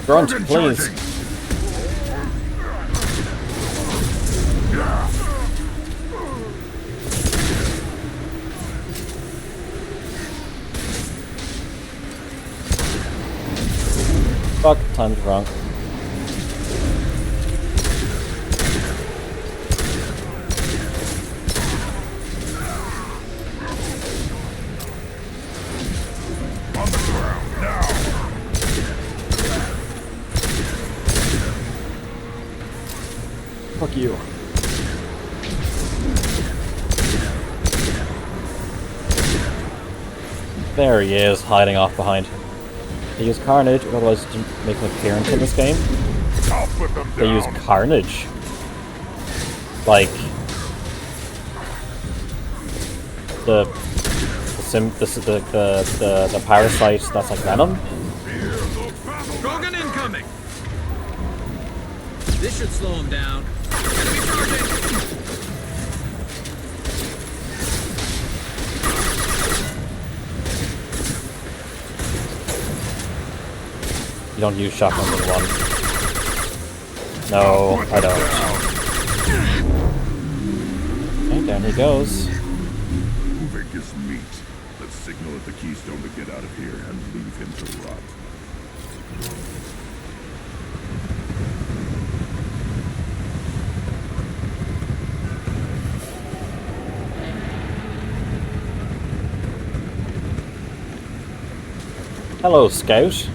Grunt, please. Fuck, time's wrong. Fuck you. There he is, hiding off behind. They use Carnage, otherwise didn't make an appearance in this game. They use Carnage. Like the parasite that's like Venom. Krogan incoming! This should slow him down. Enemy charging! You don't use shotguns in one. No, I don't. Okay, down he goes. Uvik is meat. Let's signal at the Keystone to get out of here and leave him to rot. Hello, Scout.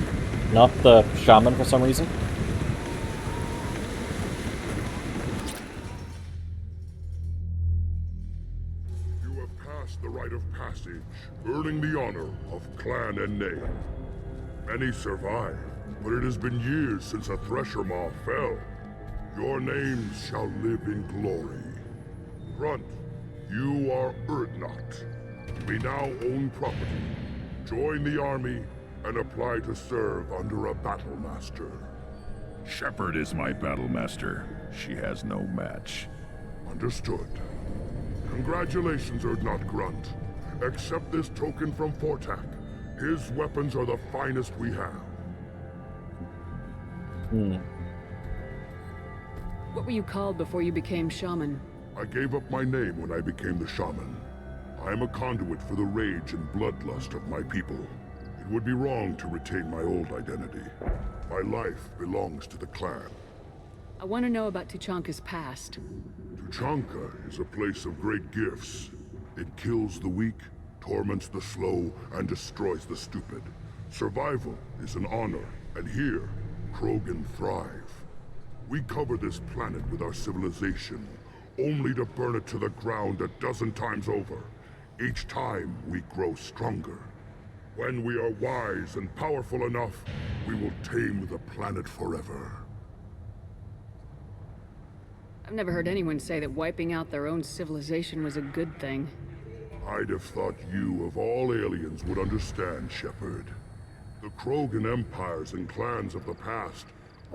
Not the shaman for some reason. You have passed the rite of passage, earning the honor of clan and name. Many survive, but it has been years since a Thresher Maw fell. Your names shall live in glory. Grunt, you are Erdnot. You may now own property. Join the army and apply to serve under a battle master. Shepard is my battle master. She has no match. Understood. Congratulations, Erdnot Grunt. Accept this token from Fortak. His weapons are the finest we have. What were you called before you became shaman? I gave up my name when I became the shaman. I am a conduit for the rage and bloodlust of my people. It would be wrong to retain my old identity. My life belongs to the clan. I want to know about Tuchanka's past. Tuchanka is a place of great gifts. It kills the weak, torments the slow, and destroys the stupid. Survival is an honor, and here, Krogan thrive. We cover this planet with our civilization, only to burn it to the ground a dozen times over. Each time, we grow stronger. When we are wise and powerful enough, we will tame the planet forever. I've never heard anyone say that wiping out their own civilization was a good thing. I'd have thought you, of all aliens, would understand, Shepard. The Krogan empires and clans of the past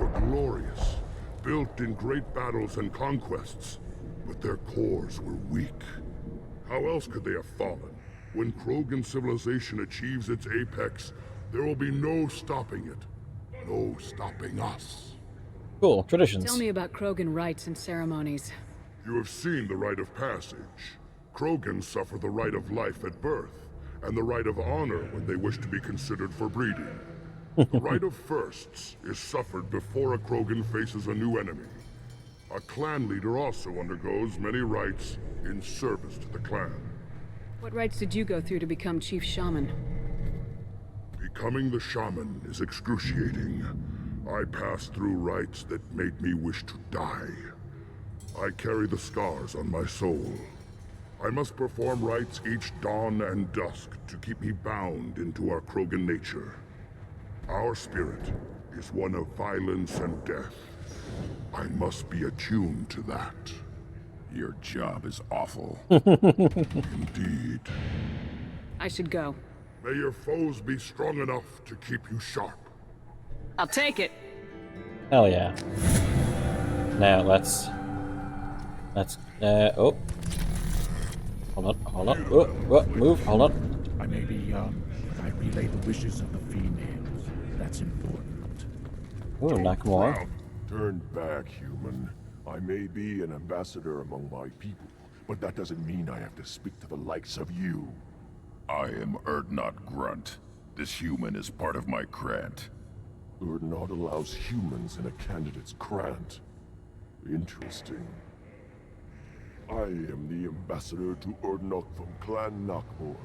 were glorious, built in great battles and conquests, but their cores were weak. How else could they have fallen? When Krogan civilization achieves its apex, there will be no stopping it. No stopping us. Cool. Traditions. Tell me about Krogan rites and ceremonies. You have seen the rite of passage. Krogans suffer the rite of life at birth, and the rite of honor when they wish to be considered for breeding. The rite of firsts is suffered before a Krogan faces a new enemy. A clan leader also undergoes many rites in service to the clan. What rites did you go through to become Chief Shaman? Becoming the shaman is excruciating. I passed through rites that made me wish to die. I carry the scars on my soul. I must perform rites each dawn and dusk to keep me bound into our Krogan nature. Our spirit is one of violence and death. I must be attuned to that. Your job is awful. Indeed. I should go. May your foes be strong enough to keep you sharp. I'll take it. Hell yeah. Now let's oh. Hold on. Oh, move, hold on. I may be young, but I relay the wishes of the females. That's important. Ooh, Nakamura. Turn back, human. I may be an ambassador among my people, but that doesn't mean I have to speak to the likes of you. I am Urdnot Grunt. This human is part of my Krant. Urdnot allows humans in a candidate's Krant. Interesting. I am the ambassador to Urdnot from Clan Nakmor.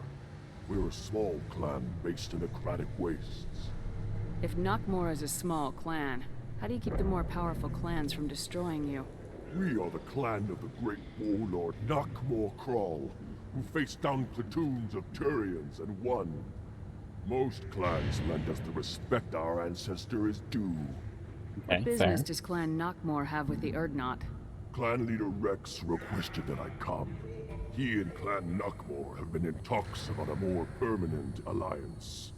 We're a small clan based in the Kratic Wastes. If Nakmor is a small clan, how do you keep the more powerful clans from destroying you? We are the clan of the great warlord Nakmor Krall, who faced down platoons of Turians and won. Most clans lend us the respect our ancestor is due. What business does Clan Nakmor have with the Urdnot? Clan leader Rex requested that I come. He and Clan Nakmor have been in talks about a more permanent alliance.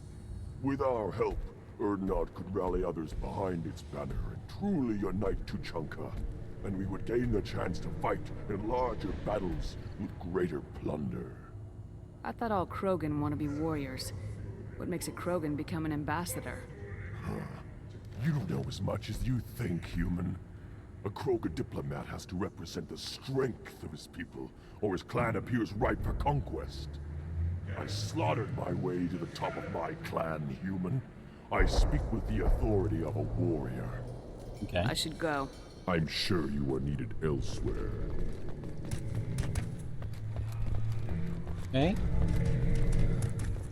With our help, Urdnot could rally others behind its banner and truly unite Tuchanka, and we would gain the chance to fight in larger battles with greater plunder. I thought all Krogan want to be warriors. What makes a Krogan become an ambassador? You don't know as much as you think, human. A Krogan diplomat has to represent the strength of his people, or his clan appears ripe for conquest. I slaughtered my way to the top of my clan, human. I speak with the authority of a warrior. Okay. I should go. I'm sure you are needed elsewhere. Okay.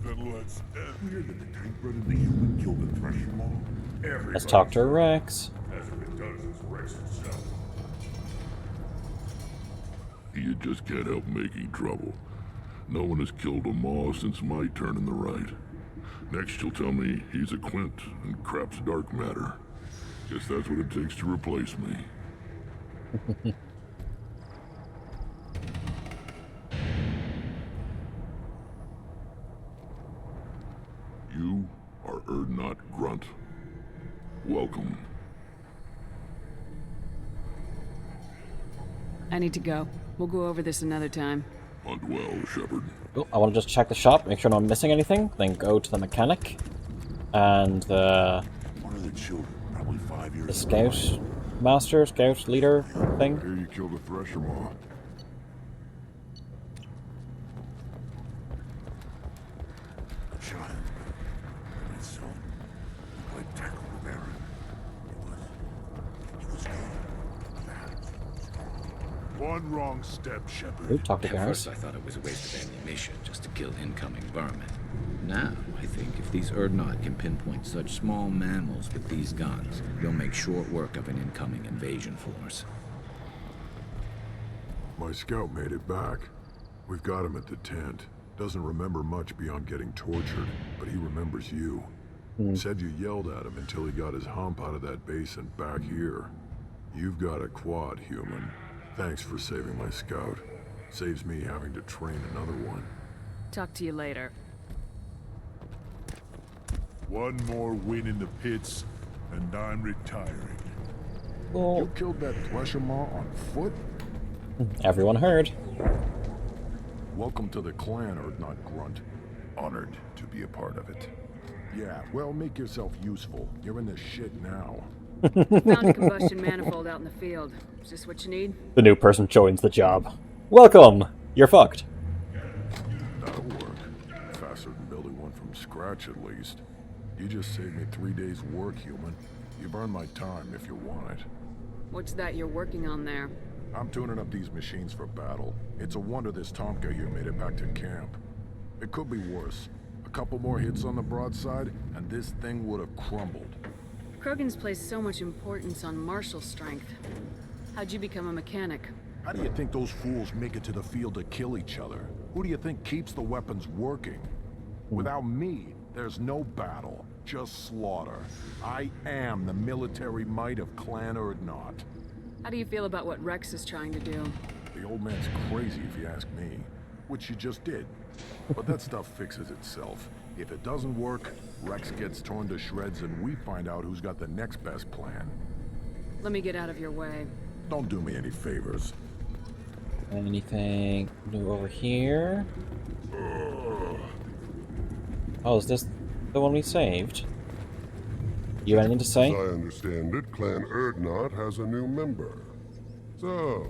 Then let's hear that the tank bred and the human killed the Thresher Maw. Let's talk to Rex. As if it does as Rex itself. You just can't help making trouble. No one has killed a Maw since my turn in the right. Next you'll tell me he's a Quint and crap's dark matter. Guess that's what it takes to replace me. You are Urdnot Grunt. Welcome. I need to go. We'll go over this another time. Hunt well, Shepard. Oh, I want to just check the shop, make sure I'm not missing anything, then go to the mechanic and the One of the children, probably 5 years the scout master, scout leader thing. Here you killed a Thresher Maw. Child, my son, I tackled the Baron. It was good. One wrong step, Shepard. Ooh, talk to At Garrus. first I thought it was a waste of ammunition just to kill incoming vermin. Now, I think if these Urdnot can pinpoint such small mammals with these guns, they'll make short work of an incoming invasion force. My scout made it back. We've got him at the tent. Doesn't remember much beyond getting tortured, but he remembers you. Said you yelled at him until he got his hump out of that basin back here. You've got a quad, human. Thanks for saving my scout. Saves me having to train another one. Talk to you later. One more win in the pits, And I'm retiring. Well, You killed that Thresher Maw on foot? everyone heard. Welcome to the clan, Urdnot Grunt. Honored to be a part of it. Yeah, well, make yourself useful. You're in the shit now. Found a combustion manifold out in the field. Is this what you need? The new person joins the job. Welcome! You're fucked. That'll work. Faster than building one from scratch, at least. You just saved me 3 days' work, human. You've earned my time if you want it. What's that you're working on there? I'm tuning up these machines for battle. It's a wonder this Tomka here made it back to camp. It could be worse. A couple more hits on the broadside, and this thing would have crumbled. Krogan's placed so much importance on martial strength. How'd you become a mechanic? How do you think those fools make it to the field to kill each other? Who do you think keeps the weapons working? Without me, there's no battle, just slaughter. I am the military might of Clan Urdnot. How do you feel about what Rex is trying to do? The old man's crazy if you ask me, which you just did. But that stuff fixes itself. If it doesn't work, Rex gets torn to shreds and we find out who's got the next best plan. Let me get out of your way. Don't do me any favors. Anything new over here? Oh, is this the one we saved? You have anything to say? As I understand it, Clan Urdnot has a new member. So,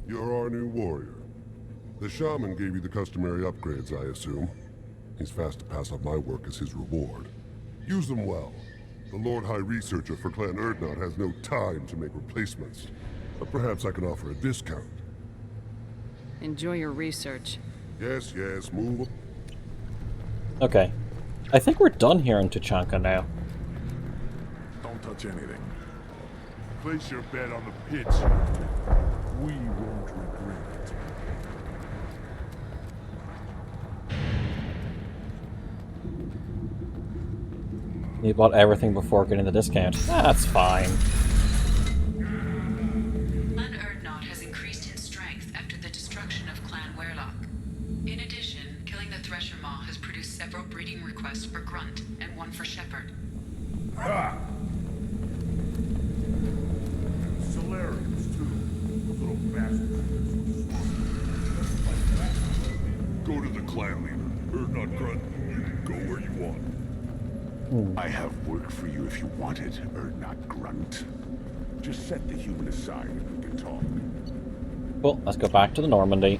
you're our new warrior. The shaman gave you the customary upgrades, I assume. He's fast to pass up my work as his reward. Use them well. The Lord High Researcher for Clan Urdnot has no time to make replacements. But perhaps I can offer a discount. Enjoy your research. Yes, move. Okay. I think we're done here in Tuchanka now. Don't touch anything. Place your bet on the pitch. We won't regret it. You bought everything before getting the discount. That's fine. Clan Urdnot has increased in strength after the destruction of Clan Werlock. In addition, killing the Thresher Maw has produced several breeding requests for Grunt and one for Shepherd. Ha! Solarians, too. Those little bastards. Go to the clan leader. Urdnot Grunt, you can go where you want. I have work for you if you want it, Urdnot Grunt. Just set the human aside and we can talk. Well, let's go back to the Normandy.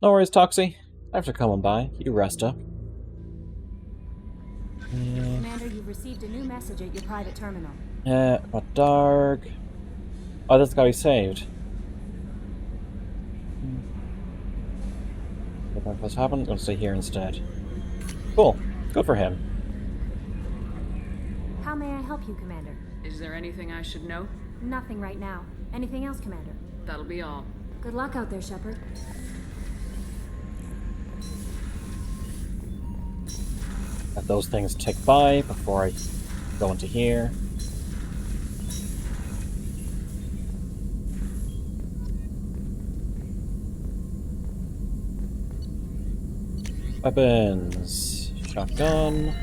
No worries, Toxie. Thanks for coming by. You rest up. Commander, you've received a new message at your private terminal. What dark? Oh, that's the guy we saved. What's happened? I'm gonna stay here instead. Cool. Good for him. How may I help you, Commander? Is there anything I should know? Nothing right now. Anything else, Commander? That'll be all. Good luck out there, Shepherd. Let those things tick by before I go into here. Weapons. Shotgun.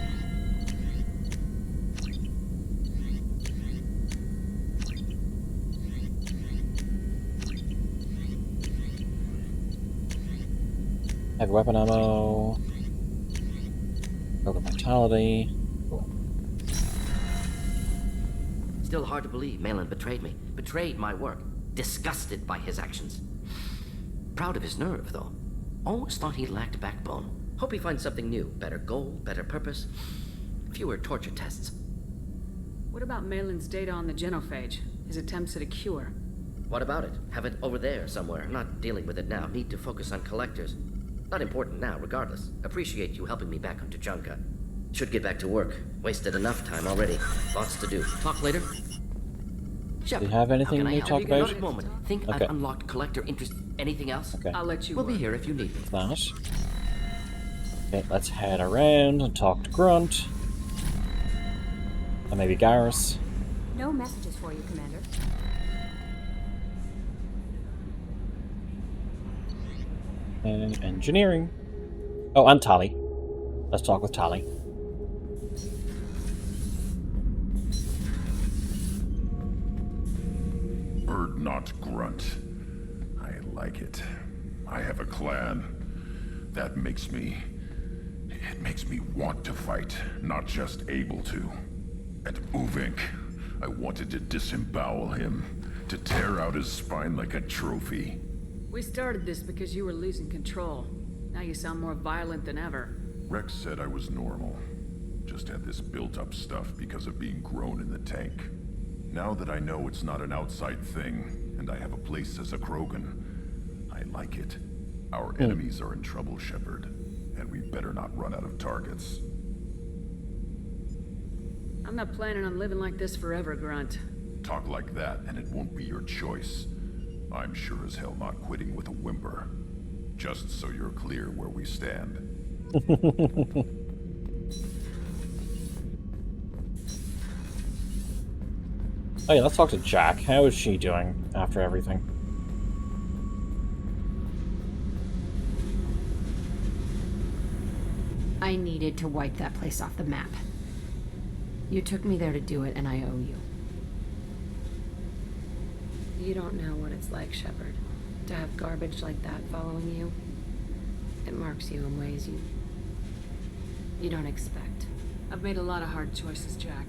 Heavy weapon ammo. Over vitality. Cool. Still hard to believe Malin betrayed me. Betrayed my work. Disgusted by his actions. Proud of his nerve, though. Always thought he lacked backbone. Hope he finds something new. Better goal, better purpose. Fewer torture tests. What about Malin's data on the genophage? His attempts at a cure? What about it? Have it over there somewhere. Not dealing with it now. Need to focus on collectors. Not important now, regardless. Appreciate you helping me back on Tuchanka. Should get back to work. Wasted enough time already. Lots to do. Talk later. Do you have anything new to talk about? Not a moment. Think Okay. I've unlocked collector interest. Anything else? Okay. I'll let you We'll work. be here if you need me. That. Okay, let's head around and talk to Grunt. And maybe Garrus. No messages for you, Commander. Engineering. Oh, and Tally. Let's talk with Tally. Urdnot grunt. I like it. I have a clan. That makes me... It makes me want to fight, not just able to. And Uvink, I wanted to disembowel him, to tear out his spine like a trophy. We started this because you were losing control. Now you sound more violent than ever. Rex said I was normal. Just had this built-up stuff because of being grown in the tank. Now that I know it's not an outside thing, and I have a place as a Krogan, I like it. Our enemies are in trouble, Shepard, and we better not run out of targets. I'm not planning on living like this forever, Grunt. Talk like that, and it won't be your choice. I'm sure as hell not quitting with a whimper. Just so you're clear where we stand. Oh yeah, let's talk to Jack. How is she doing after everything? I needed to wipe that place off the map. You took me there to do it, and I owe you. You don't know what it's like, Shepard, to have garbage like that following you. It marks you in ways you don't expect. I've made a lot of hard choices, Jack.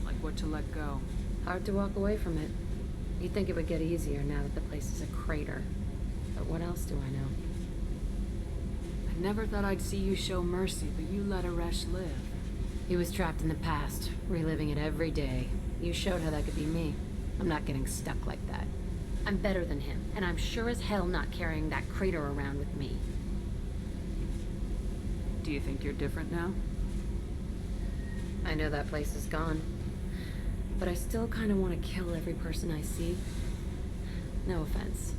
Like what to let go. Hard to walk away from it. You'd think it would get easier now that the place is a crater. But what else do I know? I never thought I'd see you show mercy, but you let Aresh live. He was trapped in the past, reliving it every day. You showed how that could be me. I'm not getting stuck like that. I'm better than him, and I'm sure as hell not carrying that crater around with me. Do you think you're different now? I know that place is gone. But I still kind of want to kill every person I see. No offense.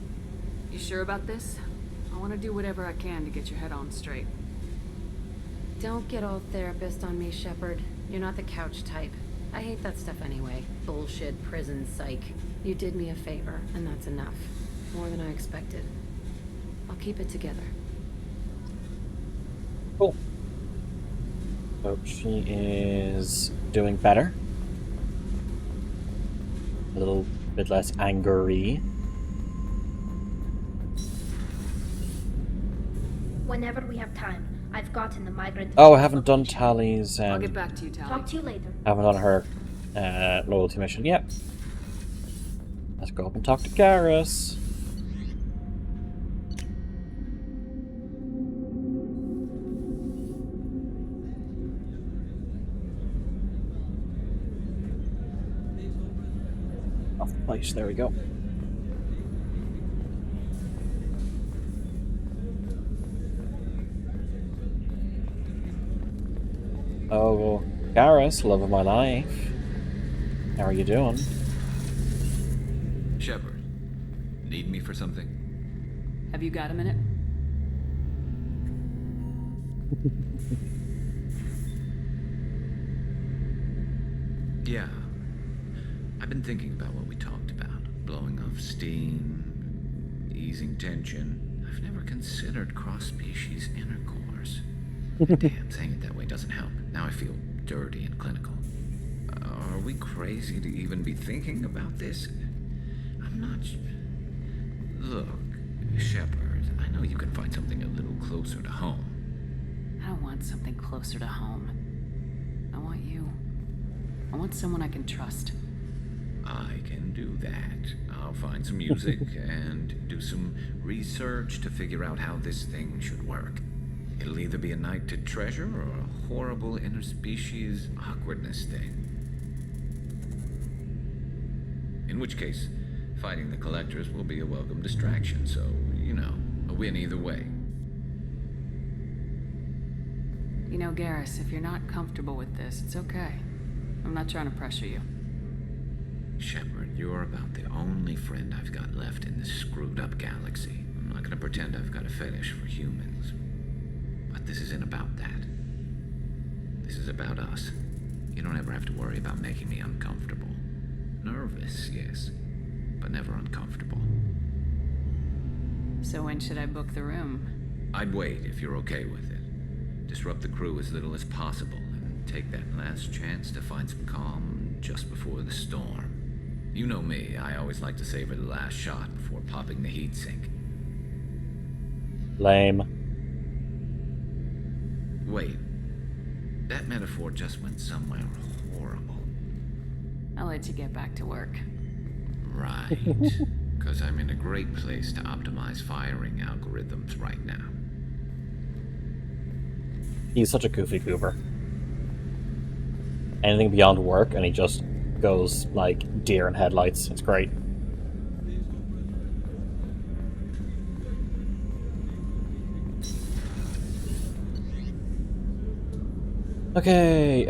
You sure about this? I want to do whatever I can to get your head on straight. Don't get all therapist on me, Shepard. You're not the couch type. I hate that stuff anyway. Bullshit, prison, psych. You did me a favor, and that's enough. More than I expected. I'll keep it together. Cool. So she is doing better. A little bit less angry. Whenever we have time. I've gotten the migrant... Oh, I haven't done Tally's... I'll get back to you, Tally. Talk to you later. Haven't done her loyalty mission yet. Let's go up and talk to Garrus. Off the place, there we go. Oh, Garrus, love of my life. How are you doing? Shepard, need me for something? Have you got a minute? Yeah. I've been thinking about what we talked about. Blowing off steam, easing tension. I've never considered cross-species intercourse. Damn, saying it that way doesn't help. Now I feel dirty and clinical. Are we crazy to even be thinking about this? I'm not... Look, Shepard, I know you can find something a little closer to home. I don't want something closer to home. I want you. I want someone I can trust. I can do that. I'll find some music and do some research to figure out how this thing should work. It'll either be a night to treasure or a horrible interspecies awkwardness thing. In which case, fighting the collectors will be a welcome distraction, so, you know, a win either way. You know, Garrus, if you're not comfortable with this, it's okay. I'm not trying to pressure you. Shepard, you're about the only friend I've got left in this screwed-up galaxy. I'm not gonna pretend I've got a fetish for humans. But this isn't about that. This is about us. You don't ever have to worry about making me uncomfortable. Nervous, yes, but never uncomfortable. So when should I book the room? I'd wait if you're okay with it. Disrupt the crew as little as possible, and take that last chance to find some calm just before the storm. You know me, I always like to savor the last shot before popping the heatsink. Lame. Wait. That metaphor just went somewhere horrible. I'll let you get back to work. Right. Because I'm in a great place to optimize firing algorithms right now. He's such a goofy goober. Anything beyond work, and he just goes like deer in headlights. It's great. Okay,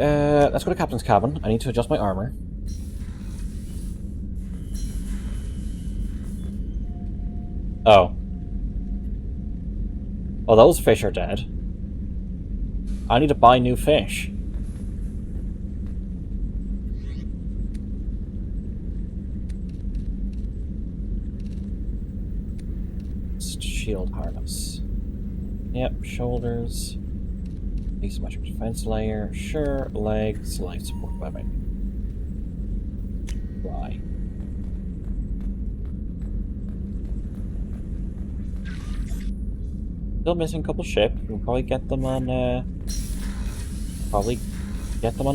let's go to Captain's cabin. I need to adjust my armor. Oh. Oh, those fish are dead. I need to buy new fish. Shield harness. Yep, shoulders. Asymmetric defense layer. Sure, legs, life support webbing. Why? Still missing a couple ships. We'll probably get them on,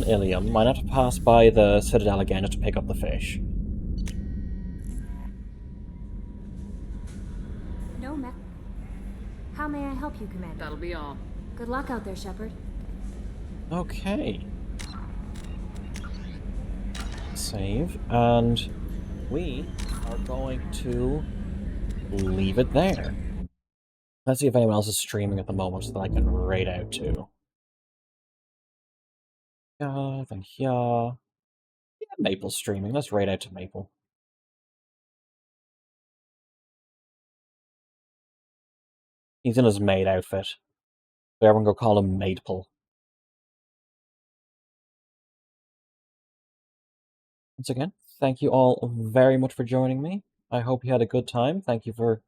Ilium. Might have to pass by the Citadel again just to pick up the fish. No, Matt. How may I help you, Commander? That'll be all. Good luck out there, Shepard. Okay. Save, and we are going to leave it there. Let's see if anyone else is streaming at the moment so that I can raid out to. Yeah, then yeah. Yeah, Maple's streaming. Let's raid out to Maple. He's in his maid outfit. So everyone go call him Maple. Once again, thank you all very much for joining me. I hope you had a good time. Thank you for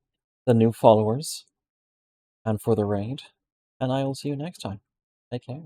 the new followers and for the raid. And I will see you next time. Take care.